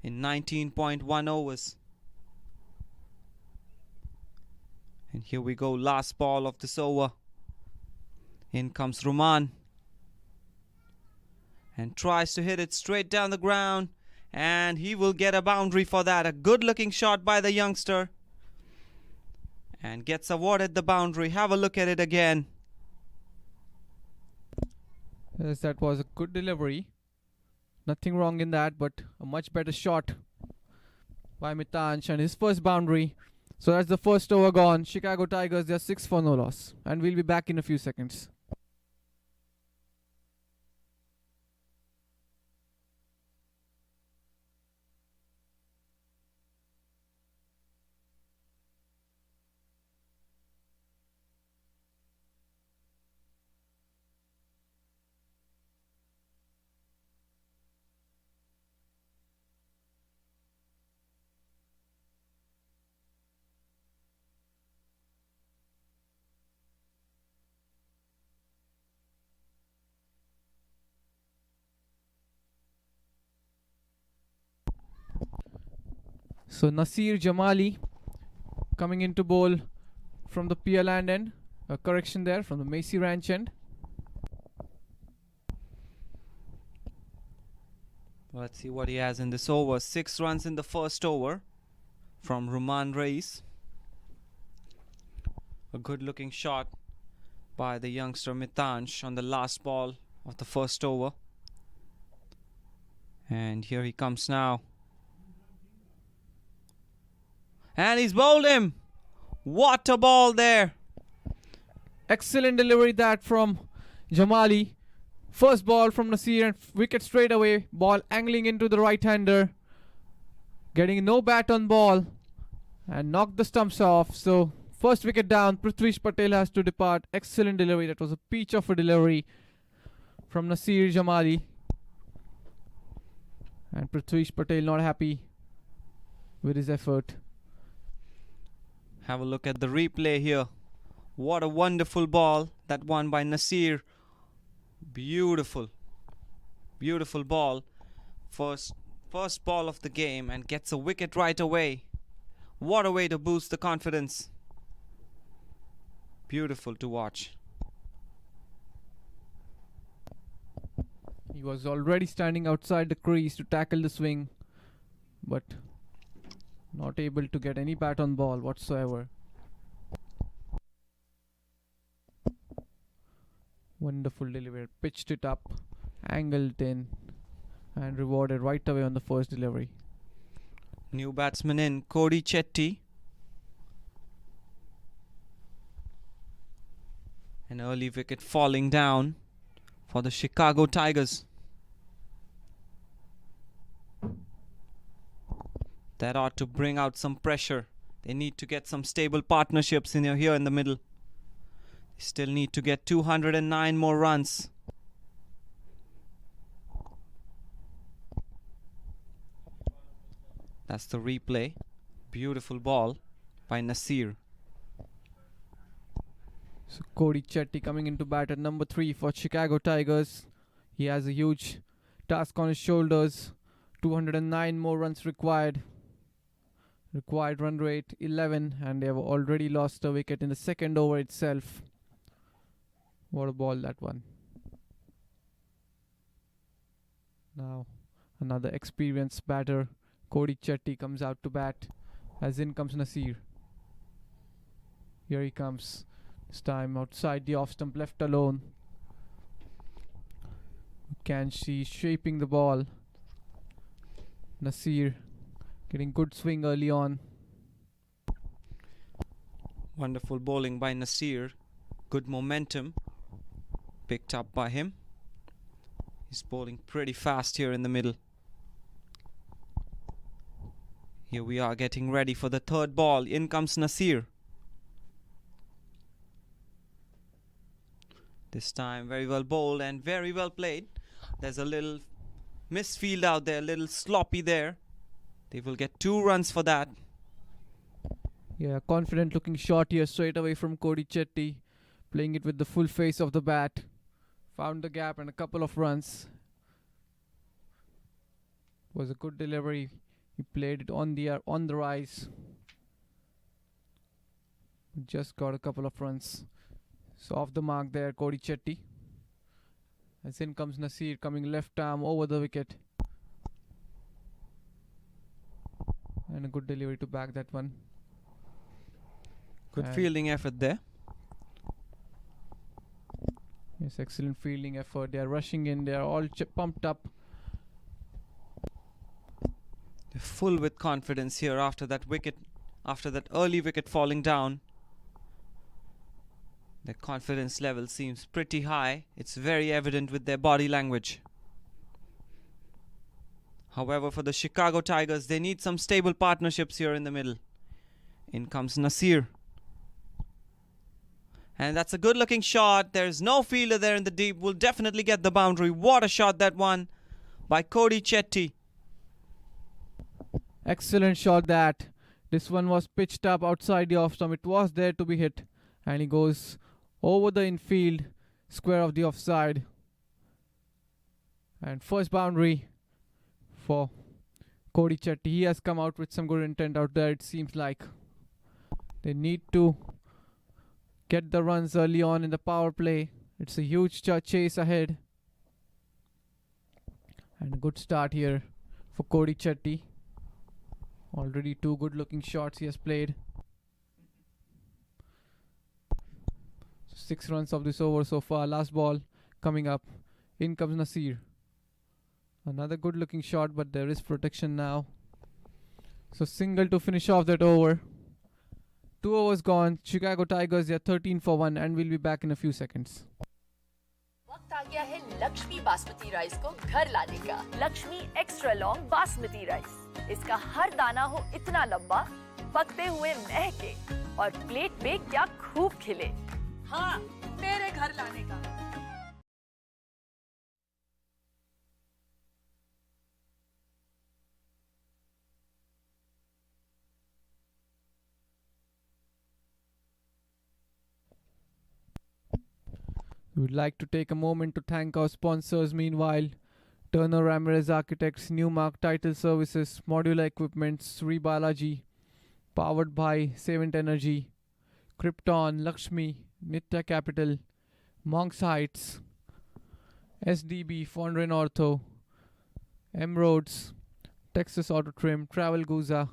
in 19.1 overs. And here we go, last ball of this over. In comes Roman. And tries to hit it straight down the ground. And he will get a boundary for that. A good looking shot by the youngster. And gets awarded the boundary. Have a look at it again. Yes, that was a good delivery. Nothing wrong in that, but a much better shot by Mitansh and his first boundary. So that's the first over gone. Chicago Tigers, they're 6 for no loss. And we'll be back in a few seconds. So Nasir Jamali coming into bowl from the Pia Land end. A correction there from the Macy Ranch end. Let's see what he has in this over. 6 runs in the first over from Ruman Reis. A good looking shot by the youngster Mitansh on the last ball of the first over. And here he comes now. And he's bowled him. What a ball there. Excellent delivery that from Jamali. First ball from Nasir and wicket straight away. Ball angling into the right-hander. Getting no bat on ball. And knocked the stumps off. So first wicket down. Prithvish Patel has to depart. Excellent delivery. That was a peach of a delivery from Nasir Jamali. And Prithvish Patel not happy with his effort. Have a look at the replay here. What a wonderful ball. That one by Nasir. Beautiful. Beautiful ball. First ball of the game and gets a wicket right away. What a way to boost the confidence. Beautiful to watch. He was already standing outside the crease to tackle the swing, but not able to get any bat on ball whatsoever. Wonderful delivery. Pitched it up, angled in, and rewarded right away on the first delivery. New batsman in, Cody Chetty. An early wicket falling down for the Chicago Tigers. That ought to bring out some pressure. They need to get some stable partnerships in here in the middle. They still need to get 209 more runs. That's the replay. Beautiful ball by Nasir. So Cody Chetty coming into bat at number 3 for Chicago Tigers. He has a huge task on his shoulders. 209 more runs required. Required run rate 11, and they have already lost a wicket in the second over itself. What a ball that one. Now another experienced batter, Cody Chetty, comes out to bat. As in comes Nasir. Here he comes. This time outside the off stump, left alone. You can see shaping the ball. Nasir getting good swing early on. Wonderful bowling by Nasir. Good momentum picked up by him. He's bowling pretty fast here in the middle. Here we are getting ready for the third ball. In comes Nasir. This time very well bowled and very well played. There's a little misfield out there, a little sloppy there. They will get 2 runs for that. Yeah, confident looking shot here straight away from Cody Chetty. Playing it with the full face of the bat. Found the gap and a couple of runs. Was a good delivery. He played it on the rise. Just got a couple of runs. So off the mark there, Cody Chetty. As in comes Nasir, coming left arm over the wicket. And a good delivery to back that one. Good fielding effort there. Yes, excellent fielding effort. They are rushing in. They are all pumped up. They're full with confidence here after that wicket, after that early wicket falling down. Their confidence level seems pretty high. It's very evident with their body language. However, for the Chicago Tigers, they need some stable partnerships here in the middle. In comes Nasir. And that's a good looking shot. There's no fielder there in the deep. Will definitely get the boundary. What a shot that one by Cody Chetty. Excellent shot that. This one was pitched up outside the off stump. It was there to be hit. And he goes over the infield, square of the offside. And first boundary for Cody Chetty. He has come out with some good intent out there. It seems like they need to get the runs early on in the power play. It's a huge chase ahead. And a good start here for Cody Chetty. Already 2 good looking shots he has played. 6 runs of this over so far. Last ball coming up. In comes Nasir. Another good looking shot, but there is protection now. So single to finish off that over. 2 overs gone. Chicago Tigers, they are 13 for 1 and we'll be back in a few seconds. वक्त आ गया है Lakshmi basmati rice को घर लाने का। Lakshmi extra long basmati rice. इसका हर दाना हो इतना लंबा, पकते हुए महके और प्लेट पे क्या खूब खिले। हाँ, मेरे घर लाने का। We would like to take a moment to thank our sponsors meanwhile. Turner Ramirez Architects, Newmark Title Services, Modular Equipment, Sri Balaji, powered by Savant Energy, Krypton, Lakshmi, Nitya Capital, Monks Heights, SDB, Fondren Ortho, Emeralds, Texas Auto Trim, Travel Guza,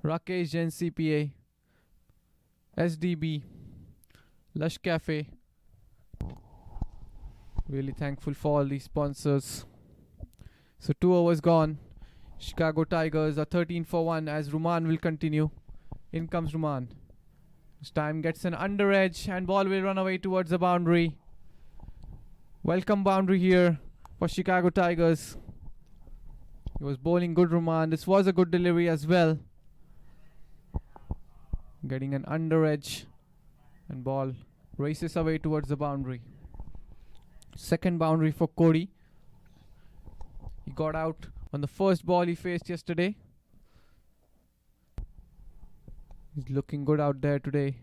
Rakesh Jain CPA, SDB, Lush Cafe. Really thankful for all these sponsors. So 2 overs gone. Chicago Tigers are 13 for 1 as Ruman will continue. In comes Ruman. This time gets an under edge and ball will run away towards the boundary. Welcome boundary here for Chicago Tigers. He was bowling good, Ruman. This was a good delivery as well. Getting an under edge and ball races away towards the boundary. Second boundary for Cody. He got out on the first ball he faced yesterday. He's looking good out there today.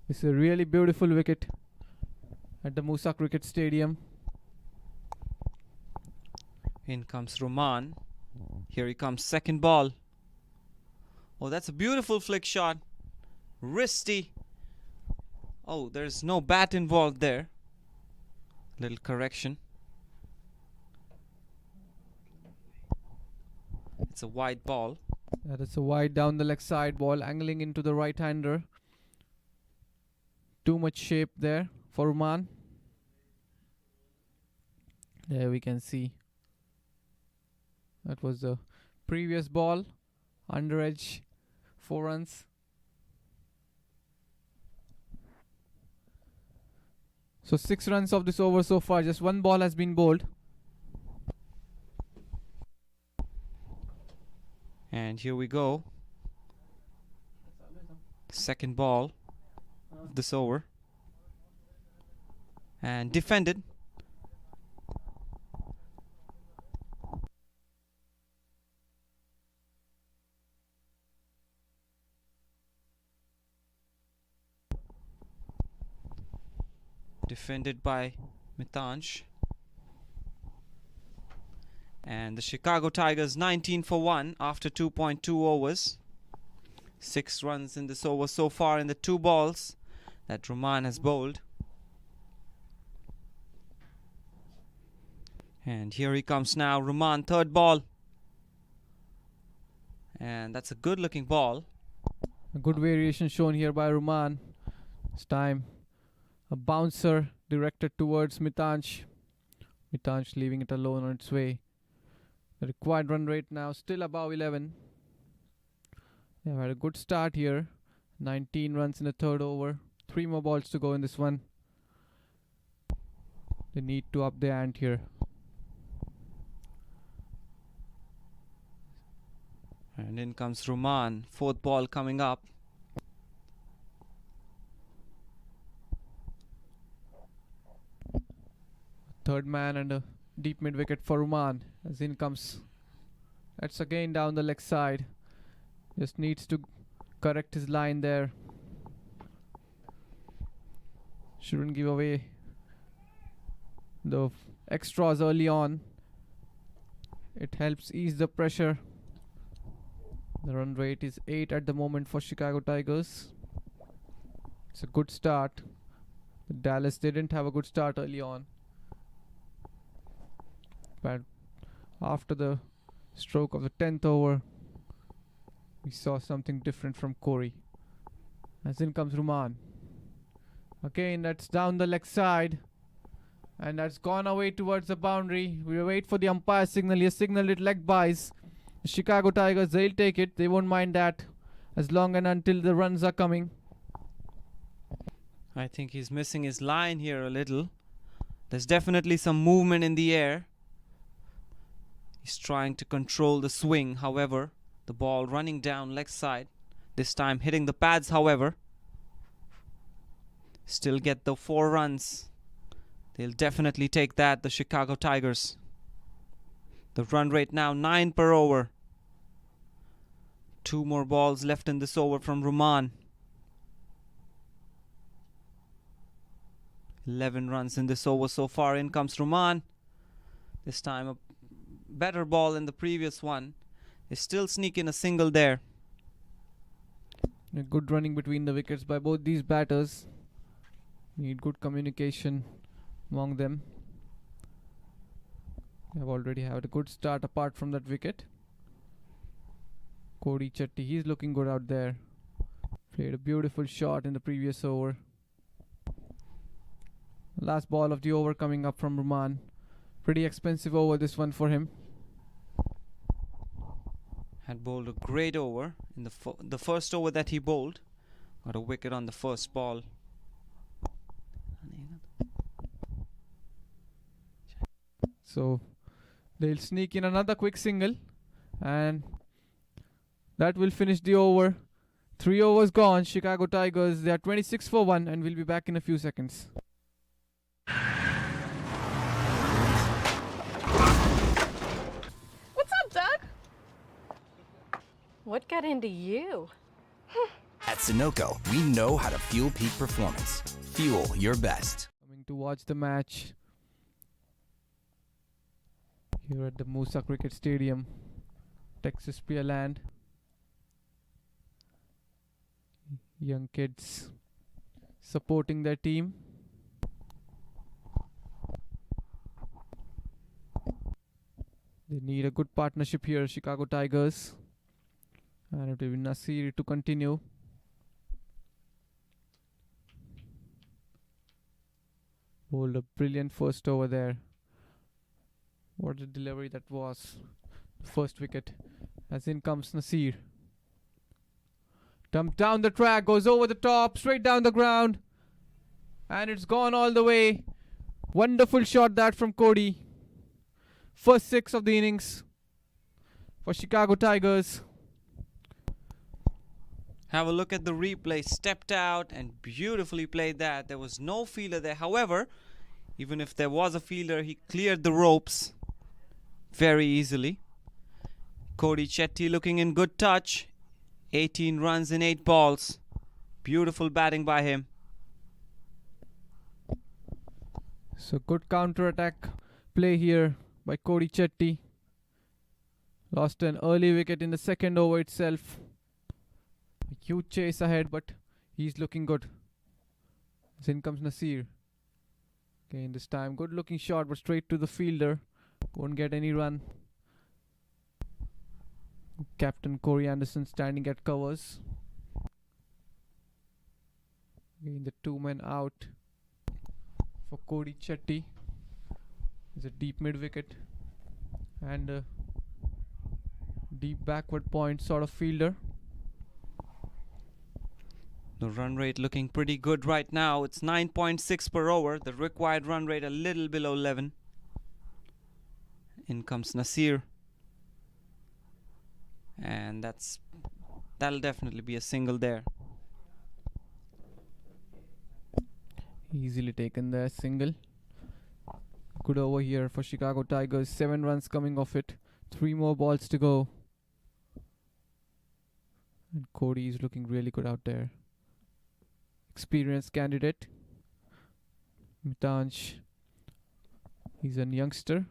This is a really beautiful wicket at the Musa Cricket Stadium. In comes Ruman. Here he comes, second ball. Oh, that's a beautiful flick shot. Wristy. Oh, there's no bat involved there. Little correction. It's a wide ball. That is a wide down the leg side ball, angling into the right hander. Too much shape there for Ruman. There we can see. That was the previous ball. Under edge, 4 runs. So 6 runs of this over so far. Just 1 ball has been bowled. And here we go. Second ball of this over. And defended. Defended by Mitansh. And the Chicago Tigers 19 for 1 after 2.2 overs. 6 runs in this over so far in the 2 balls that Ruman has bowled. And here he comes now, Ruman, third ball. And that's a good looking ball. A good variation shown here by Ruman. This time a bouncer directed towards Mitansh. Mitansh leaving it alone on its way. The required run rate now still above 11. They've had a good start here. 19 runs in the third over. 3 more balls to go in this one. They need to up the ante here. And in comes Ruman, fourth ball coming up. Third man and a deep mid wicket for Ruman as in comes. That's again down the leg side. Just needs to correct his line there. Shouldn't give away the extras early on. It helps ease the pressure. The run rate is 8 at the moment for Chicago Tigers. It's a good start. Dallas didn't have a good start early on. But after the stroke of the 10th over, we saw something different from Corey. As in comes Ruman. Again, that's down the leg side. And that's gone away towards the boundary. We wait for the umpire signal. He has signaled it leg buys. The Chicago Tigers, they'll take it. They won't mind that as long and until the runs are coming. I think he's missing his line here a little. There's definitely some movement in the air. He's trying to control the swing. However, the ball running down leg side. This time hitting the pads, however. Still get the 4 runs. They'll definitely take that, the Chicago Tigers. The run rate now 9 per over. 2 more balls left in this over from Ruman. 11 runs in this over so far. In comes Ruman. This time a better ball than the previous one. They still sneak in a single there. A good running between the wickets by both these batters. Need good communication among them. They have already had a good start apart from that wicket. Cody Chetty, he's looking good out there. Played a beautiful shot in the previous over. Last ball of the over coming up from Ruman. Pretty expensive over this one for him. Had bowled a great over in the first over that he bowled. Got a wicket on the first ball. So they'll sneak in another quick single and that will finish the over. 3 overs gone. Chicago Tigers, they are 26 for 1 and we'll be back in a few seconds. What's up, Doug? What got into you? At Sunoco, we know how to fuel peak performance. Fuel your best. Coming to watch the match here at the Musa Cricket Stadium, Texas Pearland. Young kids supporting their team. They need a good partnership here, Chicago Tigers. And it will be Nasir to continue. Bowled a brilliant first over there. What a delivery that was. First wicket. As in comes Nasir. Dumped down the track, goes over the top, straight down the ground. And it's gone all the way. Wonderful shot that from Cody. First 6 of the innings for Chicago Tigers. Have a look at the replay. Stepped out and beautifully played that. There was no fielder there. However, even if there was a fielder, he cleared the ropes very easily. Cody Chetty looking in good touch. 18 runs in 8 balls. Beautiful batting by him. So good counter-attack play here by Cody Chetty. Lost an early wicket in the second over itself. A huge chase ahead, but he's looking good. As in comes Nasir. Again this time, good looking shot, but straight to the fielder. Won't get any run. Captain Corey Anderson standing at covers. Again the 2 men out for Cody Chetty. It's a deep mid wicket and a deep backward point sort of fielder. The run rate looking pretty good right now. It's 9.6 per over. The required run rate a little below 11. In comes Nasir. And that'll definitely be a single there. Easily taken there, single. Good over here for Chicago Tigers. 7 runs coming off it. 3 more balls to go. And Cody is looking really good out there. Experienced candidate. Mitanj. He's a youngster.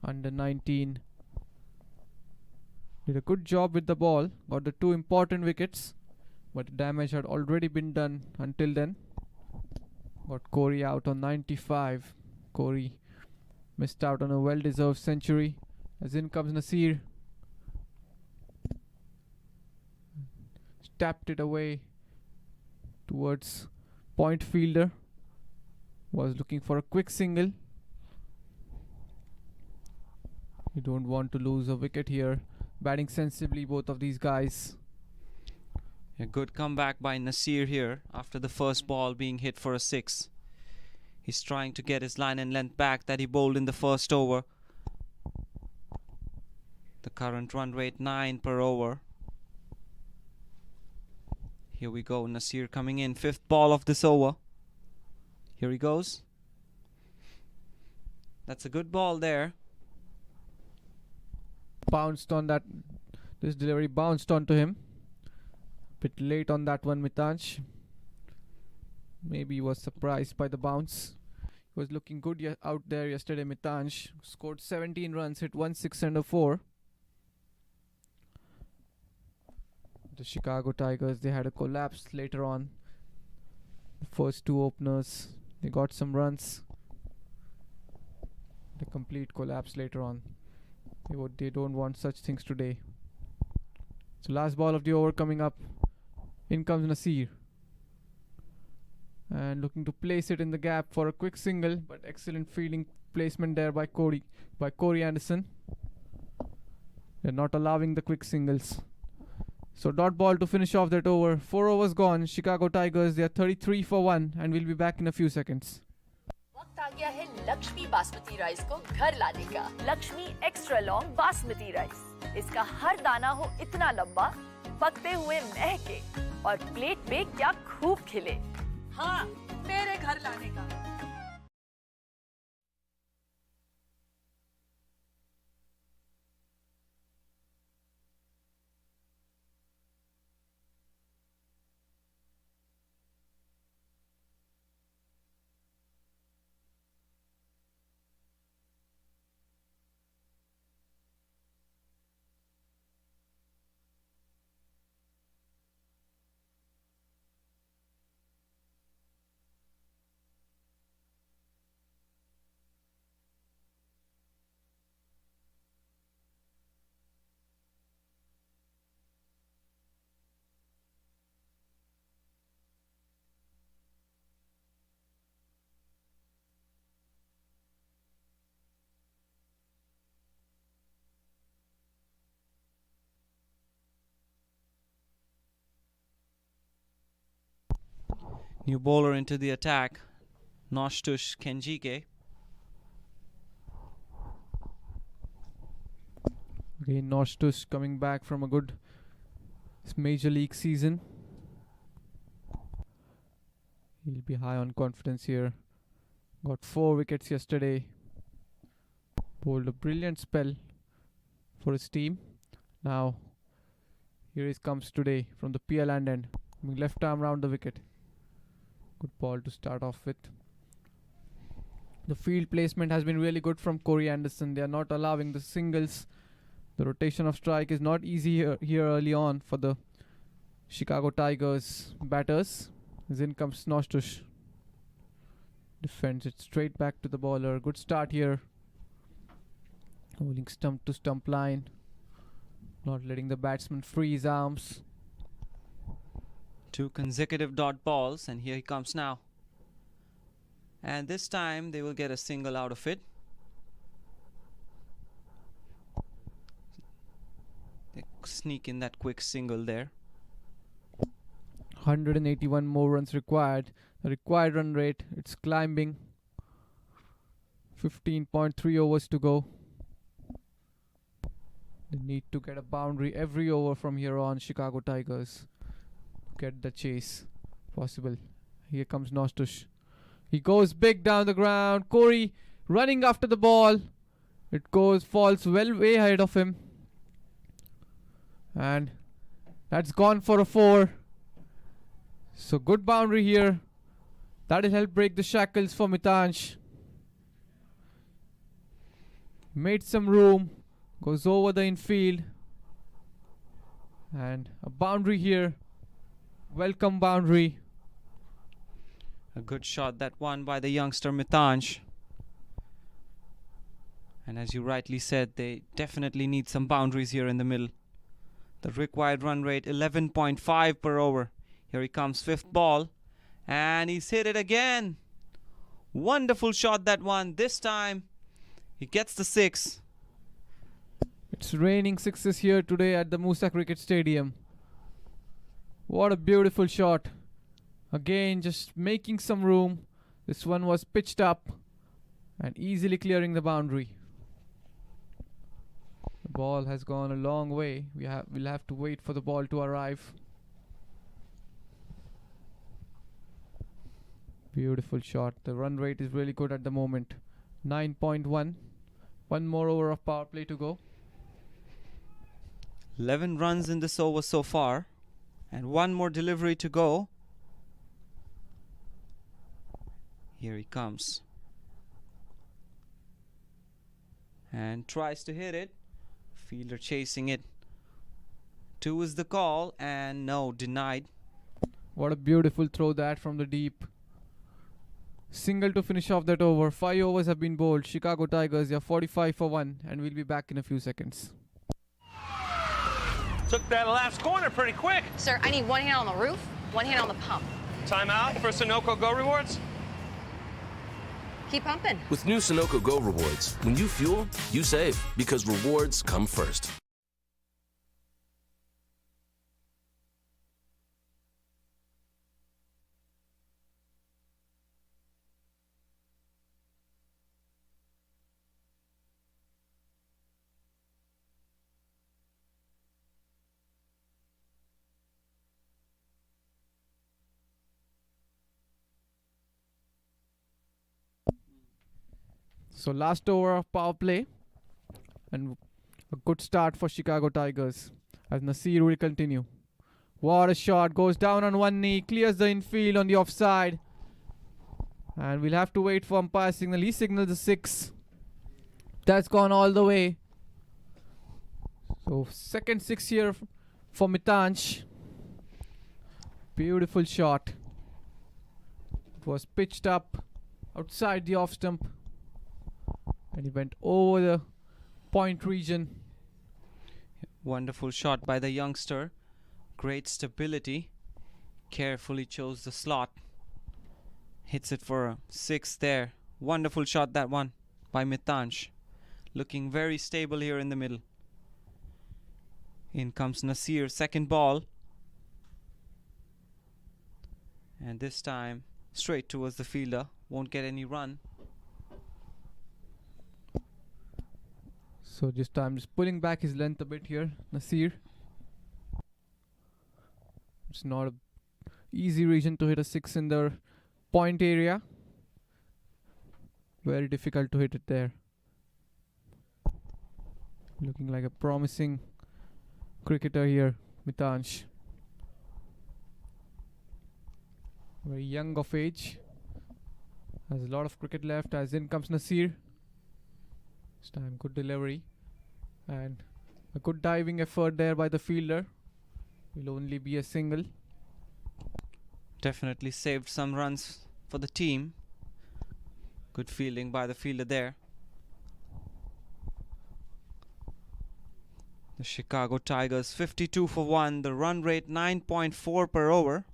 Under 19. Did a good job with the ball. Got the 2 important wickets. But damage had already been done until then. Got Corey out on 95. Corey Missed out on a well-deserved century. As in comes Nasir. Tapped it away towards point fielder. Was looking for a quick single. You don't want to lose a wicket here. Batting sensibly, both of these guys. A good comeback by Nasir here after the first ball being hit for a 6. He's trying to get his line and length back that he bowled in the first over. The current run rate 9 per over. Here we go, Nasir coming in, 5th ball of this over. Here he goes. That's a good ball there. Bounced on that. This delivery bounced onto him. Bit late on that one, Mitansh. Maybe he was surprised by the bounce. He was looking good out there yesterday, Mitansh. Scored 17 runs, hit 1 6 and a 4. The Chicago Tigers, they had a collapse later on. The first 2 openers, they got some runs. The complete collapse later on. They don't want such things today. So last ball of the over coming up. In comes Nasir. And looking to place it in the gap for a quick single, but excellent fielding placement there by Corey Anderson. They're not allowing the quick singles. So dot ball to finish off that over. 4 overs gone. Chicago Tigers, they are 33 for 1 and we'll be back in a few seconds. वक्त आ गया है Lakshmi basmati rice को घर लाने का। Lakshmi extra long basmati rice. इसका हर दाना हो इतना लंबा, पकते हुए महके और प्लेट पे क्या खूब खिले। हाँ, मेरे घर लाने का। New bowler into the attack, Noshtush Kenjike. Again, Noshtush coming back from a good major league season. He'll be high on confidence here. Got 4 wickets yesterday. Bowled a brilliant spell for his team. Now, here he comes today from the PL end. Left arm round the wicket. Good ball to start off with. The field placement has been really good from Corey Anderson. They are not allowing the singles. The rotation of strike is not easy here early on for the Chicago Tigers batters. As in comes Noshtush. Defends it straight back to the bowler. Good start here. Holding stump to stump line. Not letting the batsman free his arms. 2 consecutive dot balls, and here he comes now. And this time they will get a single out of it. They sneak in that quick single there. 181 more runs required. The required run rate, it's climbing. 15.3 overs to go. They need to get a boundary every over from here on, Chicago Tigers. Get the chase possible. Here comes Noshtush. He goes big down the ground. Corey running after the ball. It falls way ahead of him. And that's gone for a 4. So good boundary here. That'll help break the shackles for Mitansh. Made some room. Goes over the infield. And a boundary here. Welcome boundary. A good shot, that one by the youngster Mitansh. And as you rightly said, they definitely need some boundaries here in the middle. The required run rate 11.5 per over. Here he comes, fifth ball, and he's hit it again. Wonderful shot, that one. This time he gets the 6. It's raining sixes here today at the Musa Cricket Stadium. What a beautiful shot. Again, just making some room. This one was pitched up and easily clearing the boundary. The ball has gone a long way. We'll have to wait for the ball to arrive. Beautiful shot. The run rate is really good at the moment. 9.1. One more over of power play to go. 11 runs in this over so far, and one more delivery to go. Here he comes and tries to hit it. Fielder chasing it. 2 is the call, and no, denied. What a beautiful throw that from the deep. Single to finish off that over. 5 overs have been bowled. Chicago Tigers, you're 45 for 1, and we'll be back in a few seconds. Took that last corner pretty quick. Sir, I need one hand on the roof, one hand on the pump. Timeout for Sunoco Go rewards. Keep pumping. With new Sunoco Go rewards, when you fuel, you save because rewards come first. So last over of power play, and a good start for Chicago Tigers as Nasir will continue. What a shot, goes down on one knee, clears the infield on the offside, and we'll have to wait for umpire signal. He signals the 6. That's gone all the way. So second 6 here for Mitansh. Beautiful shot. It was pitched up outside the off stump, and he went over the point region. Wonderful shot by the youngster. Great stability. Carefully chose the slot. Hits it for a 6 there. Wonderful shot, that one by Mitansh. Looking very stable here in the middle. In comes Nasir, second ball. And this time straight towards the fielder. Won't get any run. So this time just pulling back his length a bit here, Nasir. It's not a easy region to hit a 6 in the point area. Very difficult to hit it there. Looking like a promising cricketer here, Mitansh. Very young of age. Has a lot of cricket left as in comes Nasir. This time good delivery. And a good diving effort there by the fielder. Will only be a single. Definitely saved some runs for the team. Good fielding by the fielder there. The Chicago Tigers 52 for 1. The run rate 9.4 per over.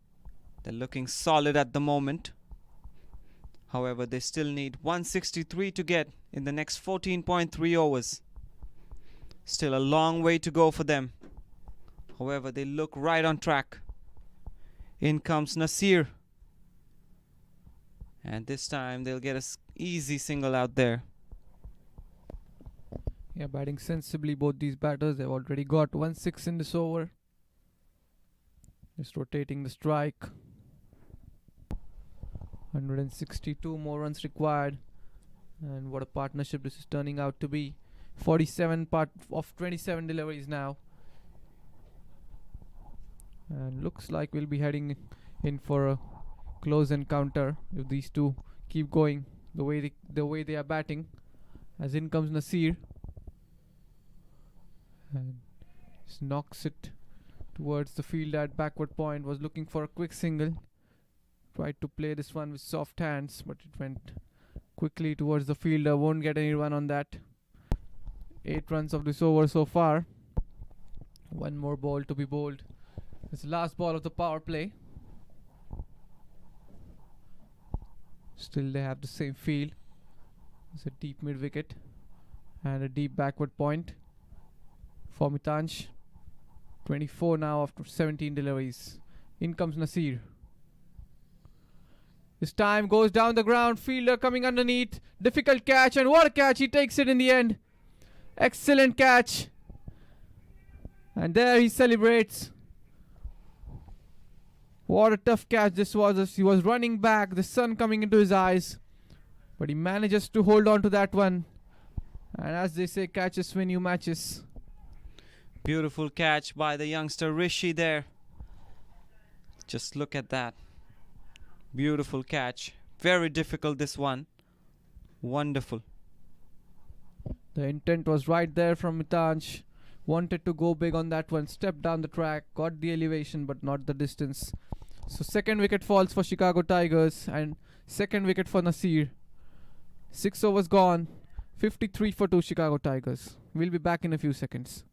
They're looking solid at the moment. However, they still need 163 to get in the next 14.3 overs. Still a long way to go for them. However, they look right on track. In comes Nasir. And this time they'll get an easy single out there. Yeah, batting sensibly both these batters. They've already got 1-6 in this over. Just rotating the strike. 162 more runs required. And what a partnership this is turning out to be. 47 part of 27 deliveries now. And looks like we'll be heading in for a close encounter if these two keep going the way they are batting. As in comes Nasir. And just knocks it towards the field at backward point. Was looking for a quick single. Tried to play this one with soft hands, but it went quickly towards the fielder. Won't get any run on that. 8 runs of this over so far. One more ball to be bowled. It's the last ball of the power play. Still they have the same field. It's a deep mid wicket and a deep backward point for Mitansh. 24 now after 17 deliveries. In comes Nasir. This time goes down the ground. Fielder coming underneath. Difficult catch, and what a catch. He takes it in the end. Excellent catch. And there he celebrates. What a tough catch this was. He was running back, the sun coming into his eyes. But he manages to hold on to that one. And as they say, catches win you matches. Beautiful catch by the youngster Rishi there. Just look at that. Beautiful catch. Very difficult, this one. Wonderful. The intent was right there from Mitansh. Wanted to go big on that one. Stepped down the track. Got the elevation but not the distance. So second wicket falls for Chicago Tigers. And second wicket for Nasir. 6 overs gone. 53 for 2 Chicago Tigers. We'll be back in a few seconds.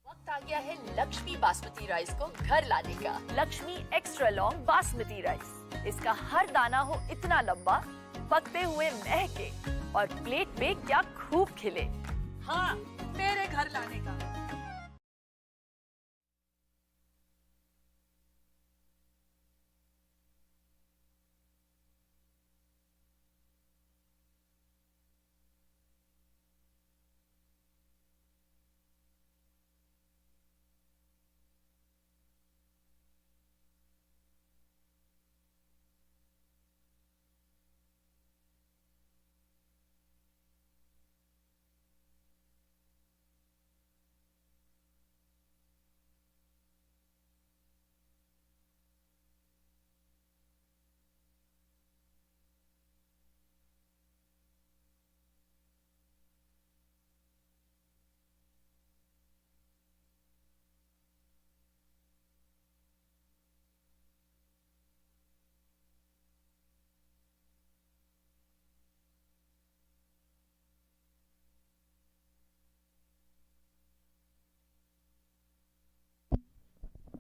वक्त आ गया है Lakshmi basmati rice को घर लाने का। Lakshmi extra long basmati rice. इसका हर दाना हो इतना लंबा, पकते हुए महके और प्लेट में क्या खूब खिले। हाँ, मेरे घर लाने का।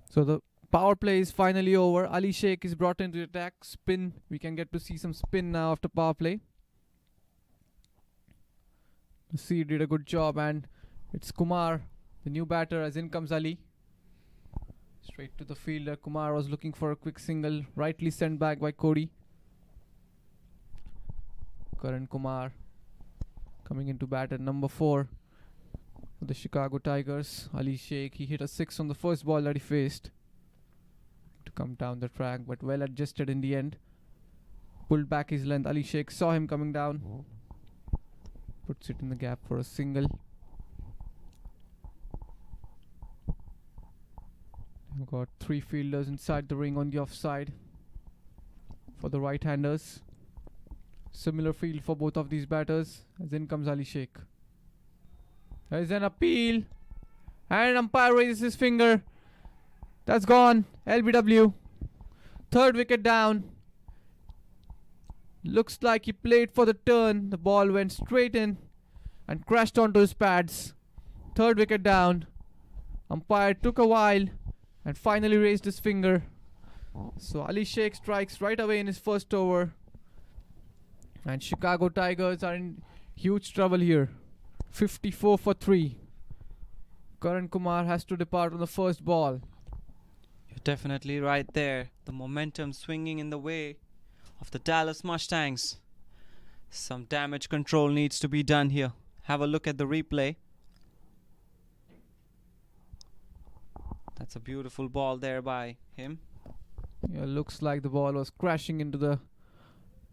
So the power play is finally over. Ali Sheikh is brought into the attack. Spin. We can get to see some spin now after power play. Nasir did a good job, and it's Kumar, the new batter, as in comes Ali. Straight to the fielder. Kumar was looking for a quick single, rightly sent back by Cody. Karan Kumar coming into bat at number 4 for the Chicago Tigers. Ali Sheikh, he hit a 6 on the first ball that he faced to come down the track, but well adjusted in the end. Pulled back his length. Ali Sheikh saw him coming down. Puts it in the gap for a single. We've got 3 fielders inside the ring on the offside for the right-handers. Similar field for both of these batters, as in comes Ali Sheikh. There's an appeal, and umpire raises his finger. That's gone. LBW. Third wicket down. Looks like he played for the turn. The ball went straight in and crashed onto his pads. Third wicket down. Umpire took a while and finally raised his finger. So Ali Sheikh strikes right away in his first over. And Chicago Tigers are in huge trouble here. 54 for 3. Karan Kumar has to depart on the first ball. You're definitely right there. The momentum swinging in the way of the Dallas Mustangs. Some damage control needs to be done here. Have a look at the replay. That's a beautiful ball there by him. Yeah, looks like the ball was crashing into the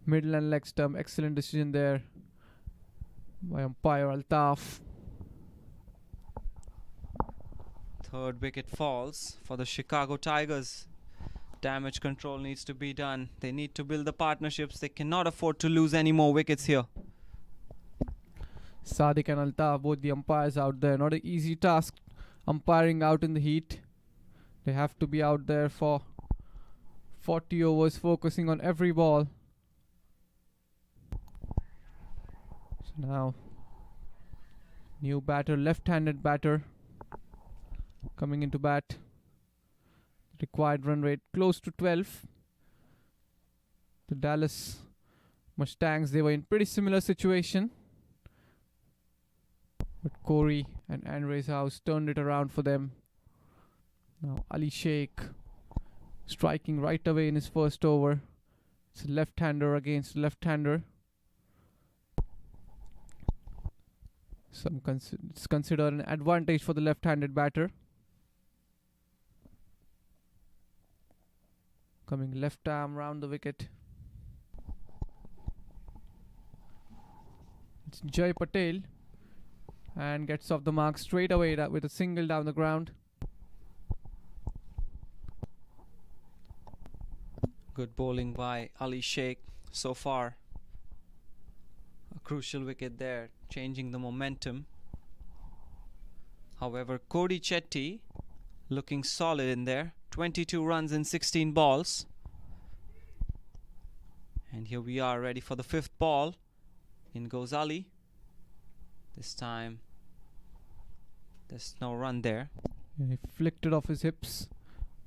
middle and leg stump. Excellent decision there by umpire Altaf. Third wicket falls for the Chicago Tigers. Damage control needs to be done. They need to build the partnerships. They cannot afford to lose any more wickets here. Sadiq and Altaf, both the umpires out there. Not an easy task umpiring out in the heat. They have to be out there for 40 overs, focusing on every ball. So now New batter, left-handed batter coming into bat. Required run rate close to 12. The Dallas Mustangs, they were in pretty similar situation, but Corey and Andre's House turned it around for them. Now Ali Sheikh striking right away in his first over. It's a left-hander against left-hander. It's considered an advantage for the left-handed batter. Coming left arm round the wicket. It's Jai Patel and gets off the mark straight away with a single down the ground. Good bowling by Ali Sheikh so far. A crucial wicket there, changing the momentum. However, Cody Chetty looking solid in there. 22 runs in 16 balls. And here we are ready for the fifth ball. In goes Ali. This time there's no run there. And he flicked it off his hips.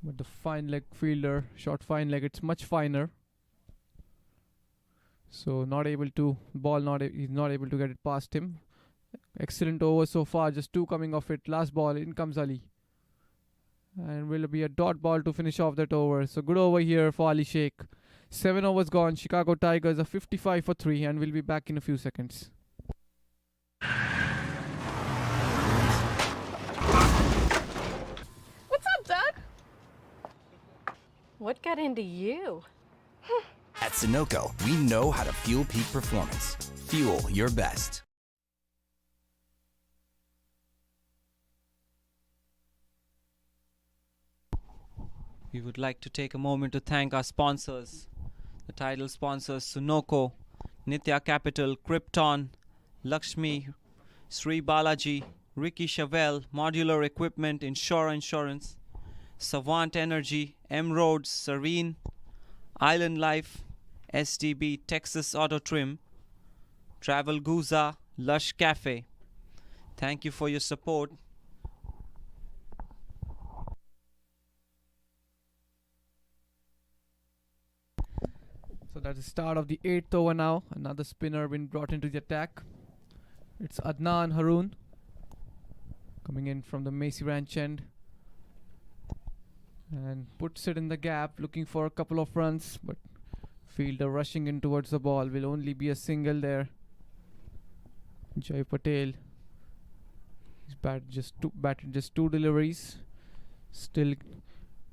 But the fine leg fielder, short fine leg, it's much finer. So not able to, he's not able to get it past him. Excellent over so far, just 2 coming off it. Last ball, in comes Ali. And will be a dot ball to finish off that over. So good over here for Ali Sheikh. 7 overs gone. Chicago Tigers are 55 for 3 and we'll be back in a few seconds. What's up, Doug? What got into you? At Sunoco, we know how to fuel peak performance. Fuel your best. We would like to take a moment to thank our sponsors. The title sponsors Sunoco, Nitya Capital, Krypton, Lakshmi, Sri Balaji, Ricky Chevelle, Modular Equipment, Insure Insurance, Savant Energy, M-Roads, Serene, Island Life, SDB, Texas Auto Trim, Travel Guza, Lush Cafe. Thank you for your support. So that's the start of the 8th over now. Another spinner been brought into the attack. It's Adnan Haroon coming in from the Macy Ranch end and puts it in the gap, looking for a couple of runs, but fielder rushing in towards the ball. Will only be a single there. Jai Patel, he's batted just 2 deliveries. Still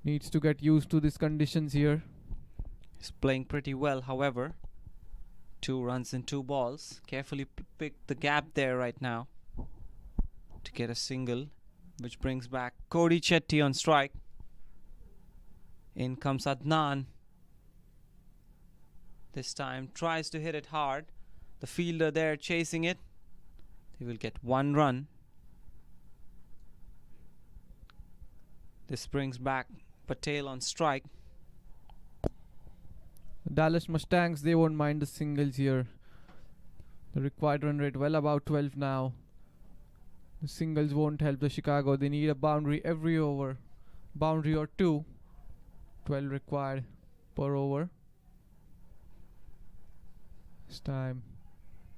needs to get used to these conditions here. He's playing pretty well, however. 2 runs in 2 balls. Carefully picked the gap there right now to get a single, which brings back Cody Chetty on strike. In comes Adnan. This time tries to hit it hard. The fielder there chasing it. They will get 1 run. This brings back Patel on strike. The Dallas Mustangs, they won't mind the singles here. The required run rate well about 12 now. The singles won't help the Chicago. They need a boundary every over. Boundary or 2. 12 required per over. This time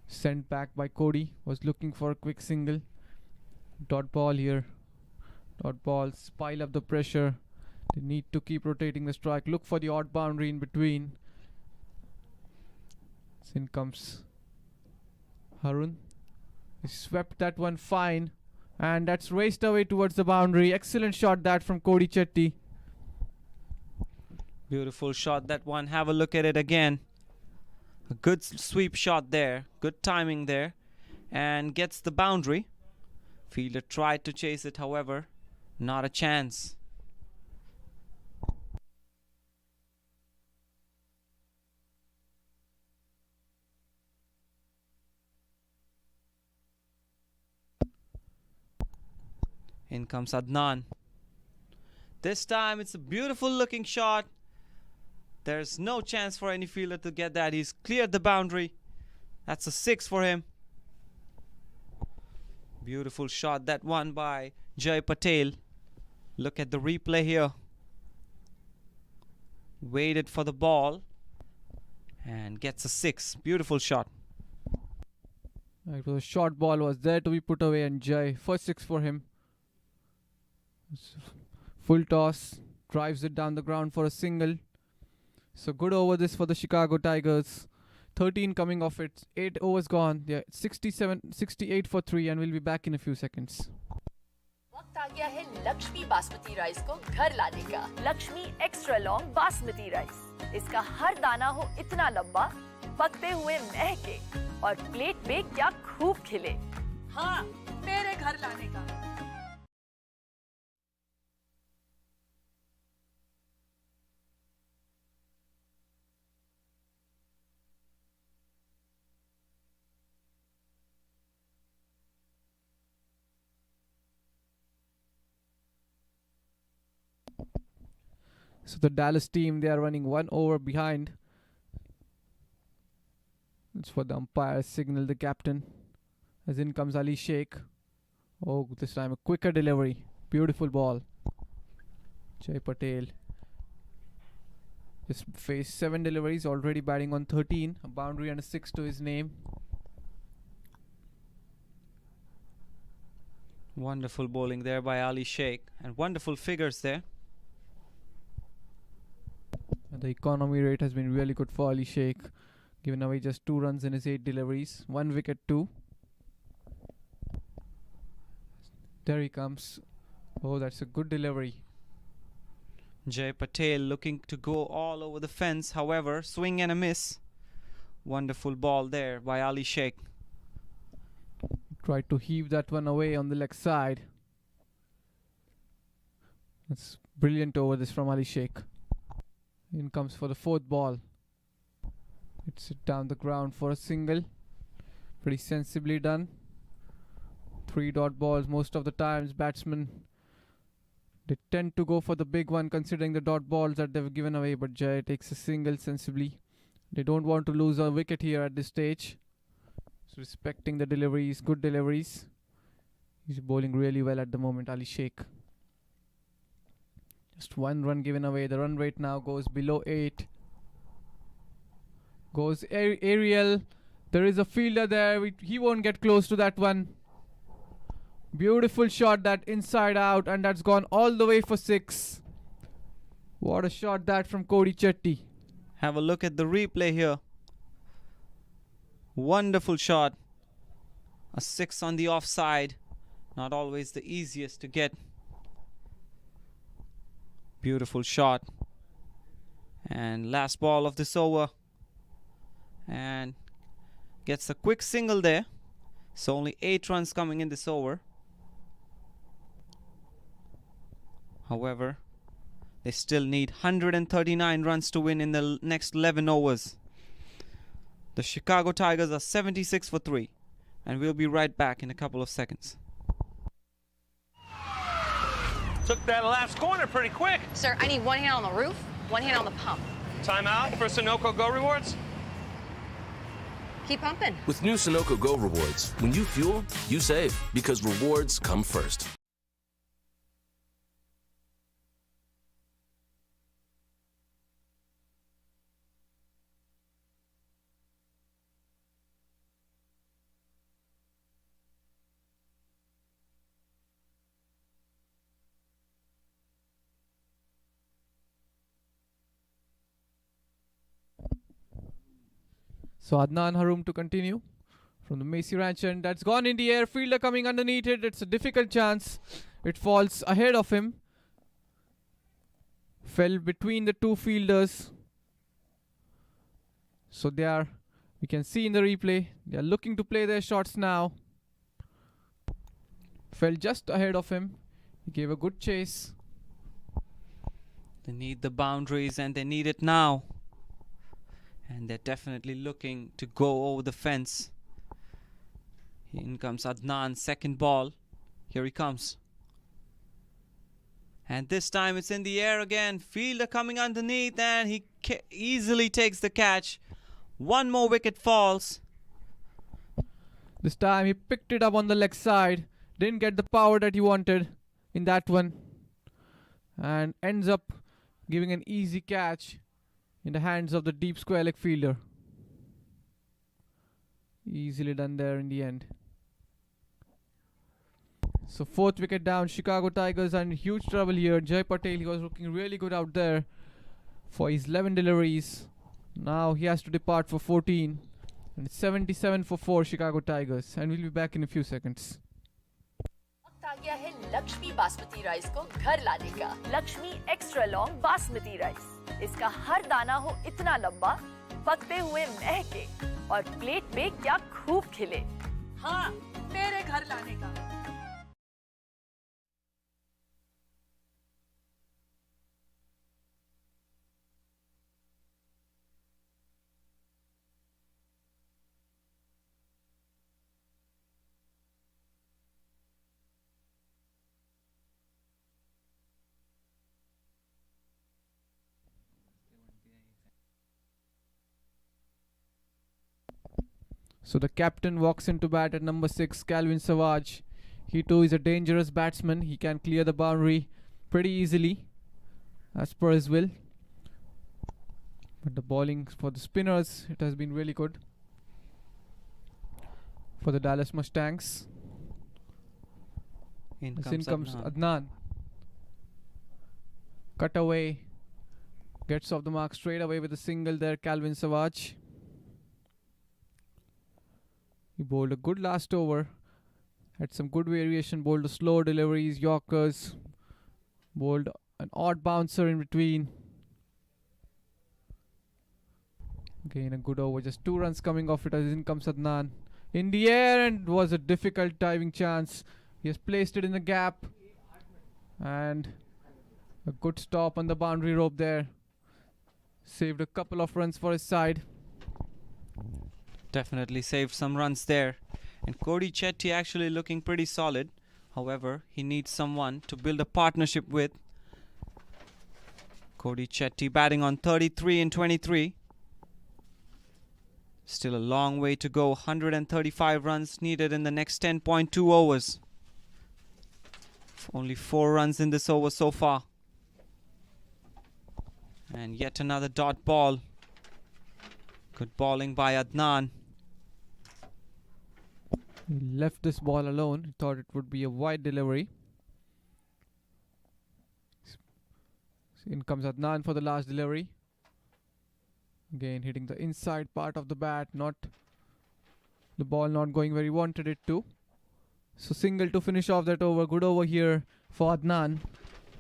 sent back by Cody. Was looking for a quick single. Dot ball here. Dot balls pile up the pressure. They need to keep rotating the strike. Look for the odd boundary in between. In comes Harun. He swept that one fine. And that's raced away towards the boundary. Excellent shot that from Cody Chetty. Beautiful shot that one. Have a look at it again. A good sweep shot there. Good timing there. And gets the boundary. Fielder tried to chase it, however, not a chance. In comes Adnan. This time it's a beautiful looking shot. There's no chance for any fielder to get that. He's cleared the boundary. That's a 6 for him. Beautiful shot, that one by Jai Patel. Look at the replay here. Waited for the ball and gets a 6. Beautiful shot. It was a short ball, was there to be put away, and Jai, first 6 for him. Full toss, drives it down the ground for a single. So good over this for the Chicago Tigers. 13 coming off it, 8 overs gone. Yeah, 68 for 3, and we'll be back in a few seconds. वक्त आ गया है Lakshmi basmati rice को घर लाने का। Lakshmi extra long basmati rice. इसका हर दाना हो इतना लंबा, पकते हुए महके और प्लेट पे क्या खूब खिले। हाँ, मेरे घर लाने का। So the Dallas team, they are running 1 over behind. It's for the umpire, signal the captain. As in comes Ali Sheikh. Oh, this time a quicker delivery. Beautiful ball. Jai Patel. Just faced 7 deliveries, already batting on 13. A boundary and a 6 to his name. Wonderful bowling there by Ali Sheikh, and wonderful figures there. And the economy rate has been really good for Ali Sheikh. Given away just 2 runs in his 8 deliveries. 1 wicket, 2. There he comes. Oh, that's a good delivery. Jai Patel looking to go all over the fence. However, swing and a miss. Wonderful ball there by Ali Sheikh. Tried to heave that one away on the leg side. That's brilliant over this from Ali Sheikh. In comes for the 4th ball. It's it down the ground for a single. Pretty sensibly done. 3 dot balls most of the times. Batsmen, they tend to go for the big one considering the dot balls that they've given away. But Jai takes a single sensibly. They don't want to lose a wicket here at this stage. So respecting the deliveries, good deliveries. He's bowling really well at the moment, Ali Sheikh. Just 1 run given away. The run rate now goes below 8. Goes aerial. There is a fielder there. He won't get close to that one. Beautiful shot, that inside out, and that's gone all the way for 6. What a shot that from Cody Chetty. Have a look at the replay here. Wonderful shot. A 6 on the offside. Not always the easiest to get. Beautiful shot. And last ball of this over. And gets a quick single there. So only 8 runs coming in this over. However, they still need 139 runs to win in the next 11 overs. The Chicago Tigers are 76 for 3. And we'll be right back in a couple of seconds. Took that last corner pretty quick. Sir, I need 1 hand on the roof, 1 hand on the pump. Timeout for Sunoco Go Rewards. Keep pumping. With new Sunoco Go rewards, when you fuel, you save because rewards come first. So Adnan Haroom to continue from the Macy Ranch, and that's gone in the air. Fielder coming underneath it. It's a difficult chance. It falls ahead of him. Fell between the 2 fielders. So we can see in the replay, they are looking to play their shots now. Fell just ahead of him. He gave a good chase. They need the boundaries, and they need it now. And they're definitely looking to go over the fence. In comes Adnan, second ball. Here he comes. And this time it's in the air again. Fielder coming underneath, and he easily takes the catch. 1 more wicket falls. This time he picked it up on the leg side. Didn't get the power that he wanted in that one. And ends up giving an easy catch in the hands of the deep square leg fielder. Easily done there in the end. So 4th wicket down. Chicago Tigers are in huge trouble here. Jai Patel, he was looking really good out there for his 11 deliveries. Now he has to depart for 14. And it's 77 for 4 Chicago Tigers. And we'll be back in a few seconds. वक्त आ गया है Lakshmi basmati rice को घर लाने का। Lakshmi extra long basmati rice. इसका हर दाना हो इतना लंबा, पकते हुए महके और प्लेट में क्या खूब खिले। हाँ, मेरे घर लाने का। So the captain walks into bat at number 6, Calvin Savage. He too is a dangerous batsman. He can clear the boundary pretty easily as per his will. But the bowling for the spinners, it has been really good for the Dallas Mustangs. In comes Adnan. Cut away. Gets off the mark straight away with a single there, Calvin Savage. He bowled a good last over. Had some good variation. Bowled the slow deliveries, Yorkers. Bowled an odd bouncer in between. Again a good over. Just 2 runs coming off it as in comes Adnan. In the air, and was a difficult diving chance. He has placed it in the gap. And a good stop on the boundary rope there. Saved a couple of runs for his side. Definitely saved some runs there. And Cody Chetty actually looking pretty solid. However, he needs someone to build a partnership with. Cody Chetty batting on 33 and 23. Still a long way to go. 135 runs needed in the next 10.2 overs. Only 4 runs in this over so far. And yet another dot ball. Good bowling by Adnan. He left this ball alone. He thought it would be a wide delivery. So in comes Adnan for the last delivery. Again hitting the inside part of the bat. The ball not going where he wanted it to. So single to finish off that over. Good over here for Adnan.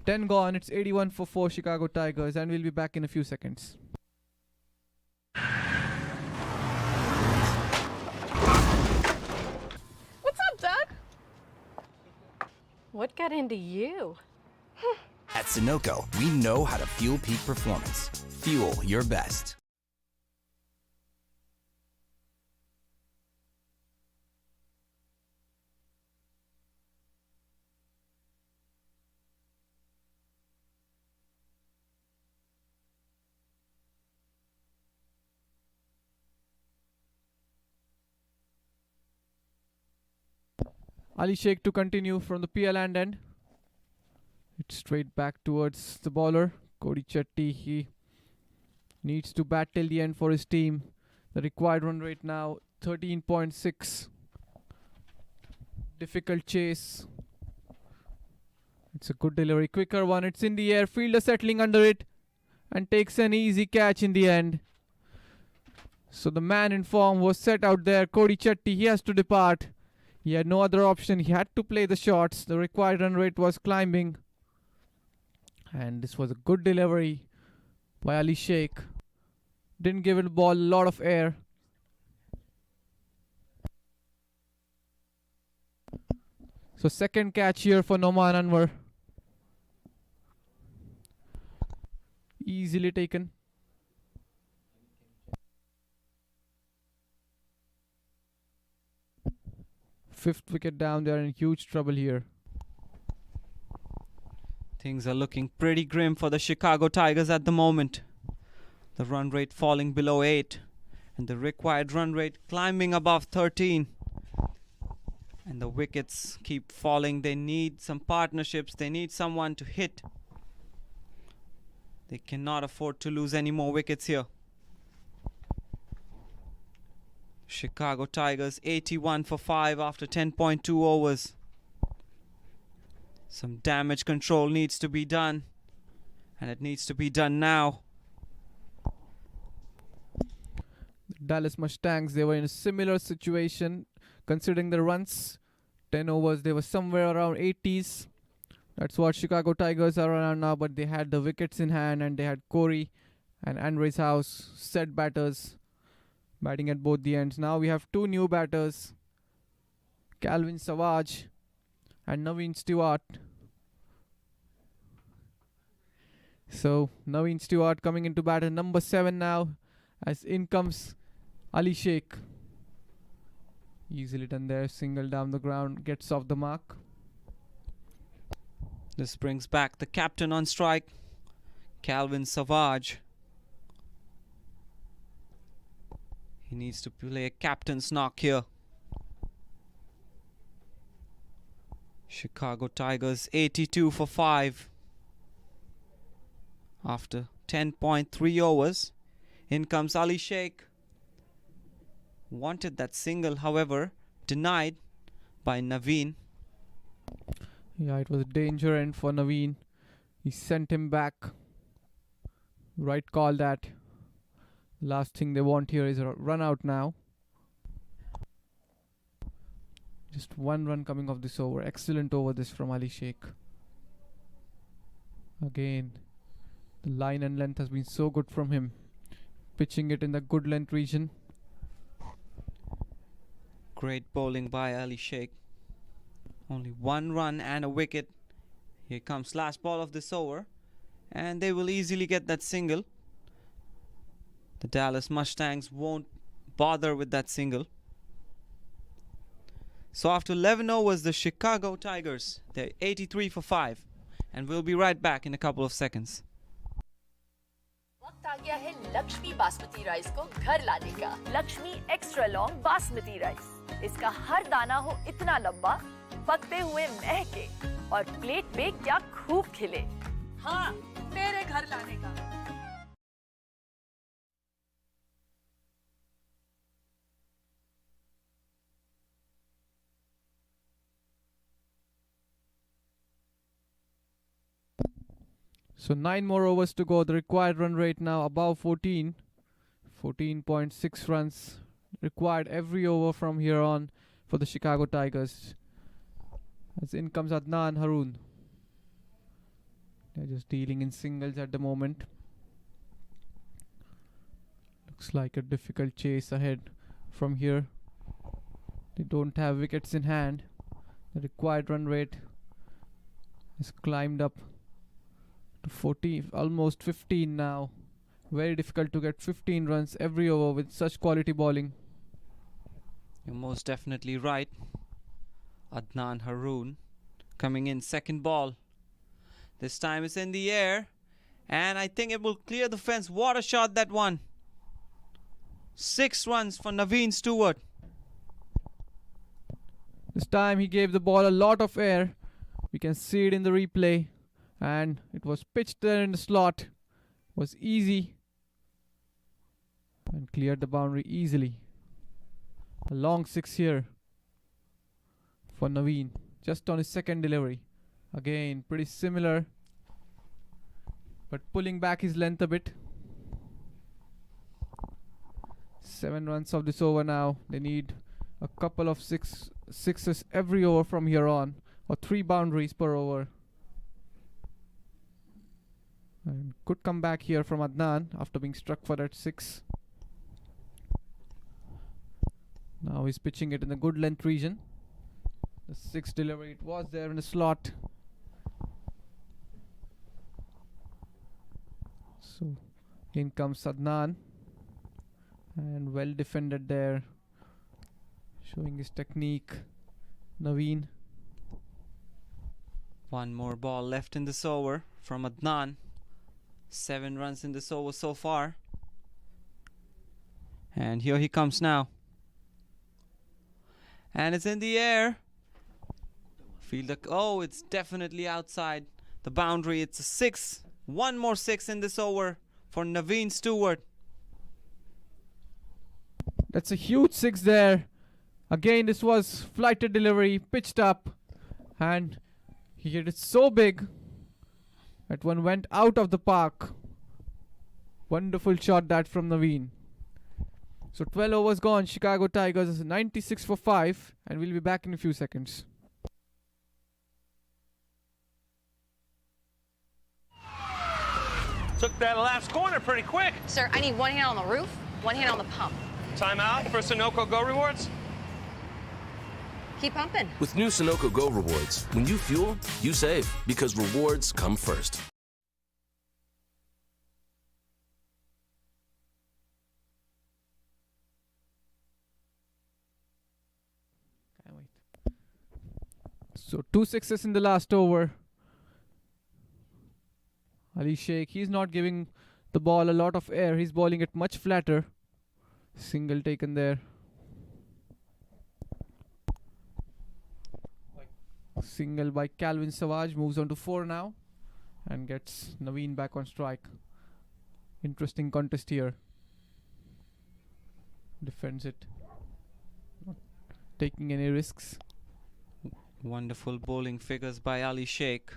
10 gone. It's 81 for 4 Chicago Tigers. And we'll be back in a few seconds. What got into you? At Sunoco, we know how to fuel peak performance. Fuel your best. Ali Sheikh to continue from the PL end. It's straight back towards the bowler. Cody Chetty, he needs to bat till the end for his team. The required run rate now 13.6. Difficult chase. It's a good delivery. Quicker one. It's in the air. Fielder settling under it and takes an easy catch in the end. So the man in form was set out there. Cody Chetty, he has to depart. He had no other option. He had to play the shots. The required run rate was climbing. And this was a good delivery by Ali Sheikh. Didn't give it the ball a lot of air. So second catch here for Noman Anwar. Easily taken. Fifth wicket down. They are in huge trouble here. Things are looking pretty grim for the Chicago Tigers at the moment. The run rate falling below 8 and the required run rate climbing above 13. And And the wickets keep falling. They need some partnerships. They need someone to hit. They cannot afford to lose any more wickets here. Chicago Tigers 81 for 5 after 10.2 overs. Some damage control needs to be done. And it needs to be done now. The Dallas Mustangs, they were in a similar situation. Considering the runs, 10 overs, they were somewhere around 80s. That's what Chicago Tigers are around now, but they had the wickets in hand and they had Corey and Andres House, set batters, batting at both the ends. Now we have two new batters, Calvin Savage and Naveen Stewart. So Naveen Stewart coming into batter number 7 now, as in comes Ali Sheikh. Easily done there, single down the ground, gets off the mark. This brings back the captain on strike, Calvin Savage. He needs to play a captain's knock here. Chicago Tigers 82 for 5. After 10.3 overs, in comes Ali Sheikh. Wanted that single, however, denied by Naveen. Yeah, it was a danger end for Naveen. He sent him back. Right call that. Last thing they want here is a run out now. Just one run coming off this over. Excellent over this from Ali Sheikh. Again, the line and length has been so good from him. Pitching it in the good length region. Great bowling by Ali Sheikh. Only one run and a wicket. Here comes last ball of this over. And they will easily get that single. The Dallas Mustangs won't bother with that single. So after 11 overs, the Chicago Tigers, they're 83 for 5. And we'll be right back in a couple of seconds. वक्त आ गया है Lakshmi basmati rice को घर लाने का। Lakshmi extra long basmati rice. इसका हर दाना हो इतना लंबा, पकते हुए महके और प्लेट पे क्या खूब खिले। हाँ, मेरे घर लाने का। So 9 more overs to go. The required run rate now above 14. 14.6 runs required every over from here on for the Chicago Tigers. As in comes Adnan Haroon. They're just dealing in singles at the moment. Looks like a difficult chase ahead from here. They don't have wickets in hand. The required run rate has climbed up to 40, almost 15 now. Very difficult to get 15 runs every over with such quality bowling. You're most definitely right. Adnan Haroon coming in, second ball. This time it's in the air, and I think it will clear the fence. What a shot that one. 6 runs for Naveen Stewart. This time he gave the ball a lot of air. We can see it in the replay. And it was pitched there in the slot. Was easy. And cleared the boundary easily. A long 6 here for Naveen. Just on his second delivery. Again, pretty similar. But pulling back his length a bit. 7 runs of this over now. They need a couple of sixes every over from here on. Or 3 boundaries per over. And good comeback here from Adnan after being struck for that 6. Now he's pitching it in the good length region. The 6th delivery, it was there in the slot. So in comes Adnan. And well defended there. Showing his technique. Naveen. One more ball left in this over from Adnan. 7 runs in this over so far. And here he comes now. And it's in the air. Fielder. Oh, it's definitely outside the boundary. It's a 6. One more 6 in this over for Naveen Stewart. That's a huge 6 there. Again, this was flighted delivery, pitched up, and he hit it so big that one went out of the park. Wonderful shot that from Naveen. So 12 overs gone. Chicago Tigers is 96 for 5, and we'll be back in a few seconds. Took that last corner pretty quick. Sir, I need one hand on the roof, one hand on the pump. Timeout for Sunoco Go rewards. Keep pumping. With new Sunoco Go rewards, when you fuel, you save because rewards come first. So 2 sixes in the last over. Ali Sheikh, he's not giving the ball a lot of air. He's bowling it much flatter. Single taken there. Single by Calvin Savage. Moves on to 4 now. And gets Naveen back on strike. Interesting contest here. Defends it. Not taking any risks. Wonderful bowling figures by Ali Sheikh.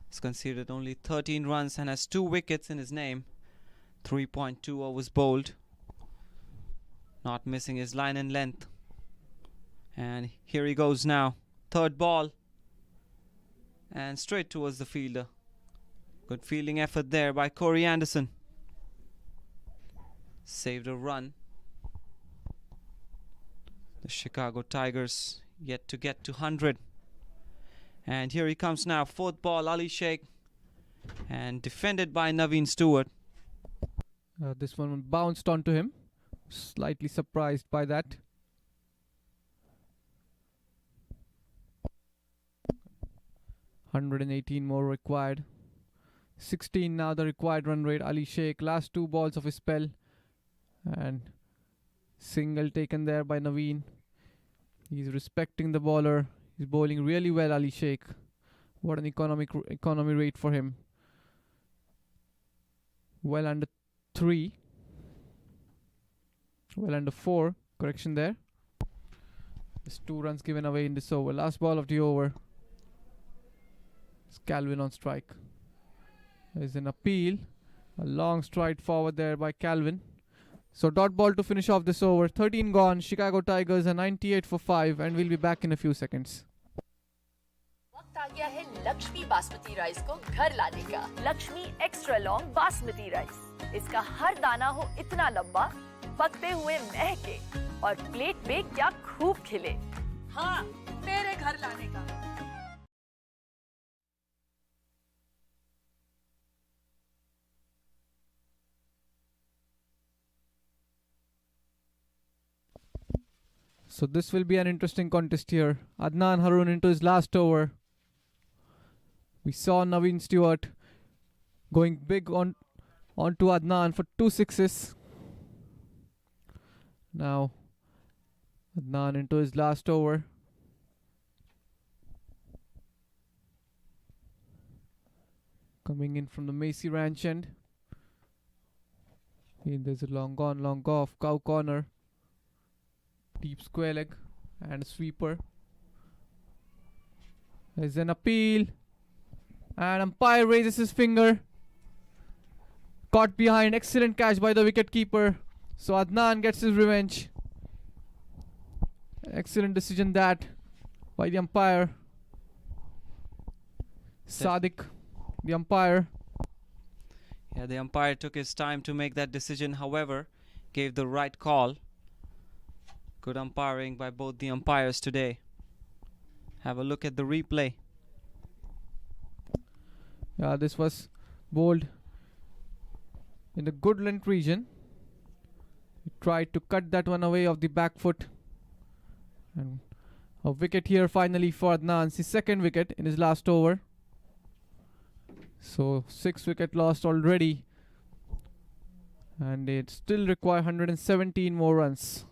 He's conceded only 13 runs and has 2 wickets in his name. 3.2 overs bowled. Not missing his line and length. And here he goes now. Third ball. And straight towards the fielder. Good fielding effort there by Corey Anderson. Saved a run. The Chicago Tigers yet to get to 100. And here he comes now. Fourth ball, Ali Sheikh. And defended by Naveen Stewart. This one bounced onto him. Slightly surprised by that. $118 more required. 16 now the required run rate. Ali Sheikh, last 2 balls of his spell. And single taken there by Naveen. He's respecting the bowler. He's bowling really well, Ali Sheikh. What an economy rate for him. Well under 3. Well under 4. Correction there. Just 2 runs given away in this over. Last ball of the over. It's Calvin on strike. There's an appeal. A long stride forward there by Calvin. So dot ball to finish off this over. 13 gone. Chicago Tigers are 98 for 5, and we'll be back in a few seconds. वक्त आ गया है Lakshmi basmati rice को घर लाने का। Lakshmi extra long basmati rice. इसका हर दाना हो इतना लंबा, पकते हुए महके और प्लेट पे क्या खूब खिले। हाँ, मेरे घर लाने का। So this will be an interesting contest here. Adnan Haroon into his last over. We saw Naveen Stewart going big onto Adnan for 2 sixes. Now Adnan into his last over. Coming in from the Macy Ranch end. Here there's a long on, long off, cow corner. Deep square leg and a sweeper. There's an appeal. And umpire raises his finger. Caught behind. Excellent catch by the wicket keeper. So Adnan gets his revenge. Excellent decision that by the umpire. Sadiq, the umpire. Yeah, the umpire took his time to make that decision. However, gave the right call. Good umpiring by both the umpires today. Have a look at the replay. Yeah, this was bowled in the good length region. He tried to cut that one away off the back foot. And a wicket here finally for Adnan. His second wicket in his last over. So 6 wicket lost already. And it still require 117 more runs.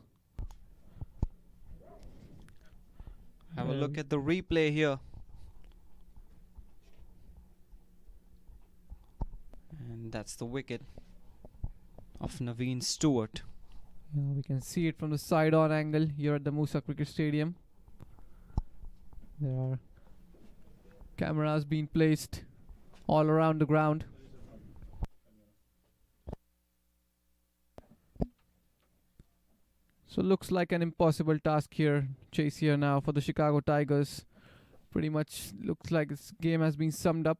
Have a look at the replay here. And that's the wicket of Naveen Stewart. Yeah, we can see it from the side-on angle here at the Musa Cricket Stadium. There are cameras being placed all around the ground. So looks like an impossible task here, chase here now for the Chicago Tigers. Pretty much looks like this game has been summed up.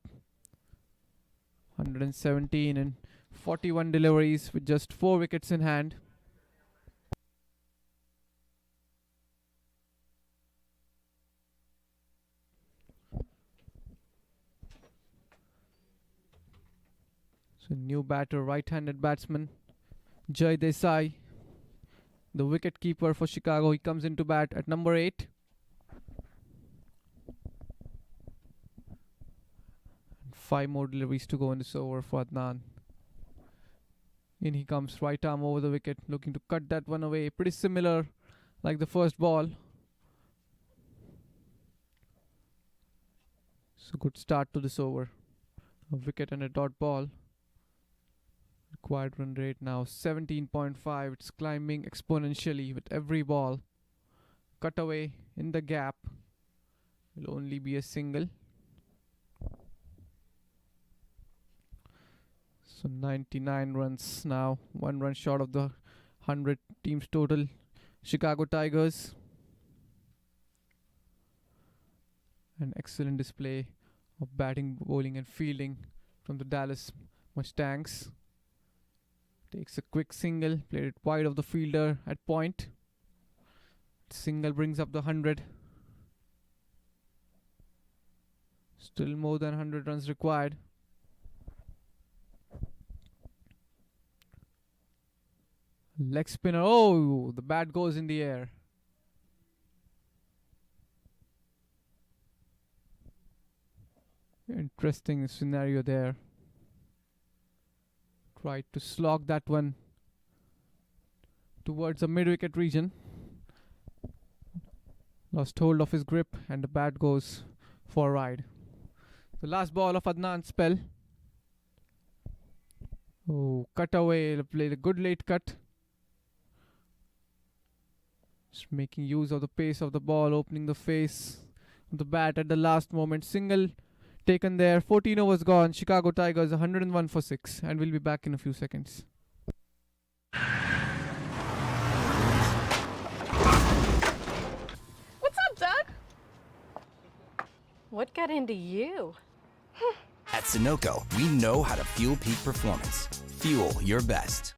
117 and 41 deliveries with just 4 wickets in hand. So new batter, right-handed batsman Jai Desai, the wicket keeper for Chicago. He comes into bat at number 8. And 5 more deliveries to go in this over for Adnan. In he comes, right arm over the wicket, looking to cut that one away. Pretty similar like the first ball. So good start to this over. A wicket and a dot ball. Required run rate now 17.5. It's climbing exponentially with every ball. Cut away in the gap. Will only be a single. So 99 runs now. 1 run short of the 100 teams total. Chicago Tigers. An excellent display of batting, bowling and fielding from the Dallas Mustangs. Takes a quick single, played it wide of the fielder at point. Single brings up the 100. Still more than 100 runs required. Leg spinner. Oh, the bat goes in the air. Interesting scenario there. Tried to slog that one towards the mid-wicket region. Lost hold of his grip and the bat goes for a ride. The last ball of Adnan's spell. Oh, cut away. Played a good late cut. Just making use of the pace of the ball, opening the face of the bat at the last moment. Single taken there. 14 overs gone. Chicago Tigers 101 for 6. And we'll be back in a few seconds. What's up, Doug? What got into you? At Sunoco, we know how to fuel peak performance. Fuel your best.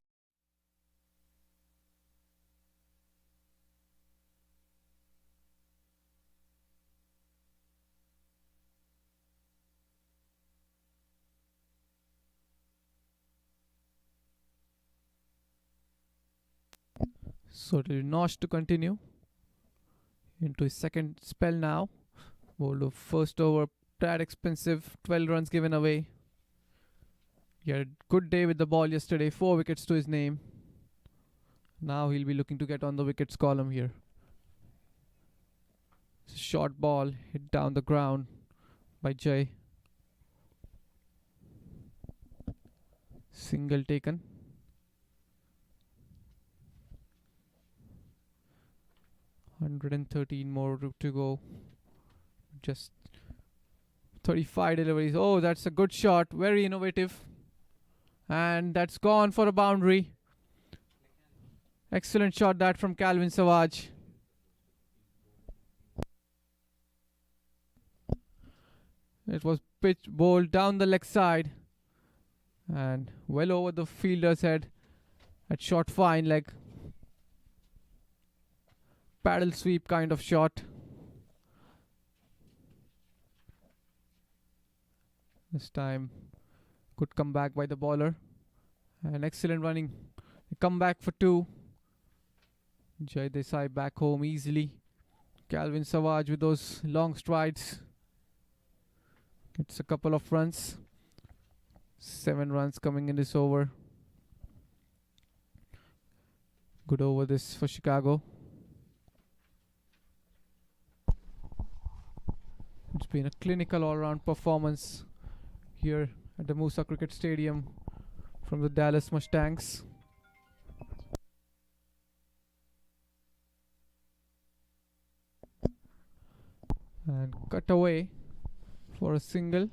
So Nosh to continue into his second spell now. Bowled of first over, tad expensive, 12 runs given away. He had a good day with the ball yesterday, 4 wickets to his name. Now he'll be looking to get on the wickets column here. It's a short ball hit down the ground by Jai. Single taken. 113 more to go. Just 35 deliveries. Oh, that's a good shot. Very innovative. And that's gone for a boundary. Excellent shot that from Calvin Savage. It was pitch bowled down the leg side. And well over the fielder's head at short fine leg. Paddle sweep kind of shot. This time good comeback by the bowler. And excellent running. Come back for 2. Jai Desai back home easily. Calvin Savage with those long strides. Gets a couple of runs. 7 runs coming in this over. Good over this for Chicago. It's been a clinical all-round performance here at the Musa Cricket Stadium. from the Dallas Mustangs. And cut away for a single.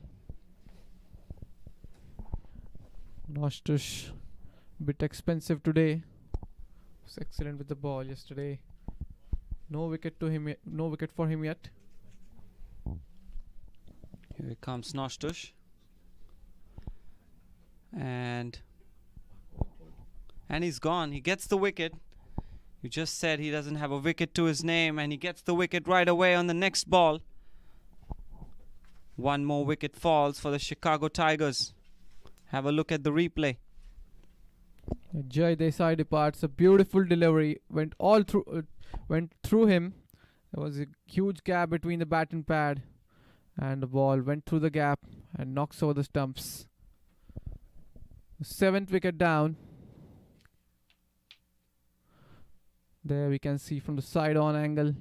Nostush, bit expensive today. Was excellent with the ball yesterday. No wicket to him. No wicket for him yet. Here comes Nostush. And he's gone. He gets the wicket. You just said he doesn't have a wicket to his name, and he gets the wicket right away on the next ball. One more wicket falls for the Chicago Tigers. Have a look at the replay. Jai Desai departs. A beautiful delivery went through him. There was a huge gap between the bat and pad, and the ball went through the gap and knocks over the stumps. 7th wicket down. There we can see from the side on angle.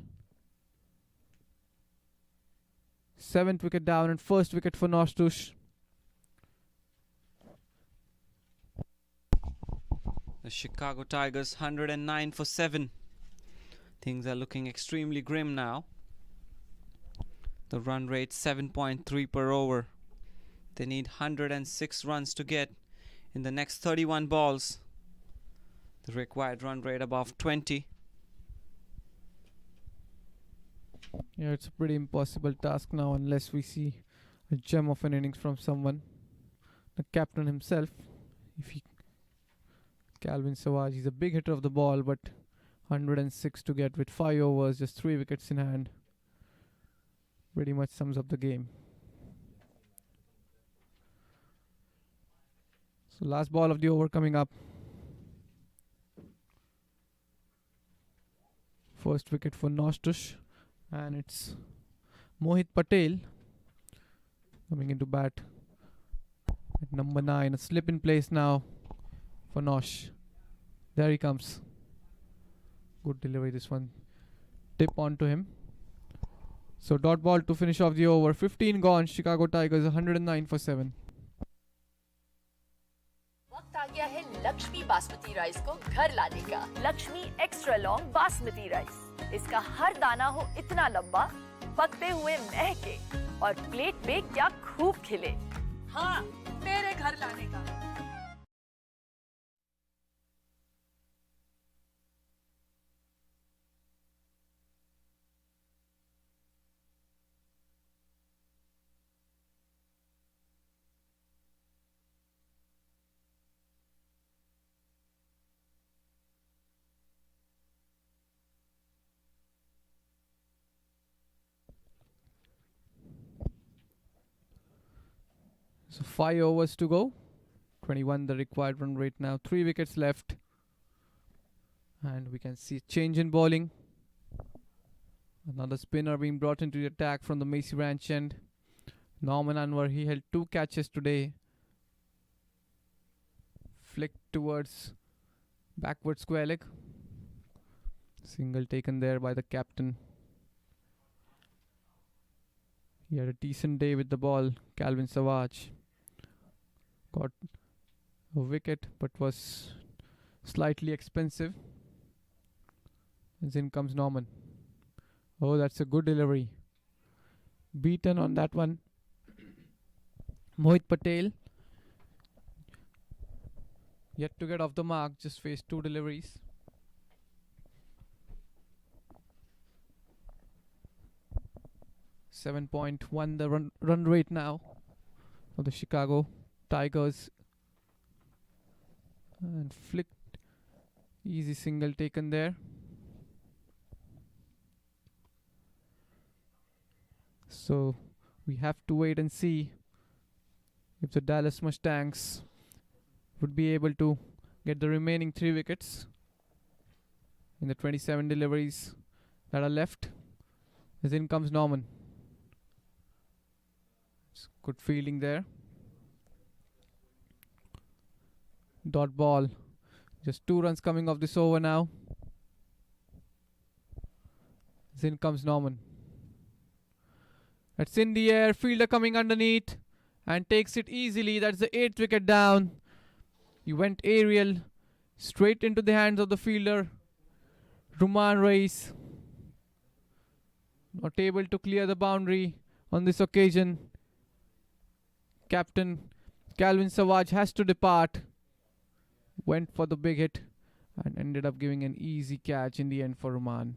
7th wicket down and first wicket for Nostush. The Chicago Tigers 109 for 7. Things are looking extremely grim now. The run rate 7.3 per over. They need 106 runs to get in the next 31 balls. The required run rate above 20. Yeah, it's a pretty impossible task now unless we see a gem of an innings from someone. The captain himself. Calvin Savage, he's a big hitter of the ball, but 106 to get with 5 overs, just 3 wickets in hand. Pretty much sums up the game. So last ball of the over coming up. First wicket for Nostush, and it's Mohit Patel coming into bat at number 9. A slip in place now for Nosh. There he comes. Good delivery this one. Tip onto him. So dot ball to finish off the over. 15 gone. Chicago Tigers 109 for 7. वक्त आ गया है Lakshmi basmati rice को घर लाने का। Lakshmi extra long basmati rice. इसका हर दाना हो इतना लंबा, पकते हुए महके और प्लेट पे क्या खूब खिले। हाँ, मेरे घर लाने का। So 5 overs to go. 21 the required run rate now. 3 wickets left. And we can see a change in bowling. Another spinner being brought into the attack from the Macy Ranch end. Norman Anwar, he held 2 catches today. Flicked towards backward square leg. Single taken there by the captain. He had a decent day with the ball, Calvin Savage. Got a wicket, but was slightly expensive. As in comes Norman. Oh, that's a good delivery. Beaten on that one. Mohit Patel. Yet to get off the mark, just faced 2 deliveries. .1 the run rate now for the Chicago Tigers. And flicked. Easy single taken there. So we have to wait and see if the Dallas Mustangs would be able to get the remaining 3 wickets in the 27 deliveries that are left. As in comes Norman. Good fielding there. Dot ball. Just 2 runs coming off this over now. In comes Norman. It's in the air. Fielder coming underneath and takes it easily. That's the 8th wicket down. He went aerial, straight into the hands of the fielder. Ruman Reis not able to clear the boundary on this occasion. Captain Calvin Savage has to depart. Went for the big hit and ended up giving an easy catch in the end for Ruman.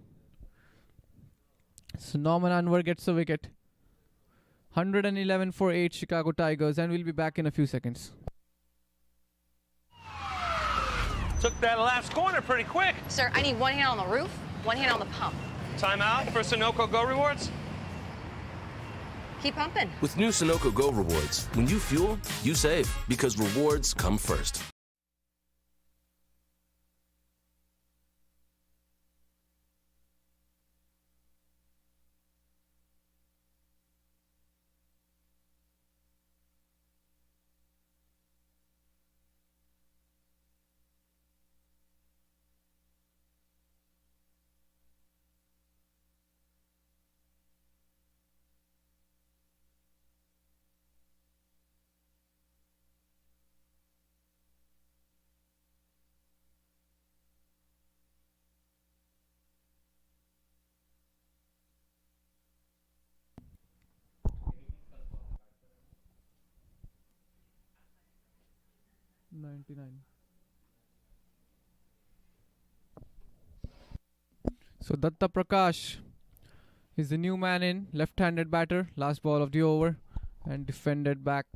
So Norman Anwar gets a wicket. 111 for 8 Chicago Tigers, and we'll be back in a few seconds. Took that last corner pretty quick. Sir, I need one hand on the roof, one hand on the pump. Timeout for Sunoco Go rewards. Keep pumping. With new Sunoco Go rewards, when you fuel, you save because rewards come first. So Datta Prakash is the new man in, left-handed batter, last ball of the over, and defended back.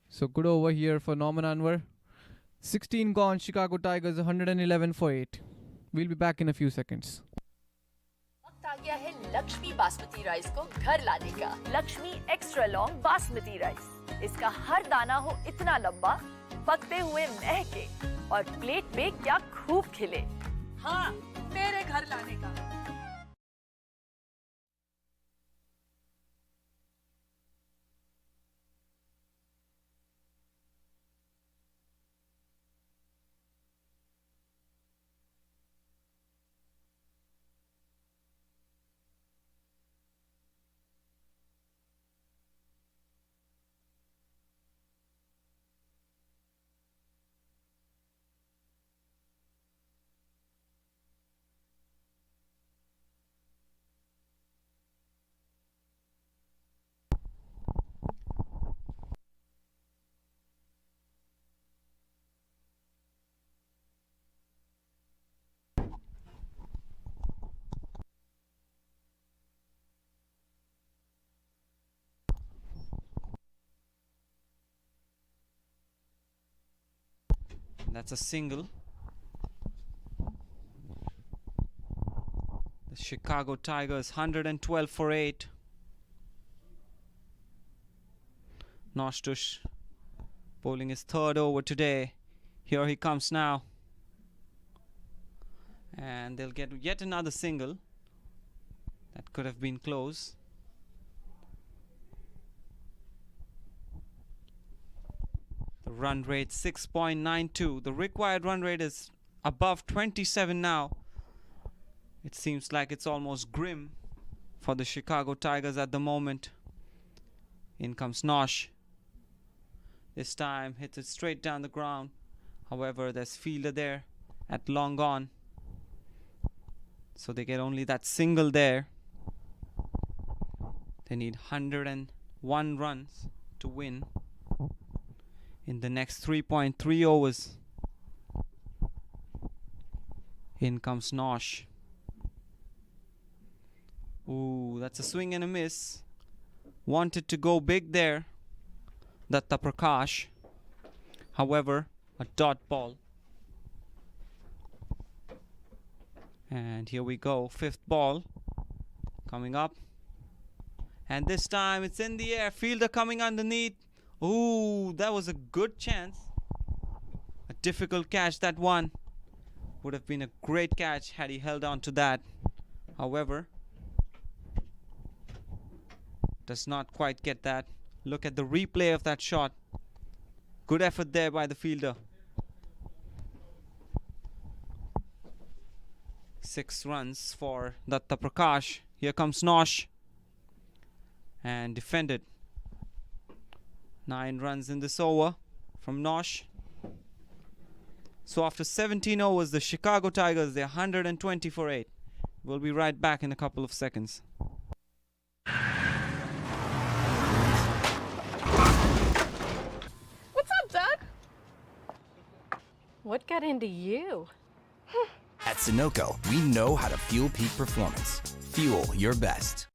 So good over here for Norman Anwar. 16 gone, Chicago Tigers 111 for 8. We'll be back in a few seconds. वक्त आ गया है Lakshmi basmati rice को घर लाने का। Lakshmi extra long basmati rice. इसका हर दाना हो इतना लंबा, पकते हुए महके और प्लेट में क्या खूब खिले। हाँ, मेरे घर लाने का। That's a single. The Chicago Tigers 112 for 8. Noshtush bowling his third over today. Here he comes now. And they'll get yet another single. That could have been close. The run rate 6.92. The required run rate is above 27 now. It seems like it's almost grim for the Chicago Tigers at the moment. In comes Nosh. This time hits it straight down the ground. However, there's fielder there at long on. So they get only that single there. They need 101 runs to win in the next 3.3 overs. In comes Nosh. Ooh, that's a swing and a miss. Wanted to go big there, Datta Prakash. However, a dot ball. And here we go, fifth ball coming up. And this time it's in the air, fielder coming underneath. Ooh, that was a good chance. A difficult catch, that one. Would have been a great catch had he held on to that. However, does not quite get that. Look at the replay of that shot. Good effort there by the fielder. 6 runs for Datta Prakash. Here comes Nosh. And defended. 9 runs in this over from Nosh. So after 17 overs, the Chicago Tigers, they're 120 for 8. We'll be right back in a couple of seconds. What's up, Doug? What got into you? At Sunoco, we know how to fuel peak performance. Fuel your best.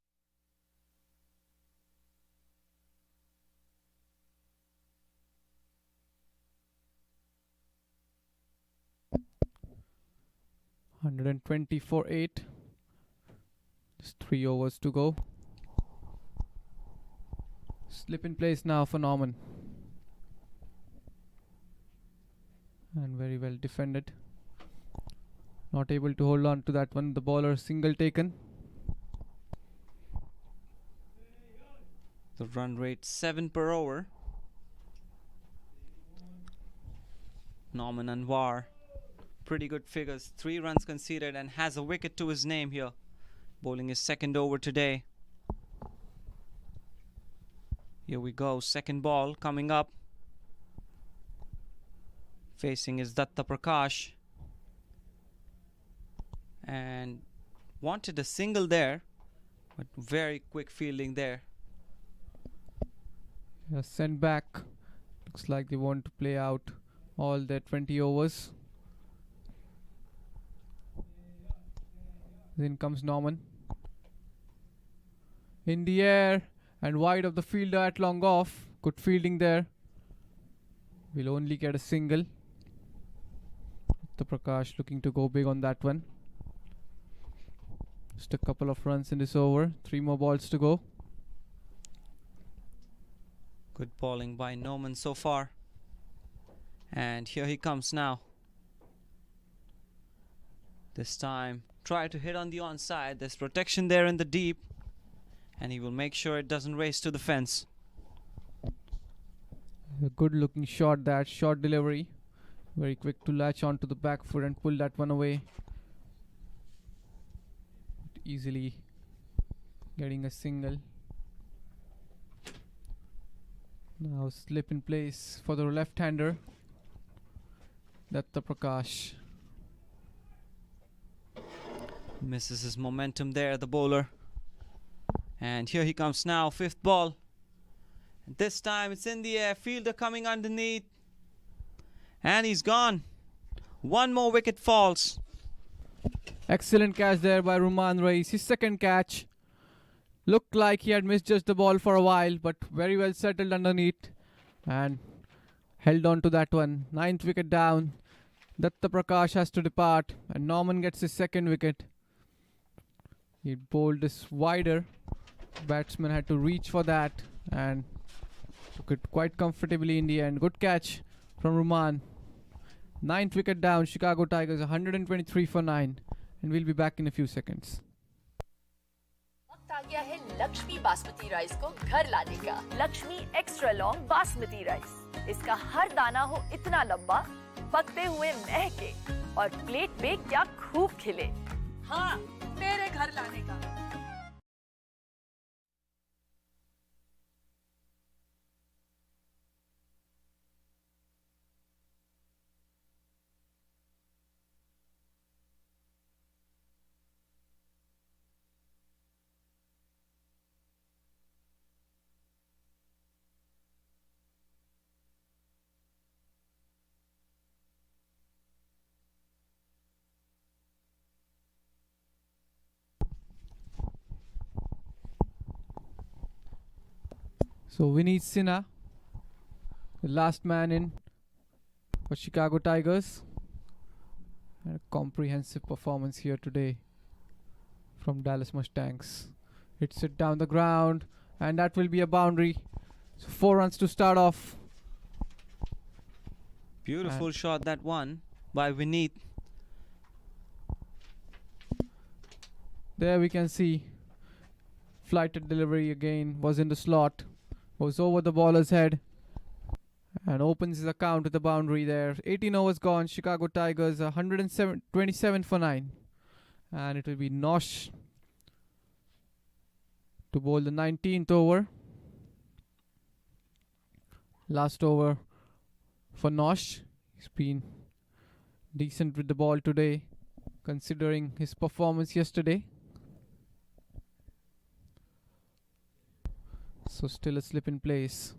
$120 for 8. Just 3 overs to go. Slip in place now for Norman. And very well defended. Not able to hold on to that one. The bowler single taken. The run rate 7 per over. Norman Anwar, pretty good figures. 3 runs conceded and has a wicket to his name here. Bowling his second over today. Here we go. Second ball coming up. Facing is Datta Prakash. And wanted a single there, but very quick fielding there. Sent back. Looks like they want to play out all their 20 overs. Then comes Norman. In the air and wide of the fielder at long off. Good fielding there. Will only get a single. The Prakash looking to go big on that one. Just a couple of runs in this over. 3 more balls to go. Good bowling by Norman so far. And here he comes now. This time, try to hit on the onside. There's protection there in the deep. And he will make sure it doesn't race to the fence. A good looking shot, that short delivery. Very quick to latch onto the back foot and pull that one away. Easily getting a single. Now slip in place for the left-hander. Datta Prakash. Misses his momentum there, the bowler. And here he comes now, 5th ball. And this time it's in the air, fielder coming underneath. And he's gone. 1 more wicket falls. Excellent catch there by Ruman Reis. His second catch. Looked like he had misjudged the ball for a while, but very well settled underneath. And held on to that one. 9th wicket down. Datta Prakash has to depart. And Norman gets his 2nd wicket. He bowled this wider. Batsman had to reach for that. And took it quite comfortably in the end. Good catch from Ruman. 9th wicket down. Chicago Tigers 123 for 9. And we'll be back in a few seconds. वक्त आ गया है Lakshmi basmati rice को घर लाने का। Lakshmi extra long basmati rice. इसका हर दाना हो इतना लंबा, पकते हुए महके और प्लेट पे क्या खूब खिले। हाँ, मेरे घर लाने का। So Vineet Sinha, the last man in for Chicago Tigers. And a comprehensive performance here today from Dallas Mustangs. Hits it down the ground, and that will be a boundary. So 4 runs to start off. Beautiful shot, that one by Vineet. There we can see flighted delivery again, was in the slot. Goes over the bowler's head and opens his account with the boundary there. 18 overs gone. Chicago Tigers 127 for 9. And it will be Nosh to bowl the 19th over. Last over for Nosh. He's been decent with the ball today, considering his performance yesterday. So still a slip in place.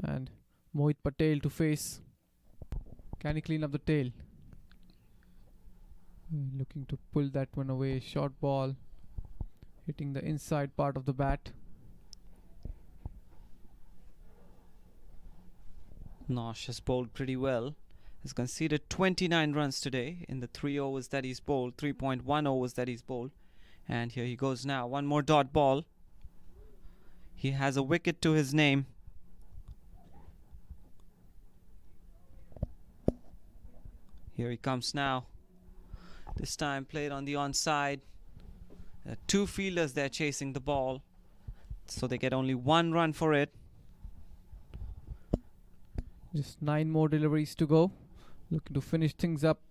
And Mohit Patel to face. Can he clean up the tail? Looking to pull that one away. Short ball. Hitting the inside part of the bat. Nosh has bowled pretty well. Has conceded 29 runs today in the 3 overs that he's bowled. 3.1 overs that he's bowled. And here he goes now. One more dot ball. He has a wicket to his name. Here he comes now. This time played on the onside. There are 2 fielders there chasing the ball, so they get only 1 run for it. Just 9 more deliveries to go. Looking to finish things up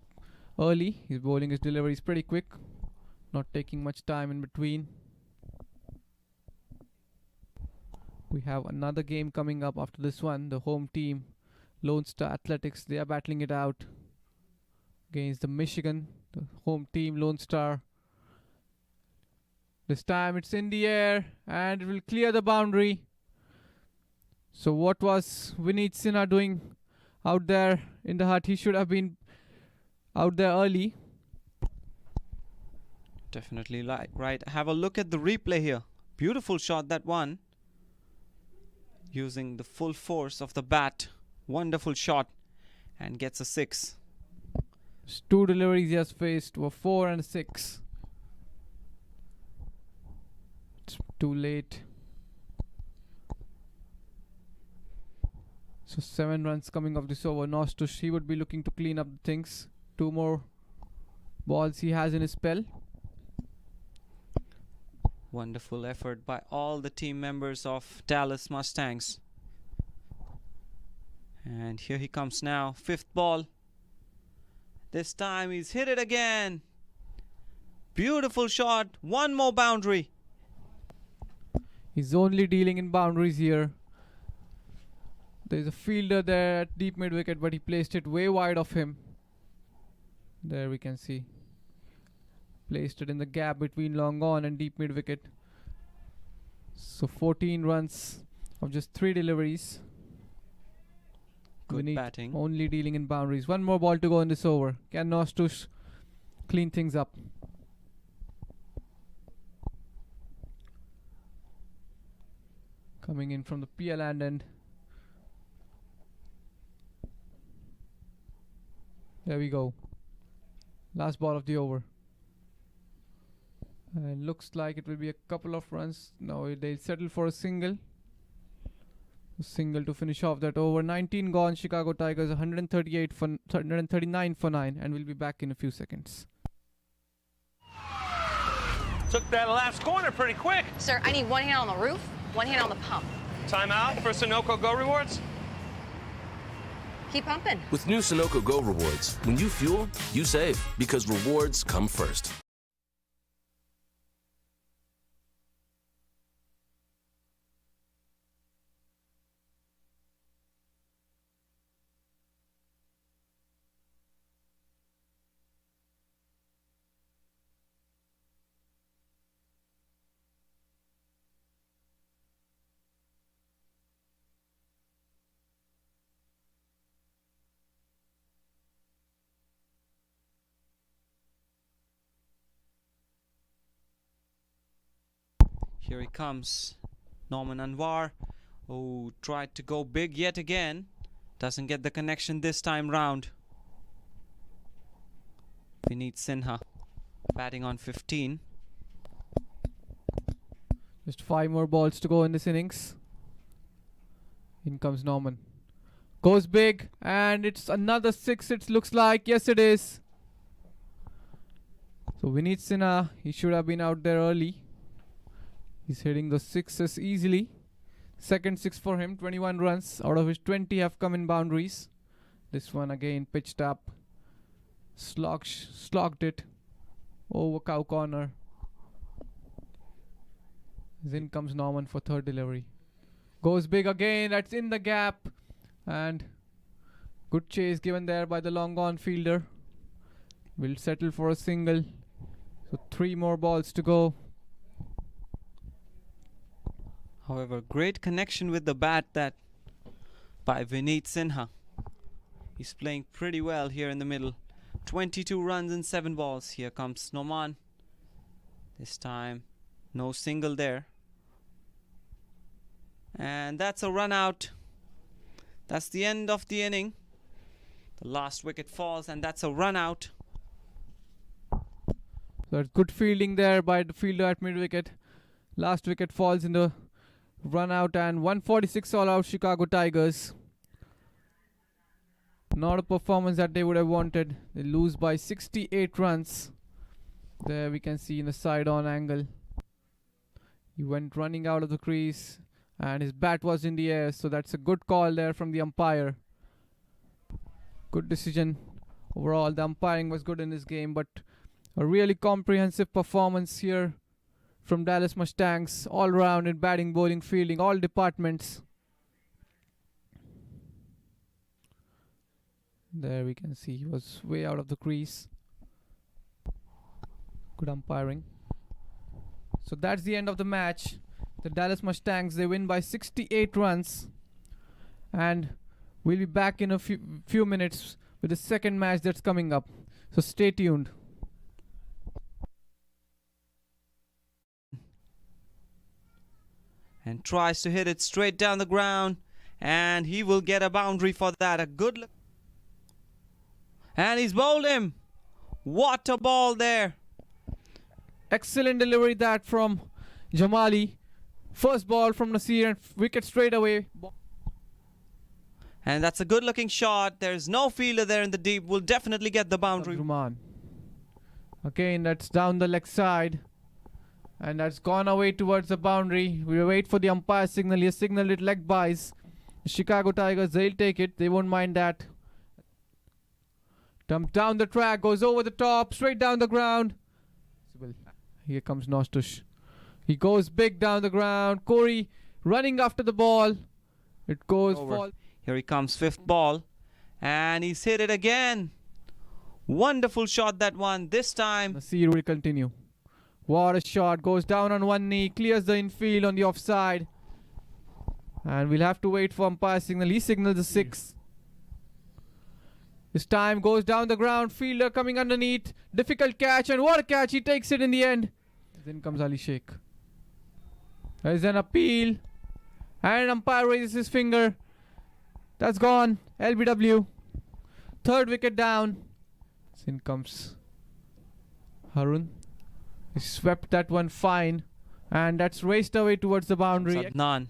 early. He's bowling his deliveries pretty quick, not taking much time in between. We have another game coming up after this one. The home team, Lone Star Athletics, they are battling it out against the Michigan, the home team, Lone Star. This time it's in the air and it will clear the boundary. So what was Vineet Sinha doing out there in the hut? He should have been out there early. Definitely right. Have a look at the replay here. Beautiful shot, that one. Using the full force of the bat. Wonderful shot. And gets a 6. 2 deliveries he has faced were 4 and 6. It's too late. So 7 runs coming off this over. Nostush, he would be looking to clean up things. 2 more balls he has in his spell. Wonderful effort by all the team members of Dallas Mustangs. And here he comes now. 5th ball. This time he's hit it again. Beautiful shot. 1 more boundary. He's only dealing in boundaries here. There's a fielder there at deep mid wicket, but he placed it way wide of him. There we can see. Placed it in the gap between long on and deep mid wicket. So 14 runs of just 3 deliveries. Good batting. Only dealing in boundaries. 1 more ball to go in this over. Can Nostush clean things up? Coming in from the PL end. There we go. Last ball of the over. And looks like it will be a couple of runs. No, they'll settle for a single. A single to finish off that over. 19 gone. Chicago Tigers 139 for 9, and we'll be back in a few seconds. Took that last corner pretty quick. Sir, I need 1 hand on the roof, 1 hand on the pump. Timeout for Sunoco Go Rewards. Keep pumping. With new Sunoco Go Rewards, when you fuel, you save, because rewards come first. Here he comes. Norman Anwar, who tried to go big yet again. Doesn't get the connection this time round. Vineet Sinha batting on 15. Just 5 more balls to go in this innings. In comes Norman. Goes big, and it's another 6, it looks like. Yes, it is. So Vineet Sinha, he should have been out there early. He's hitting the 6s easily. Second 6 for him. 21 runs, out of which 20 have come in boundaries. This one again pitched up. Slogged it over cow corner. In comes Norman for 3rd delivery. Goes big again. That's in the gap. And good chase given there by the long on fielder. Will settle for a single. So 3 more balls to go. However, great connection with the bat that by Vineet Sinha. He's playing pretty well here in the middle. 22 runs in 7 balls. Here comes Noman. This time, no single there. And that's a run out. That's the end of the inning. The last wicket falls, and that's a run out. So that's good fielding there by the fielder at mid wicket. Last wicket falls in the run out, and 146 all out Chicago Tigers. Not a performance that they would have wanted. They lose by 68 runs. There we can see in the side on angle. He went running out of the crease and his bat was in the air, so that's a good call there from the umpire. Good decision. Overall, the umpiring was good in this game, but a really comprehensive performance here from Dallas Mustangs, all round in batting, bowling, fielding, all departments. There we can see he was way out of the crease. Good umpiring. So that's the end of the match. The Dallas Mustangs, they win by 68 runs. And we'll be back in a few minutes with the second match that's coming up. So stay tuned. And tries to hit it straight down the ground. And he will get a boundary for that. A good look. And he's bowled him. What a ball there. Excellent delivery that from Jamali. First ball from Nasir and wicket straight away. And that's a good looking shot. There's no fielder there in the deep. Will definitely get the boundary. Ruman. Again, that's down the leg side. And that's gone away towards the boundary. We wait for the umpire signal. He has signaled it leg buys. The Chicago Tigers, they'll take it. They won't mind that. Dump down the track, goes over the top, straight down the ground. Here comes Nostush. He goes big down the ground. Corey running after the ball. It goes fall. Here he comes, 5th ball. And he's hit it again. Wonderful shot, that one. This time. Nasir will continue. What a shot. Goes down on one knee. Clears the infield on the offside. And we'll have to wait for umpire signal. He signals the 6. This time goes down the ground. Fielder coming underneath. Difficult catch. And what a catch. He takes it in the end. Then comes Ali Sheikh. There's an appeal. And umpire raises his finger. That's gone. LBW. 3rd wicket down. Then comes Harun. He swept that one fine. And that's raced away towards the boundary. Adnan.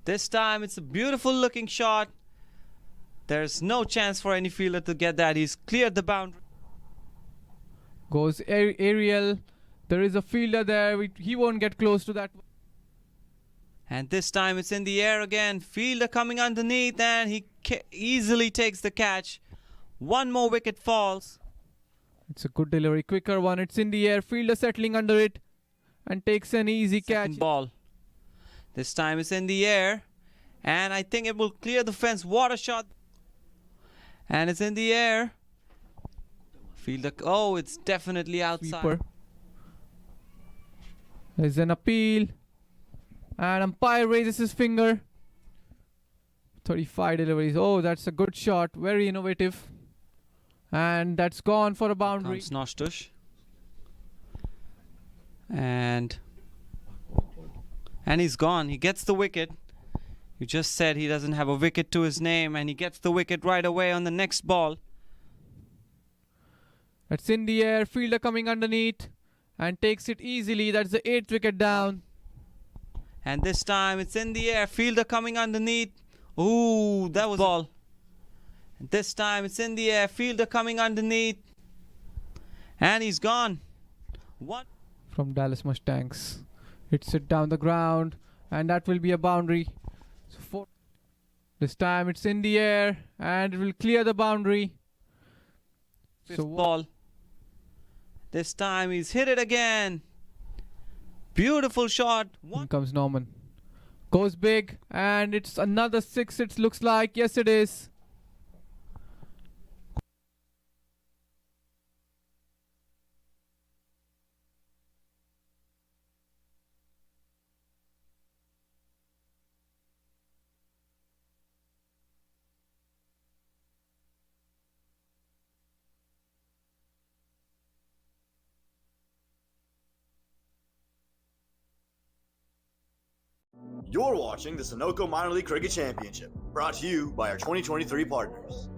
This time it's a beautiful looking shot. There's no chance for any fielder to get that. He's cleared the boundary. Goes aerial. There is a fielder there. He won't get close to that. And this time it's in the air again. Fielder coming underneath and he easily takes the catch. One more wicket falls. It's a good delivery. Quicker one. It's in the air. Fielder settling under it and takes an easy catch. Ball. This time it's in the air. And I think it will clear the fence. What a shot. And it's in the air. Fielder. Oh, it's definitely outside. Sweeper. There's an appeal. And umpire raises his finger. 35 deliveries. Oh, that's a good shot. Very innovative. And that's gone for a boundary. Comes Nostush. And he's gone. He gets the wicket. You just said he doesn't have a wicket to his name, and he gets the wicket right away on the next ball. That's in the air. Fielder coming underneath and takes it easily. That's the 8th wicket down. And this time it's in the air. Fielder coming underneath. Ooh, that was ball. And this time it's in the air. Fielder coming underneath. And he's gone. What? From Dallas Mustangs. Hits it down the ground. And that will be a boundary. So this time it's in the air. And it will clear the boundary. 5th ball. This time he's hit it again. Beautiful shot. Here comes Norman. Goes big, and it's another 6, it looks like. Yes, it is. You're watching the Sunoco Minor League Cricket Championship, brought to you by our 2023 partners.